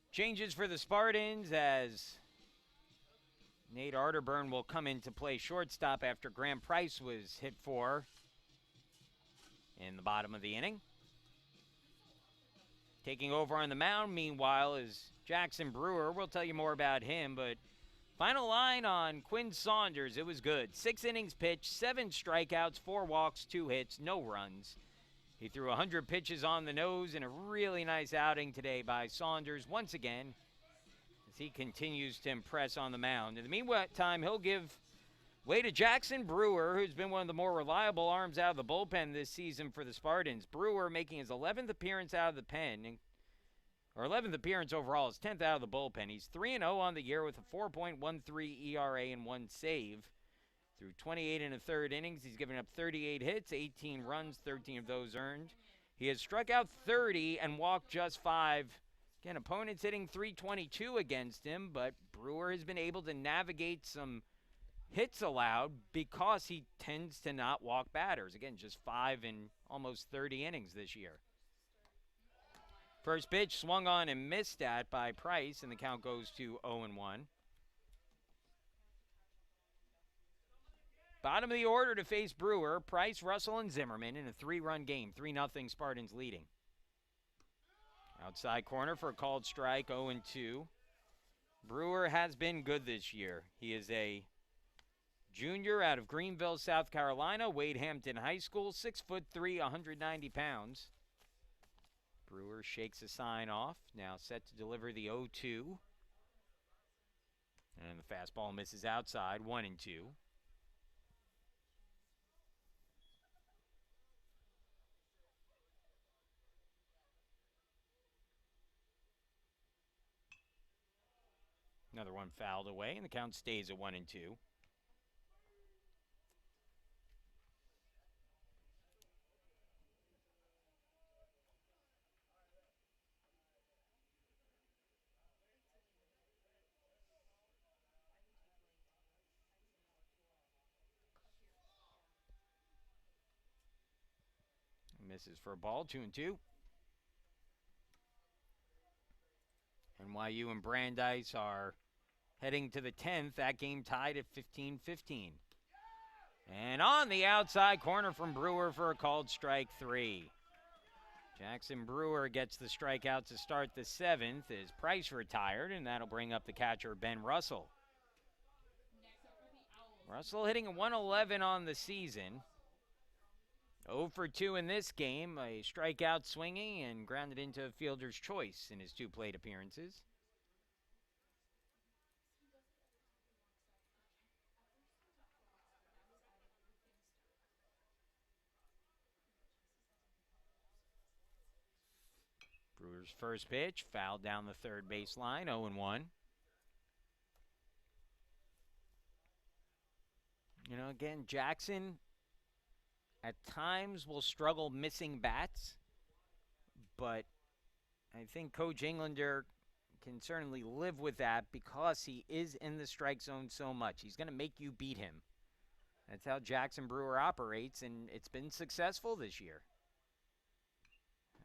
Changes for the Spartans as Nate Arterburn will come in to play shortstop after Graham Price was hit for in the bottom of the inning. Taking over on the mound, meanwhile, is Jackson Brewer. We'll tell you more about him, but final line on Quinn Saunders, it was good. 6 innings pitched, 7 strikeouts, 4 walks, 2 hits, no runs. He threw 100 pitches on the nose in a really nice outing today by Saunders once again as he continues to impress on the mound. In the meantime, he'll give way to Jackson Brewer, who's been one of the more reliable arms out of the bullpen this season for the Spartans. Brewer making his 11th appearance out of the pen, or 11th appearance overall, his 10th out of the bullpen. He's 3-0 on the year with a 4.13 ERA and 1 save. Through 28 and a third innings, he's given up 38 hits, 18 runs, 13 of those earned. He has struck out 30 and walked just 5. Again, opponents hitting .322 against him, but Brewer has been able to navigate some hits allowed because he tends to not walk batters. Again, just 5 in almost 30 innings this year. First pitch swung on and missed at by Price, and the count goes to 0-1. Bottom of the order to face Brewer, Price, Russell, and Zimmerman in a 3-run game. 3-0 Spartans leading. Outside corner for a called strike, 0-2. Brewer has been good this year. He is a junior out of Greenville, South Carolina, Wade Hampton High School, 6'3", 190 pounds. Brewer shakes a sign off, now set to deliver the 0-2. And the fastball misses outside, 1-2. Another one fouled away, and the count stays at 1-2. Misses for a ball, 2-2. NYU and Brandeis are heading to the 10th. That game tied at 15-15. And on the outside corner from Brewer for a called strike 3. Jackson Brewer gets the strikeout to start the 7th as Price retired, and that'll bring up the catcher, Ben Russell. Russell hitting a 111 on the season. 0 for 2 in this game, a strikeout swinging and grounded into a fielder's choice in his 2 plate appearances. Brewer's first pitch, fouled down the third baseline, 0-1. You know, again, Jackson at times will struggle missing bats, but I think Coach Englander can certainly live with that because he is in the strike zone so much. He's going to make you beat him. That's how Jackson Brewer operates, and it's been successful this year.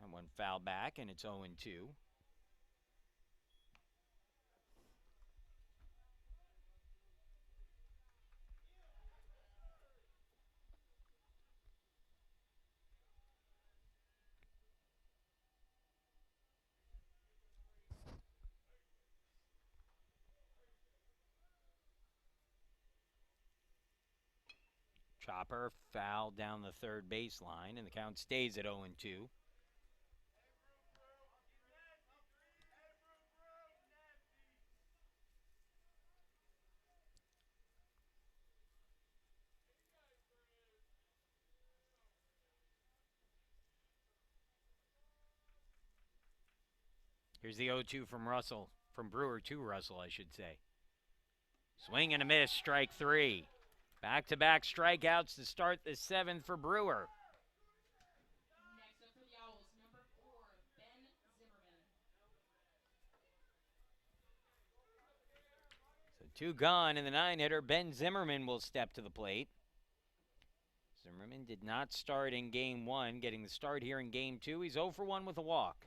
That one fouled back, and it's 0-2. Chopper fouled down the third baseline, and the count stays at 0-2. Here's the 0-2 from Russell, from Brewer to Russell, I should say. Swing and a miss, strike 3. Back-to-back strikeouts to start the 7th for Brewer. Next up for the Owls, number 4, Ben Zimmerman. So 2 gone, and the 9-hitter, Ben Zimmerman, will step to the plate. Zimmerman did not start in Game 1, getting the start here in Game 2. He's 0 for 1 with a walk.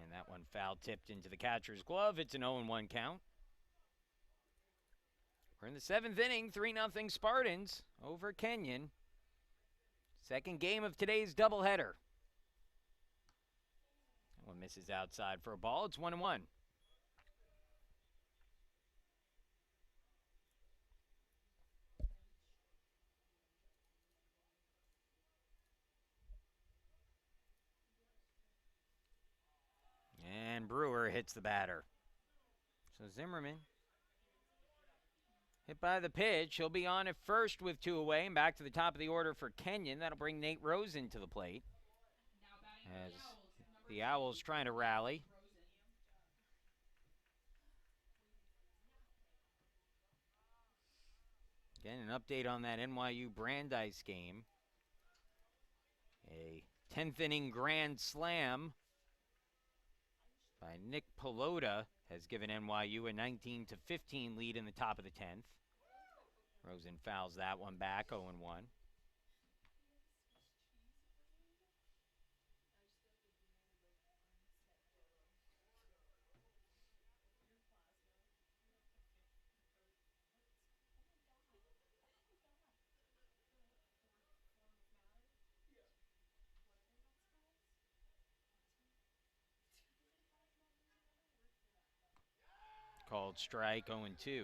And that one foul tipped into the catcher's glove. It's an 0-1 count. We're in the 7th inning, 3-0 Spartans over Kenyon. Second game of today's doubleheader. That one misses outside for a ball. It's 1-1. And Brewer hits the batter. So Zimmerman hit by the pitch. He'll be on at first with 2 away and back to the top of the order for Kenyon. That'll bring Nate Rosen to the plate. As the Owls trying to rally. Again, an update on that NYU Brandeis game. A 10th inning grand slam by Nick Pelota has given NYU a 19-15 lead in the top of the 10th. Rosen fouls that one back, 0-1. Called strike, 0-2. So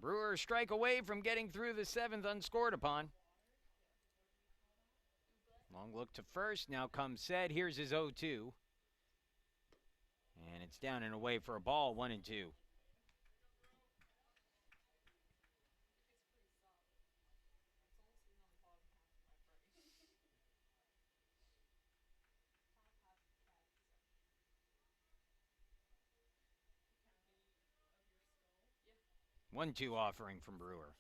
Brewer a strike away from getting through the 7th unscored upon. Long look to first, now comes set. Here's his 0-2. And it's down and away for a ball, 1-2. One, 2 offering from Brewer.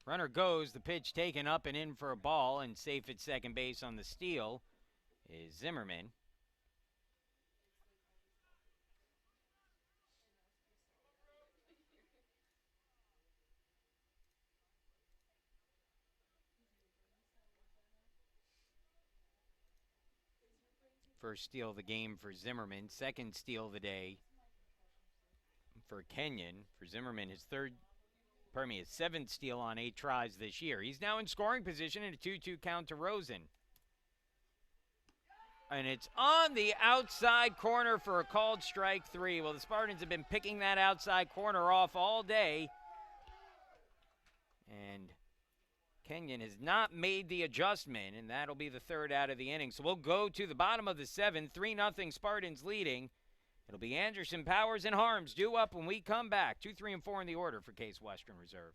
Runner goes, the pitch taken up and in for a ball, and safe at second base on the steal is Zimmerman. First steal of the game for Zimmerman. Second steal of the day for Kenyon. For Zimmerman, his seventh steal on 8 tries this year. He's now in scoring position in a 2-2 count to Rosen. And it's on the outside corner for a called strike 3. Well, the Spartans have been picking that outside corner off all day. And Kenyon has not made the adjustment, and that'll be the third out of the inning. So we'll go to the bottom of the 7th, 3-0 Spartans leading. It'll be Anderson, Powers, and Harms due up when we come back. 2, 3, and 4 in the order for Case Western Reserve.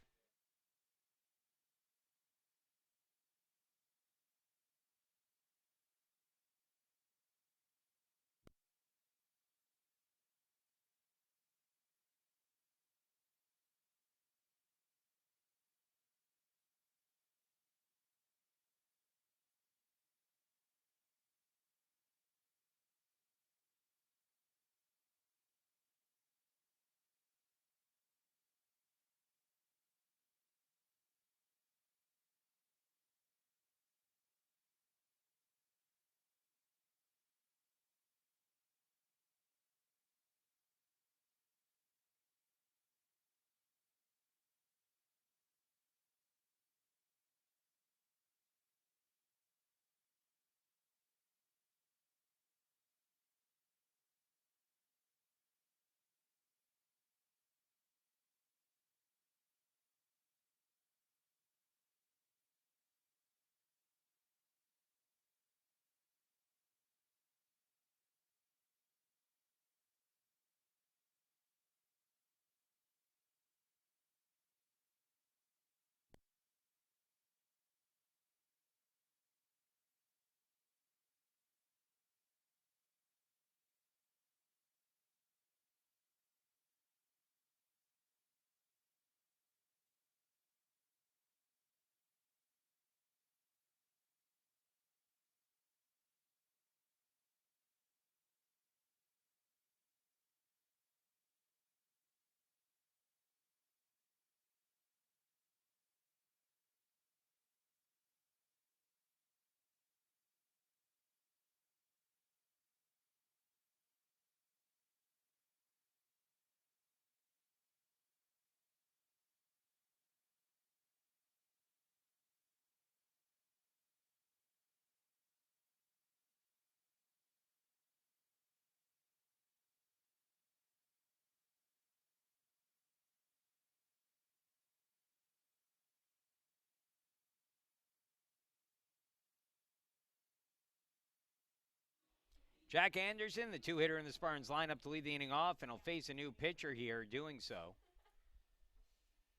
Jack Anderson, the 2-hitter in the Spartans lineup to lead the inning off, and he'll face a new pitcher here doing so.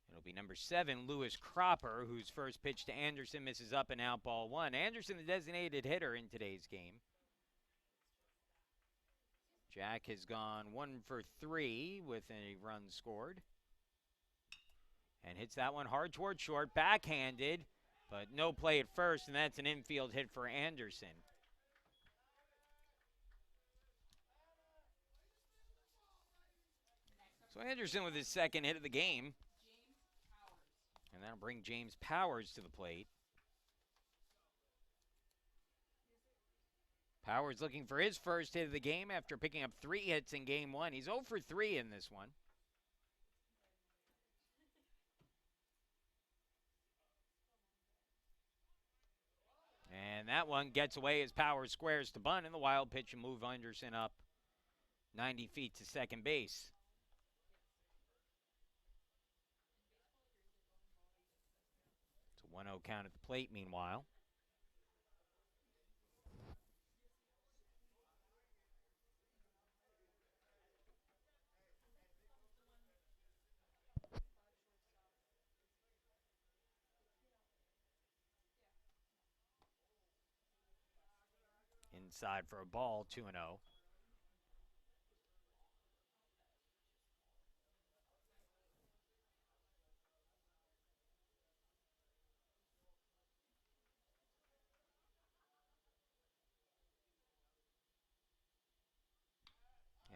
It'll be number 7, Lewis Cropper, whose first pitch to Anderson misses up and out, ball 1. Anderson, the designated hitter in today's game. Jack has gone 1 for 3 with a run scored. And hits that one hard toward short, backhanded, but no play at first, and that's an infield hit for Anderson. So Anderson with his second hit of the game. And that'll bring James Powers to the plate. Powers looking for his first hit of the game after picking up 3 hits in game 1. He's 0 for 3 in this one. And that one gets away as Powers squares to bunt, and the wild pitch will move Anderson up 90 feet to second base. It's a 1-0 count at the plate meanwhile. Inside for a ball, 2-0.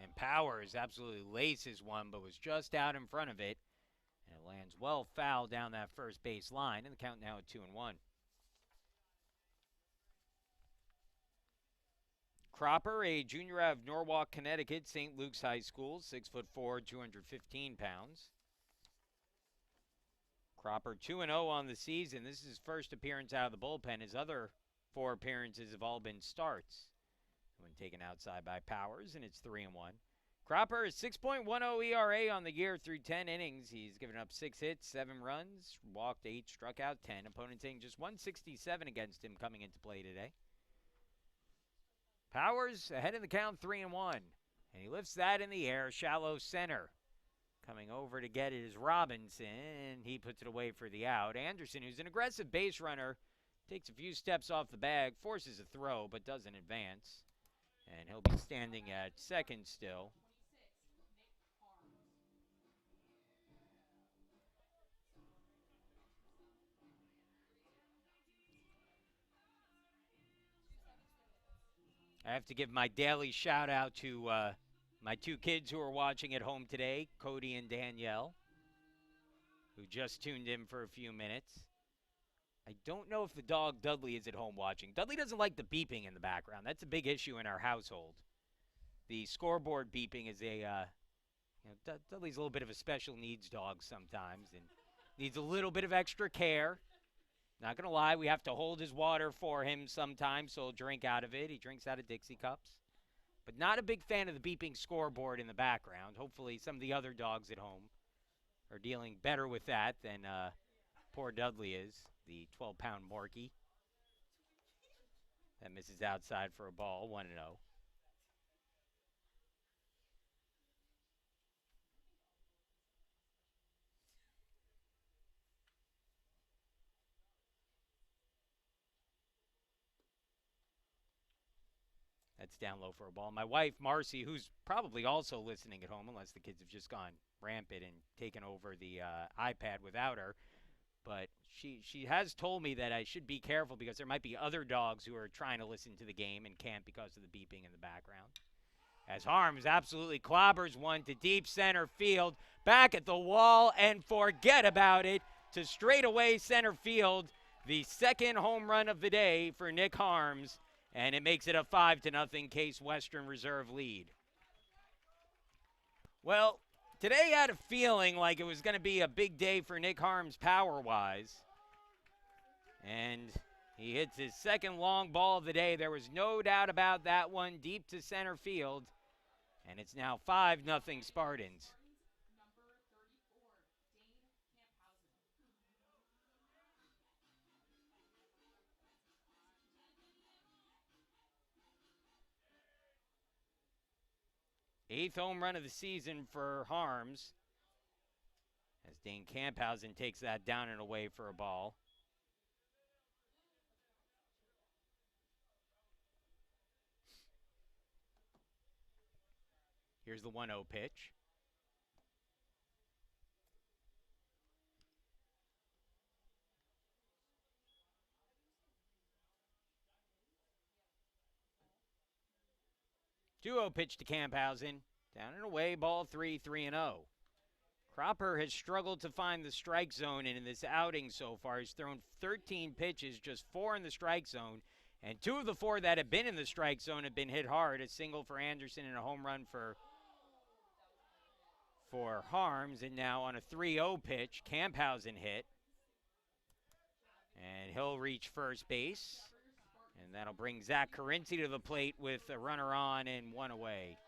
And Powers absolutely laces one, but was just out in front of it. And it lands well foul down that first base line, and the count now at 2-1. Cropper, a junior out of Norwalk, Connecticut, St. Luke's High School, 6'4", 215 pounds. Cropper 2-0 on the season. This is his first appearance out of the bullpen. His other 4 appearances have all been starts when taken outside by Powers, and it's 3-1. Cropper is 6.10 ERA on the year through 10 innings. He's given up 6 hits, 7 runs, walked 8, struck out 10. Opponents hitting just 167 against him coming into play today. Powers ahead in the count, 3-1. And he lifts that in the air, shallow center. Coming over to get it is Robinson, and he puts it away for the out. Anderson, who's an aggressive base runner, takes a few steps off the bag, forces a throw, but doesn't advance. And he'll be standing at second still. I have to give my daily shout out to my 2 kids who are watching at home today, Cody and Danielle, who just tuned in for a few minutes. I don't know if the dog Dudley is at home watching. Dudley doesn't like the beeping in the background. That's a big issue in our household. The scoreboard beeping is Dudley's a little bit of a special needs dog sometimes and needs a little bit of extra care. Not going to lie, we have to hold his water for him sometimes, so he'll drink out of it. He drinks out of Dixie cups. But not a big fan of the beeping scoreboard in the background. Hopefully some of the other dogs at home are dealing better with that than poor Dudley is, the 12-pound Morkie. That misses outside for a ball, 1-0. That's down low for a ball. My wife, Marcy, who's probably also listening at home, unless the kids have just gone rampant and taken over the iPad without her, but she has told me that I should be careful because there might be other dogs who are trying to listen to the game and can't because of the beeping in the background. As Harms absolutely clobbers one to deep center field, back at the wall, and forget about it to straightaway center field. The second home run of the day for Nick Harms, and it makes it a 5-0 Case Western Reserve lead. Well, today I had a feeling like it was going to be a big day for Nick Harms power-wise. And he hits his second long ball of the day. There was no doubt about that one, deep to center field. And it's now 5-0 Spartans. 8th home run of the season for Harms, as Dane Camphausen takes that down and away for a ball. Here's the 1-0 pitch. Two-0 pitch to Camphausen. Down and away, ball 3-0. Cropper has struggled to find the strike zone, and in this outing so far, he's thrown 13 pitches, just 4 in the strike zone, and 2 of the 4 that have been in the strike zone have been hit hard. A single for Anderson and a home run for Harms, and now on a 3-0 pitch, Camphausen hit. And he'll reach first base, and that'll bring Zach Carinci to the plate with a runner on and 1 away.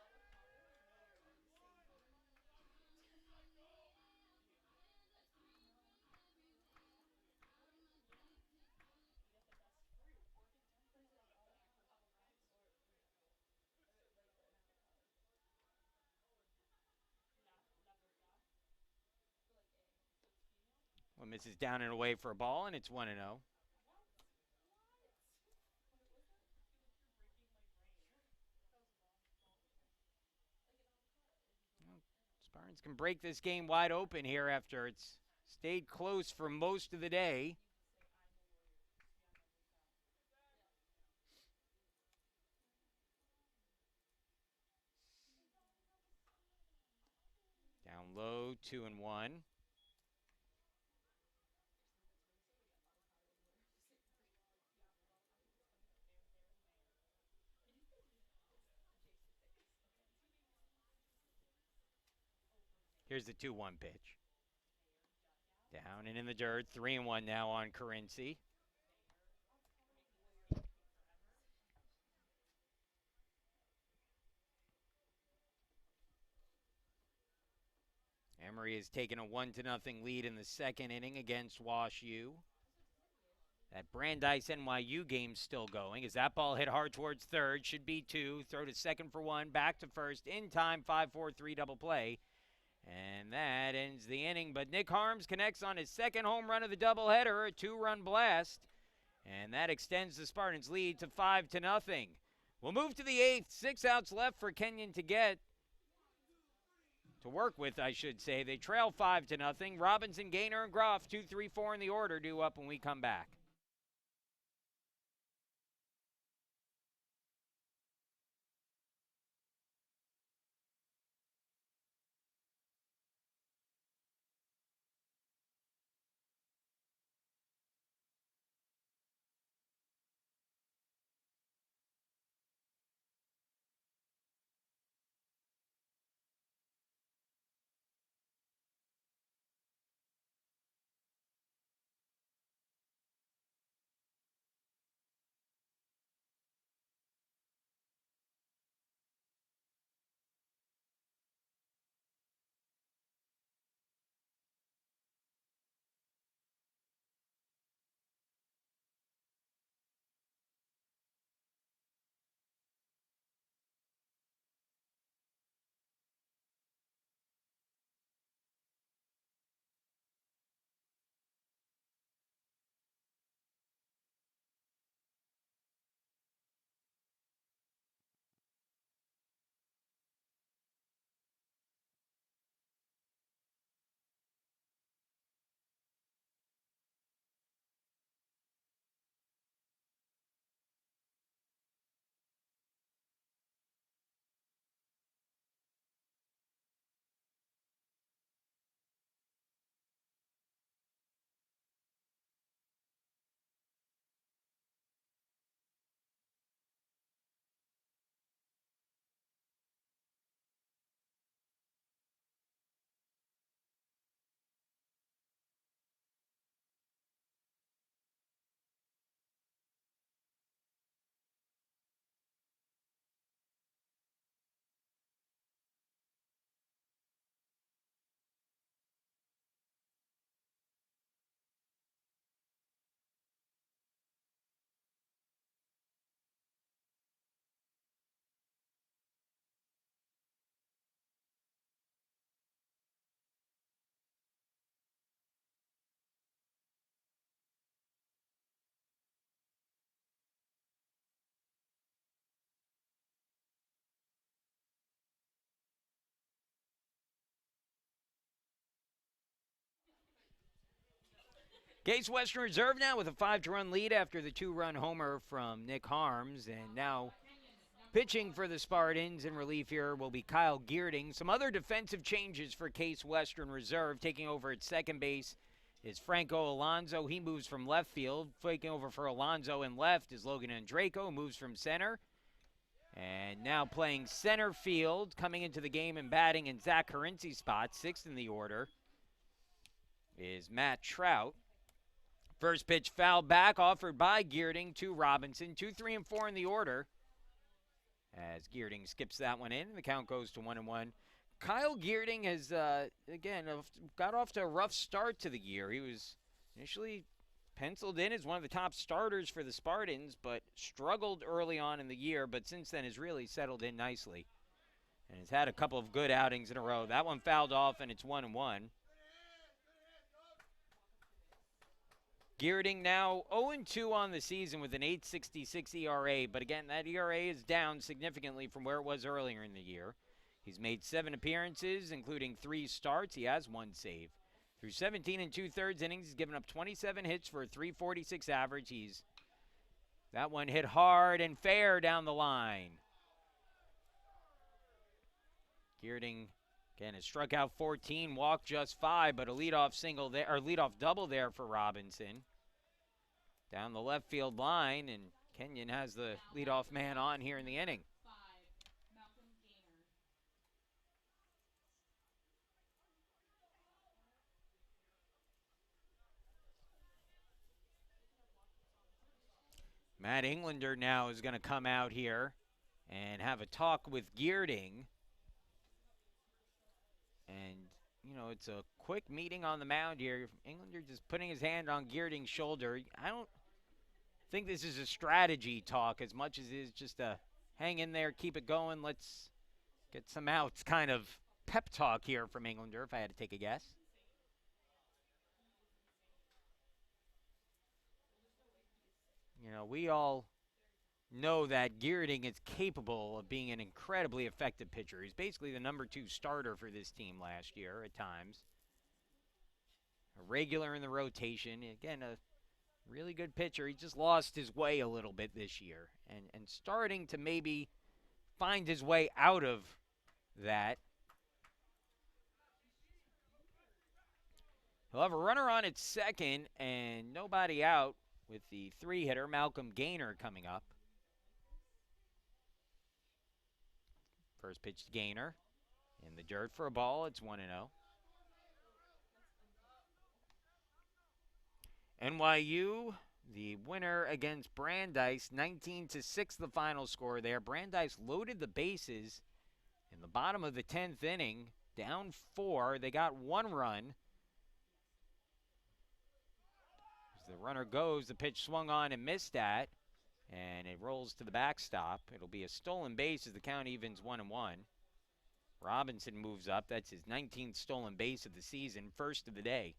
Well, misses down and away for a ball, and it's 1-0. Spartans can break this game wide open here after it's stayed close for most of the day. Down low, 2-1. Here's the 2-1 pitch. Down and in the dirt. 3-1 now on Currency. Emory has taken a 1-0 lead in the second inning against Wash U. That Brandeis NYU game's still going as that ball hit hard towards third. Should be 2. Throw to second for 1. Back to first. In time. 5-4-3 double play. And that ends the inning. But Nick Harms connects on his second home run of the doubleheader. A 2-run blast. And that extends the Spartans' lead to 5-0. We'll move to the 8th. 6 outs left for Kenyon to work with, I should say. They trail 5-0. Robinson, Gaynor, and Groff, 2, 3, 4 in the order, due up when we come back. Case Western Reserve now with a 5-run lead after the 2-run homer from Nick Harms. And now pitching for the Spartans in relief here will be Kyle Geerding. Some other defensive changes for Case Western Reserve. Taking over at second base is Franco Alonso. He moves from left field. Taking over for Alonso in left is Logan Andraco, moves from center. And now playing center field, coming into the game and batting in Zach Currency's spot, 6th in the order, is Matt Trout. First pitch foul back, offered by Geerding to Robinson. 2, 3, and 4 in the order, as Geerding skips that one in, and the count goes to 1-1. Kyle Geerding has, again, got off to a rough start to the year. He was initially penciled in as one of the top starters for the Spartans, but struggled early on in the year, but since then has really settled in nicely and has had a couple of good outings in a row. That one fouled off, and it's 1-1. Geerding now 0-2 on the season with an 8.66 ERA, but again, that ERA is down significantly from where it was earlier in the year. He's made 7 appearances, including 3 starts. He has 1 save. Through 17 2/3 innings, he's given up 27 hits for a 3.46 average. That one hit hard and fair down the line. Geerding, again, has struck out 14, walked just 5, but a leadoff single there, or leadoff double there for Robinson. Down the left field line, and Kenyon has the leadoff man on here in the inning. Matt Englander now is going to come out here and have a talk with Geerding. And, it's a quick meeting on the mound here. Englander just putting his hand on Geerding's shoulder. I don't think this is a strategy talk as much as it is just a hang in there, keep it going, let's get some outs kind of pep talk here from Englander, if I had to take a guess. We all know that Geerding is capable of being an incredibly effective pitcher. He's basically the number 2 starter for this team last year at times. A regular in the rotation. Again, a really good pitcher. He just lost his way a little bit this year and starting to maybe find his way out of that. He'll have a runner on at second and nobody out with the 3-hitter, Malcolm Gaynor, coming up. First pitch to Gaynor. In the dirt for a ball. It's 1-0. NYU, the winner against Brandeis, 19-6 the final score there. Brandeis loaded the bases in the bottom of the 10th inning, down 4. They got 1 run. As the runner goes, the pitch swung on and missed at, and it rolls to the backstop. It'll be a stolen base as the count evens 1-1. Robinson moves up. That's his 19th stolen base of the season, first of the day.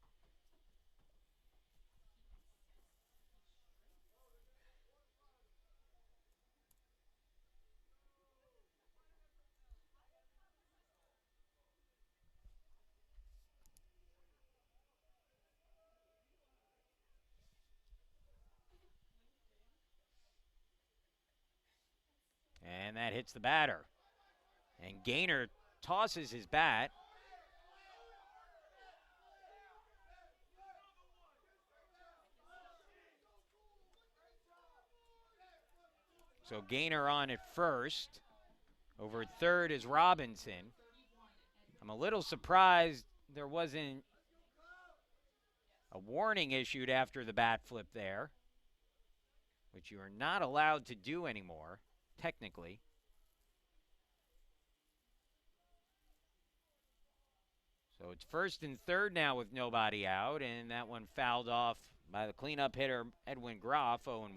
And that hits the batter. And Gaynor tosses his bat. So Gaynor on at first. Over at third is Robinson. I'm a little surprised there wasn't a warning issued after the bat flip there, which you are not allowed to do anymore, technically. So it's first and third now with nobody out, and that one fouled off by the cleanup hitter, Edwin Groff, 0-1.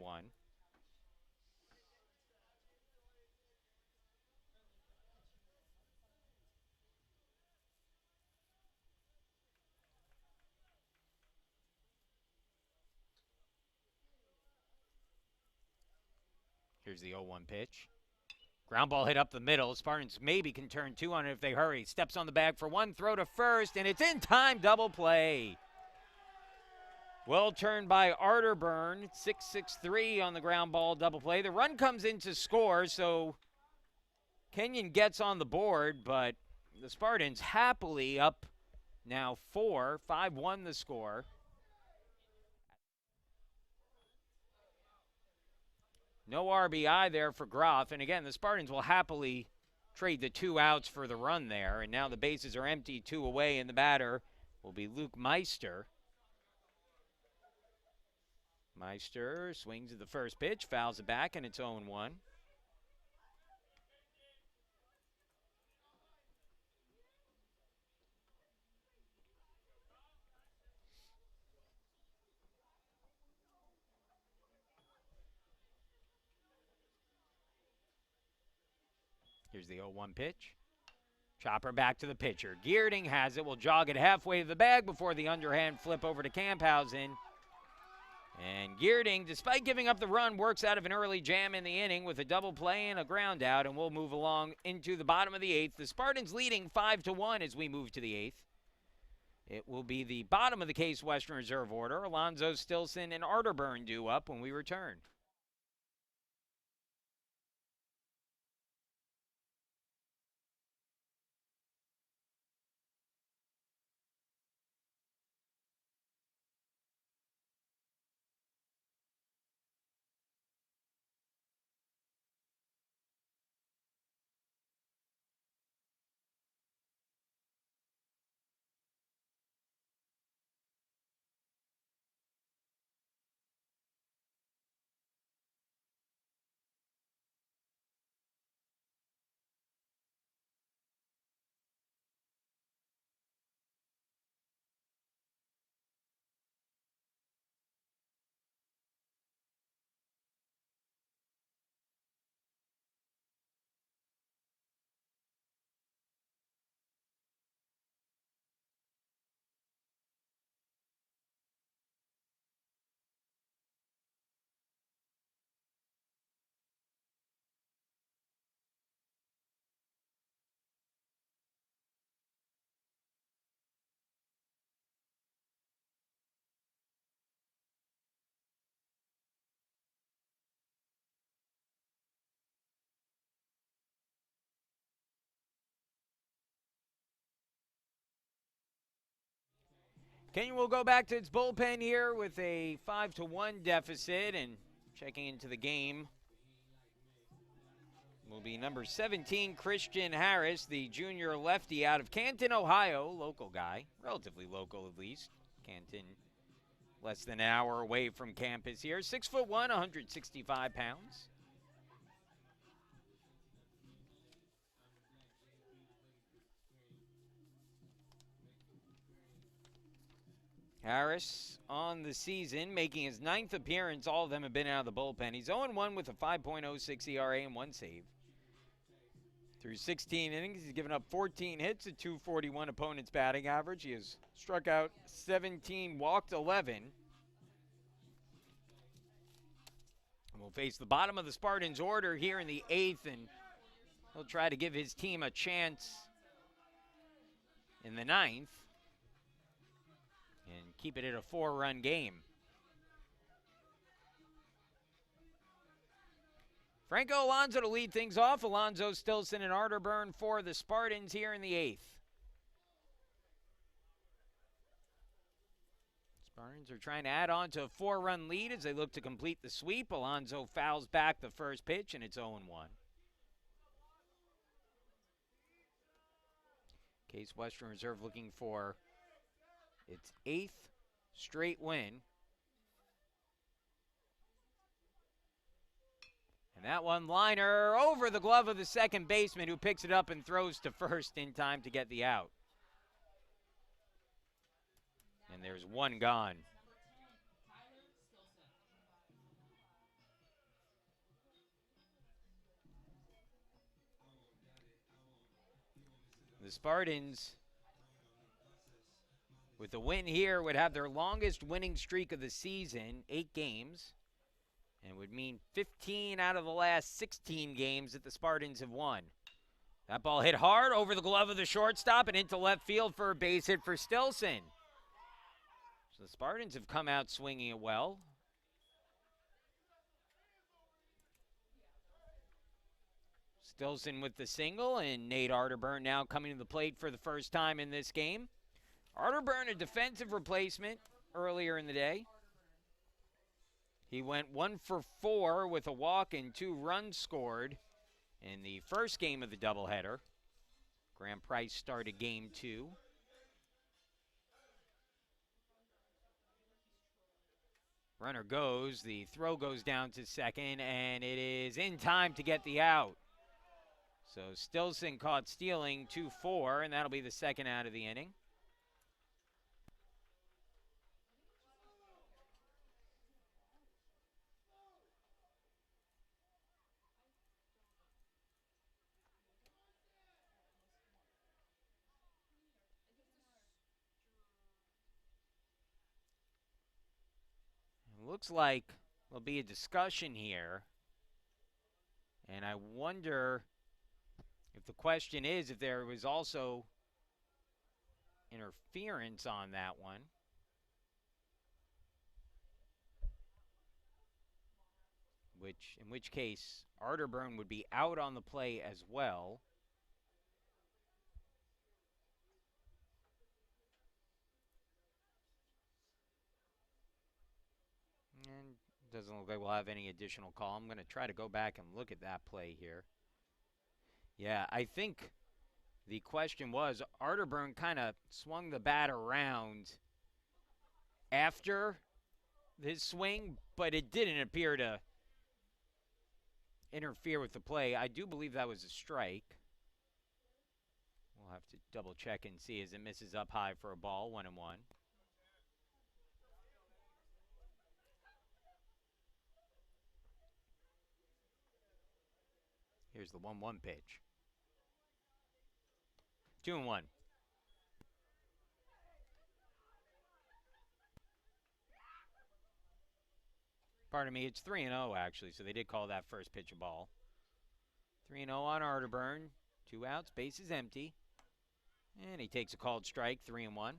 Here's the 0-1 pitch. Ground ball hit up the middle. Spartans maybe can turn 2 on it if they hurry. Steps on the bag for one, throw to first, and it's in time, double play. Well turned by Arterburn, 6-6-3 on the ground ball double play. The run comes in to score, so Kenyon gets on the board, but the Spartans happily up now 4, 5-1 the score. No RBI there for Groff. And again, the Spartans will happily trade the 2 outs for the run there. And now the bases are empty, 2 away, and the batter will be Luke Meister. Meister swings at the first pitch, fouls it back, and it's 0-1. Here's the 0-1 pitch. Chopper back to the pitcher. Geerding has it. Will jog it halfway to the bag before the underhand flip over to Camphausen. And Geerding, despite giving up the run, works out of an early jam in the inning with a double play and a ground out, and we'll move along into the bottom of the 8th. The Spartans leading 5-1 as we move to the 8th. It will be the bottom of the Case Western Reserve order. Alonzo, Stilson, and Arterburn due up when we return. Kenyon will go back to its bullpen here with a 5-1 deficit, and checking into the game will be number 17, Christian Harris, the junior lefty out of Canton, Ohio. Local guy, relatively local at least. Canton, less than an hour away from campus here. 6'1", 165 pounds. Harris on the season, making his 9th appearance. All of them have been out of the bullpen. He's 0-1 with a 5.06 ERA and 1 save. Through 16 innings, he's given up 14 hits, a 241 opponent's batting average. He has struck out 17, walked 11. And we'll face the bottom of the Spartans' order here in the 8th, and he'll try to give his team a chance in the 9th and keep it at a 4-run game. Franco Alonso to lead things off. Alonso, Stilson, and Arterburn for the Spartans here in the 8th. Spartans are trying to add on to a 4-run lead as they look to complete the sweep. Alonso fouls back the first pitch, and it's 0-1. Case Western Reserve looking for its 8th straight win. And that one-liner over the glove of the second baseman, who picks it up and throws to first in time to get the out. And there's one gone. The Spartans, with the win here, would have their longest winning streak of the season, 8 games. And would mean 15 out of the last 16 games that the Spartans have won. That ball hit hard over the glove of the shortstop and into left field for a base hit for Stilson. So the Spartans have come out swinging it well. Stilson with the single, and Nate Arterburn now coming to the plate for the first time in this game. Arterburn, a defensive replacement earlier in the day. He went 1 for 4 with a walk and 2 runs scored in the first game of the doubleheader. Graham Price started game 2. Runner goes, the throw goes down to second, and it is in time to get the out. So Stilson caught stealing 2-4, and that'll be the second out of the inning. Looks like there'll be a discussion here, and I wonder if the question is if there was also interference on that one. In which case, Arterburn would be out on the play as well. And doesn't look like we'll have any additional call. I'm going to try to go back and look at that play here. Yeah, I think the question was Arterburn kind of swung the bat around after his swing, but it didn't appear to interfere with the play. I do believe that was a strike. We'll have to double check and see as it misses up high for a ball, 1-1. Here's the 1-1 pitch. 2-1. Pardon me, it's 3-0 actually, so they did call that first pitch a ball. 3-0 on Arterburn. 2 outs, bases empty. And he takes a called strike, 3-1.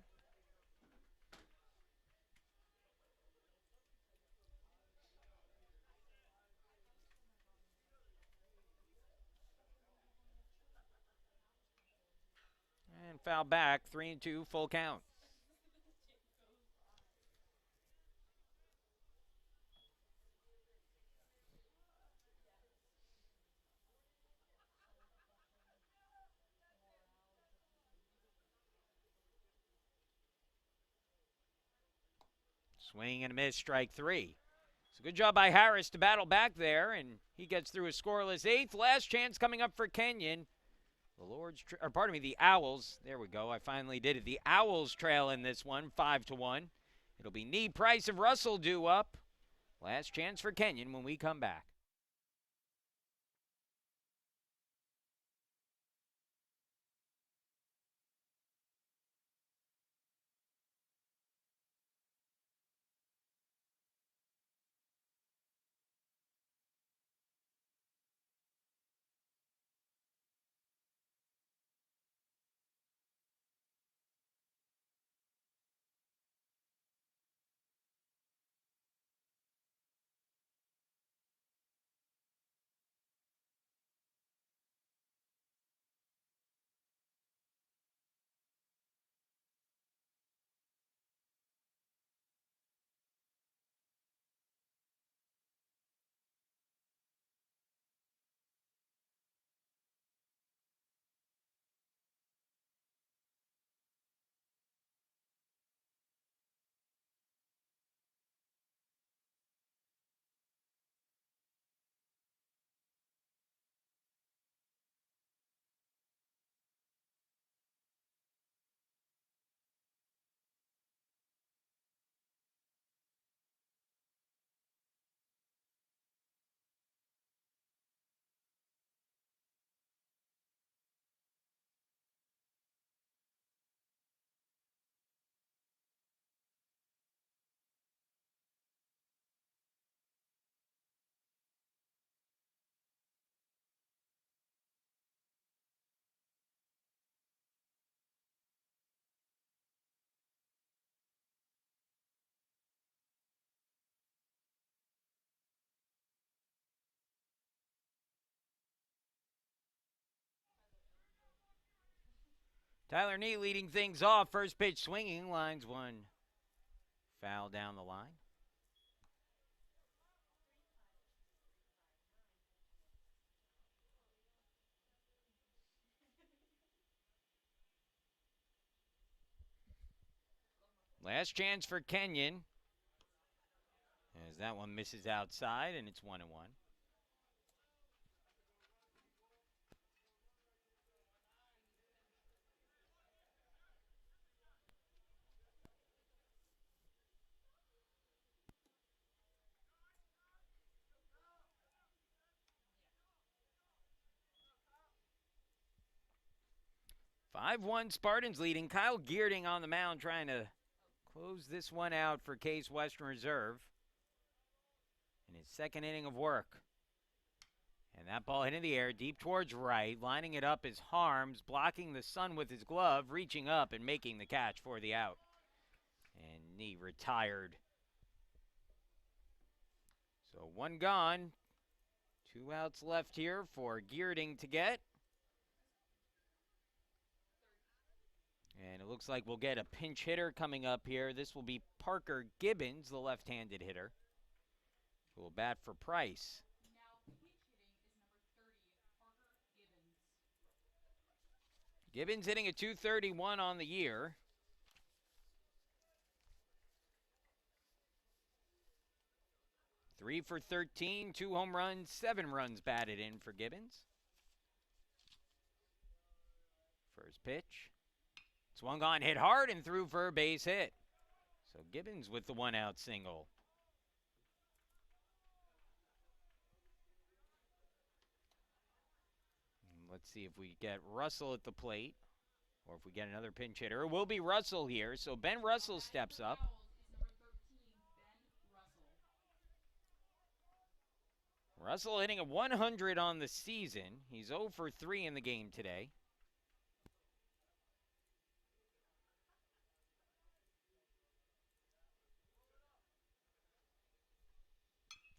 And foul back, 3-2, full count. Swing and a miss, strike 3. So good job by Harris to battle back there, and he gets through a scoreless 8th. Last chance coming up for Kenyon. The Owls. There we go. I finally did it. The Owls trail in this one, 5-1. It'll be Nee, Price, and Russell due up. Last chance for Kenyon when we come back. Tyler Nee leading things off. First pitch swinging, lines one. Foul down the line. Last chance for Kenyon. As that one misses outside, and it's 1-1. Five 5-1 Spartans leading. Kyle Geerding on the mound trying to close this one out for Case Western Reserve in his second inning of work. And that ball hit in the air deep towards right. Lining it up is Harms, blocking the sun with his glove, reaching up and making the catch for the out. And Nee retired. So one gone. 2 outs left here for Geerding to get. And it looks like we'll get a pinch hitter coming up here. This will be Parker Gibbons, the left-handed hitter, who will bat for Price. Now pinch hitting is number 30, Parker Gibbons. Gibbons hitting a .231 on the year. Three for 13, 2 home runs, 7 runs batted in for Gibbons. First pitch. Swung on, hit hard, and threw for a base hit. So Gibbons with the 1-out single. And let's see if we get Russell at the plate, or if we get another pinch hitter. It will be Russell here, so Ben Russell steps up. Russell hitting a 100 on the season. He's 0 for 3 in the game today.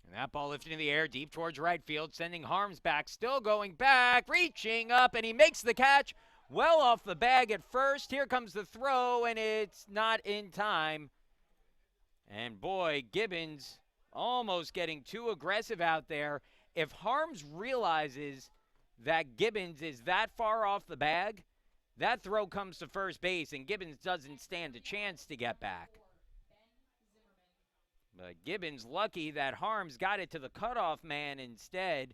And that ball lifted in the air deep towards right field, sending Harms back, still going back, reaching up, and he makes the catch well off the bag at first. Here comes the throw, and it's not in time. And boy, Gibbons almost getting too aggressive out there. If Harms realizes that Gibbons is that far off the bag, that throw comes to first base, and Gibbons doesn't stand a chance to get back. But Gibbons lucky that Harms got it to the cutoff man instead.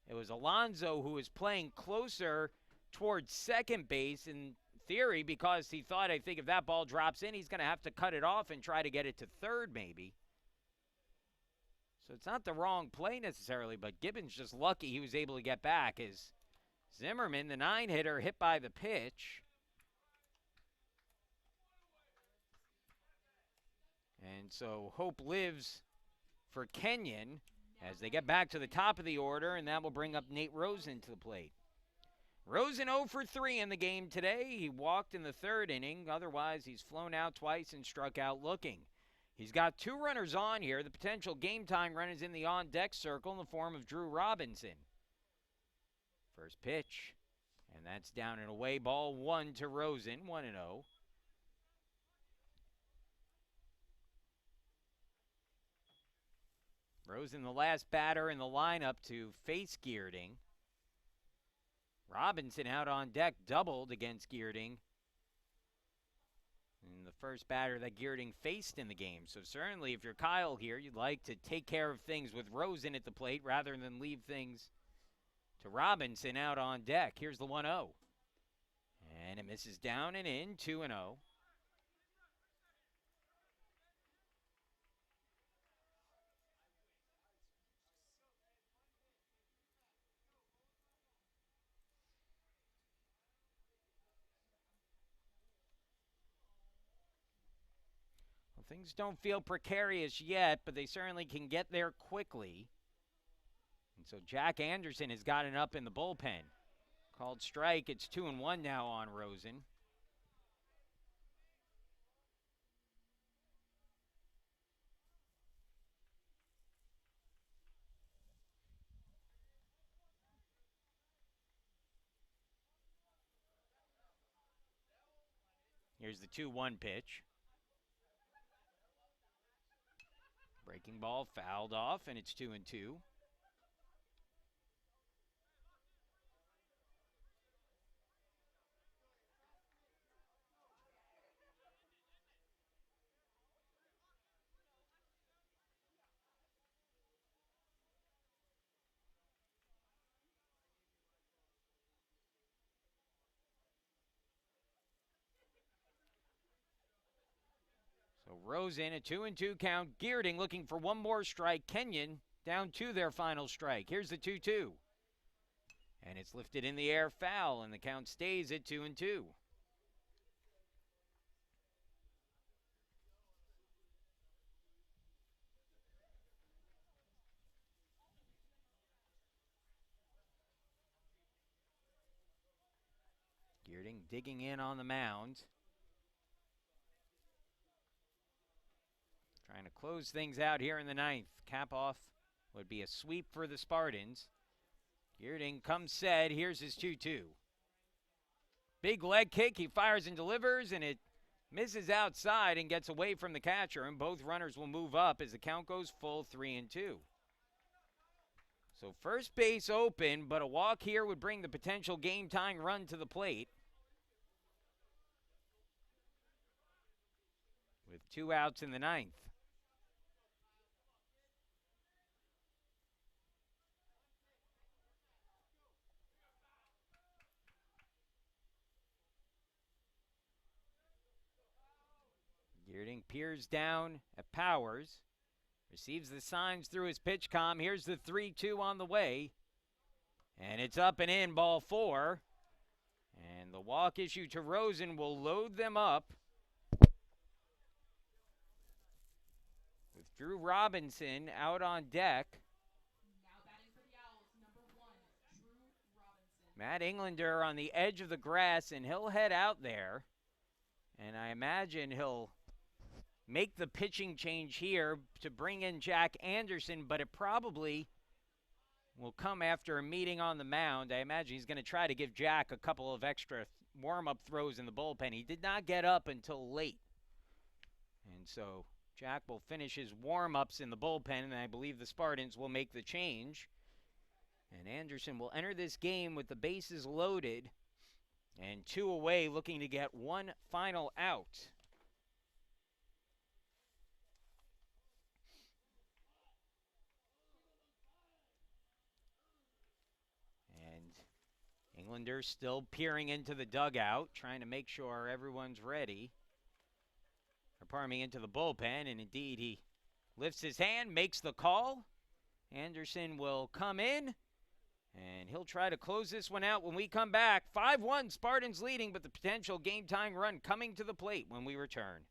It was Alonso who was playing closer towards second base in theory because he thought, I think if that ball drops in, he's going to have to cut it off and try to get it to third maybe. So it's not the wrong play necessarily, but Gibbons just lucky he was able to get back as Zimmerman, the 9-hitter, hit by the pitch. And so hope lives for Kenyon as they get back to the top of the order, and that will bring up Nate Rosen to the plate. Rosen 0 for 3 in the game today. He walked in the third inning. Otherwise, he's flown out twice and struck out looking. He's got 2 runners on here. The potential game-time run is in the on-deck circle in the form of Drew Robinson. First pitch, and that's down and away. Ball 1 to Rosen, 1-0. Rosen, the last batter in the lineup to face Geerding. Robinson out on deck, doubled against Geerding. And the first batter that Geerding faced in the game. So certainly if you're Kyle here, you'd like to take care of things with Rosen at the plate rather than leave things to Robinson out on deck. Here's the 1-0. And it misses down and in, 2-0. Well, things don't feel precarious yet, but they certainly can get there quickly. And so Jack Anderson has gotten up in the bullpen. Called strike. It's 2-1 now on Rosen. Here's the 2-1 pitch. Breaking ball fouled off, and it's 2-2. So Rosen, a 2-2 count. Geerding looking for one more strike. Kenyon down to their final strike. Here's the 2-2. And it's lifted in the air, foul, and the count stays at 2-2. Geerding digging in on the mound. Trying to close things out here in the ninth. Cap off would be a sweep for the Spartans. Geerding comes set. Here's his 2-2. Big leg kick. He fires and delivers, and it misses outside and gets away from the catcher, and both runners will move up as the count goes full 3-2. So first base open, but a walk here would bring the potential game-tying run to the plate. With 2 outs in the ninth. Geerding peers down at Powers. Receives the signs through his pitch comm. Here's the 3-2 on the way. And it's up and in, ball 4. And the walk issue to Rosen will load them up. With Drew Robinson out on deck. Now batting for the Owls, number 1, Drew Robinson. Matt Englander on the edge of the grass, and he'll head out there. And I imagine he'll make the pitching change here to bring in Jack Anderson, but it probably will come after a meeting on the mound. I imagine he's going to try to give Jack a couple of extra warm-up throws in the bullpen. He did not get up until late. And so Jack will finish his warm-ups in the bullpen, and I believe the Spartans will make the change. And Anderson will enter this game with the bases loaded and 2 away, looking to get one final out. Nylander still peering into the dugout, trying to make sure everyone's ready. Or pardon me, into the bullpen, and indeed he lifts his hand, makes the call. Anderson will come in, and he'll try to close this one out when we come back. 5-1, Spartans leading, but the potential game-tying run coming to the plate when we return.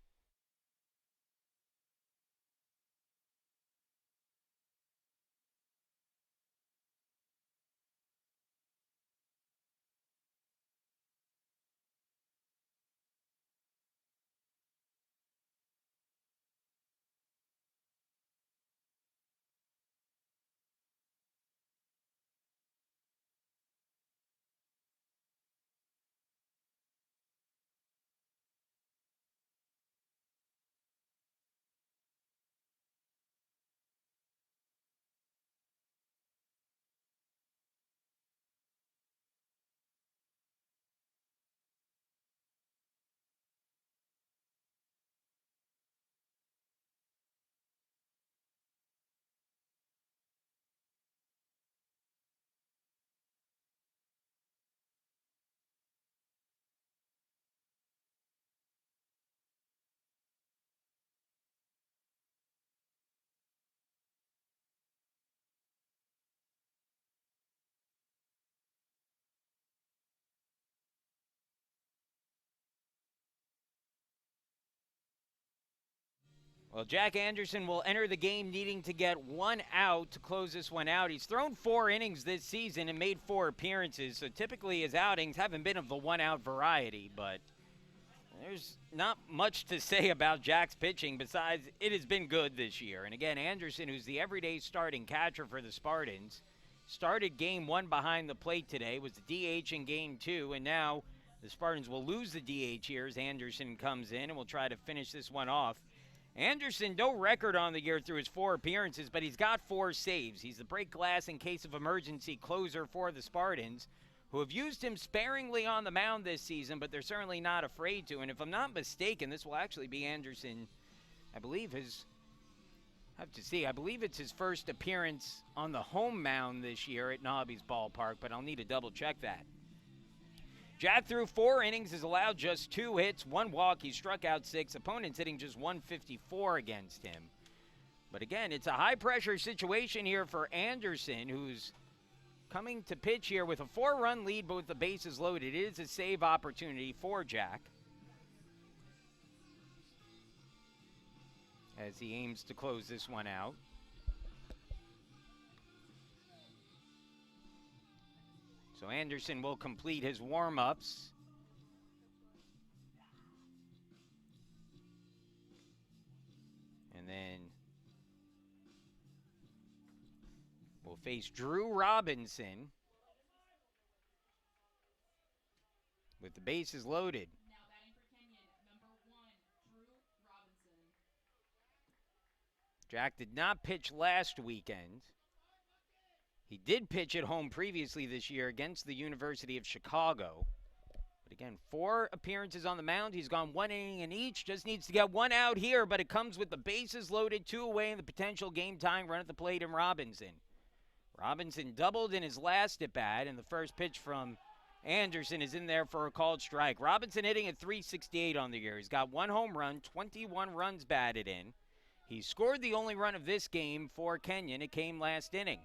Well, Jack Anderson will enter the game needing to get one out to close this one out. He's thrown 4 innings this season and made 4 appearances, so typically his outings haven't been of the one-out variety, but there's not much to say about Jack's pitching besides it has been good this year. And again, Anderson, who's the everyday starting catcher for the Spartans, started game 1 behind the plate today, was the DH in game 2, and now the Spartans will lose the DH here as Anderson comes in and will try to finish this one off. Anderson, no record on the year through his 4 appearances, but he's got 4 saves. He's the break glass in case of emergency closer for the Spartans, who have used him sparingly on the mound this season, but they're certainly not afraid to. And if I'm not mistaken, this will actually be Anderson, I believe I believe it's his first appearance on the home mound this year at Nobby's ballpark, but I'll need to double check that. Jack threw 4 innings, has allowed just 2 hits, 1 walk. He struck out 6. Opponents hitting just 154 against him. But again, it's a high-pressure situation here for Anderson, who's coming to pitch here with a 4-run lead, but with the bases loaded. It is a save opportunity for Jack, as he aims to close this one out. So Anderson will complete his warm-ups. And then we'll face Drew Robinson with the bases loaded. Now batting for Kenyon, number 1, Drew Robinson. Jack did not pitch last weekend. He did pitch at home previously this year against the University of Chicago. But again, 4 appearances on the mound. He's gone 1 inning in each. Just needs to get 1 out here, but it comes with the bases loaded, 2 away, and the potential game-tying run at the plate in Robinson. Robinson doubled in his last at-bat, and the first pitch from Anderson is in there for a called strike. Robinson hitting at .368 on the year. He's got 1 home run, 21 runs batted in. He scored the only run of this game for Kenyon. It came last inning.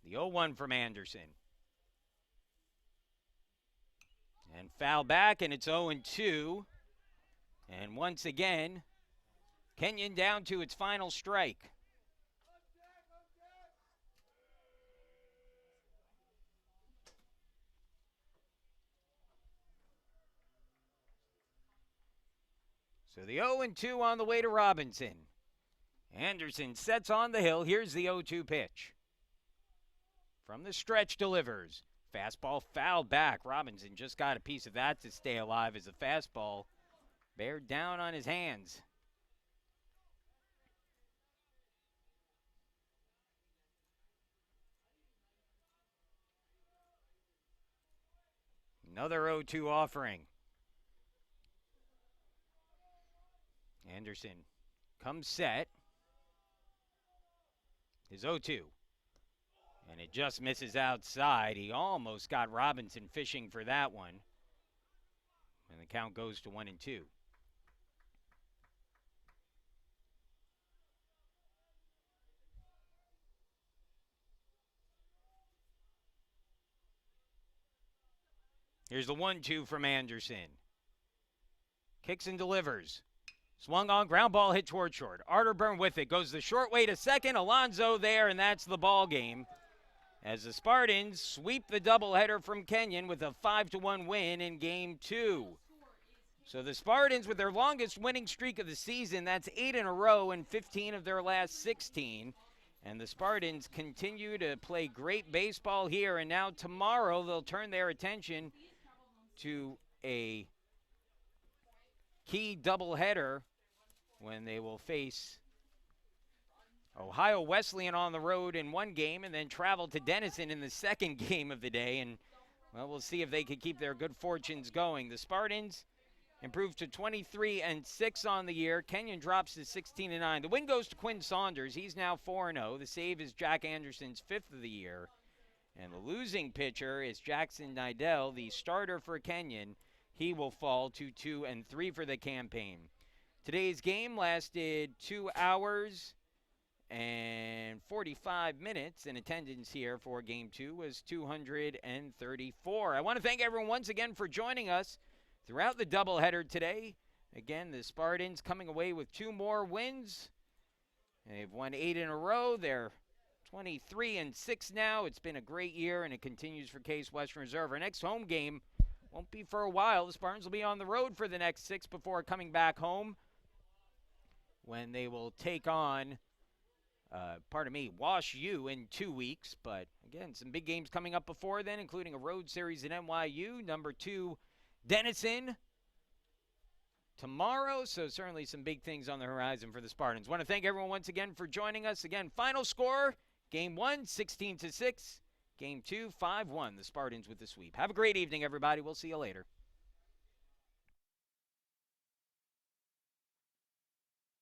The 0-1 from Anderson. And foul back, and it's 0-2. And once again, Kenyon down to its final strike. So the 0-2 on the way to Robinson. Anderson sets on the hill. Here's the 0-2 pitch. From the stretch delivers. Fastball fouled back. Robinson just got a piece of that to stay alive as the fastball bared down on his hands. Another 0-2 offering. Anderson comes set. His 0-2. And it just misses outside. He almost got Robinson fishing for that one. And the count goes to 1-2. Here's the 1-2 from Anderson. Kicks and delivers. Swung on, ground ball hit toward short. Arterburn with it. Goes the short way to second. Alonso there, and that's the ball game. As the Spartans sweep the doubleheader from Kenyon with a 5-1 win in Game 2. So the Spartans, with their longest winning streak of the season, that's 8 in a row and 15 of their last 16. And the Spartans continue to play great baseball here. And now tomorrow they'll turn their attention to a key doubleheader when they will face Ohio Wesleyan on the road in one game and then travel to Denison in the second game of the day. And, well, we'll see if they can keep their good fortunes going. The Spartans improve to 23-6 on the year. Kenyon drops to 16-9. The win goes to Quinn Saunders. He's now 4-0. The save is Jack Anderson's 5th of the year. And the losing pitcher is Jackson Nidell, the starter for Kenyon. He will fall to 2-3 for the campaign. Today's game lasted 2 hours and 45 minutes, and attendance here for Game 2 was 234. I want to thank everyone once again for joining us throughout the doubleheader today. Again, the Spartans coming away with 2 more wins. They've won 8 in a row. They're 23-6 now. It's been a great year, and it continues for Case Western Reserve. Our next home game won't be for a while. The Spartans will be on the road for the next 6 before coming back home when they will take on, Wash U in 2 weeks. But, again, some big games coming up before then, including a road series at NYU. Number 2, Denison tomorrow. So certainly some big things on the horizon for the Spartans. Want to thank everyone once again for joining us. Again, final score, Game 1, 16-6. Game 2, 5-1. The Spartans with the sweep. Have a great evening, everybody. We'll see you later.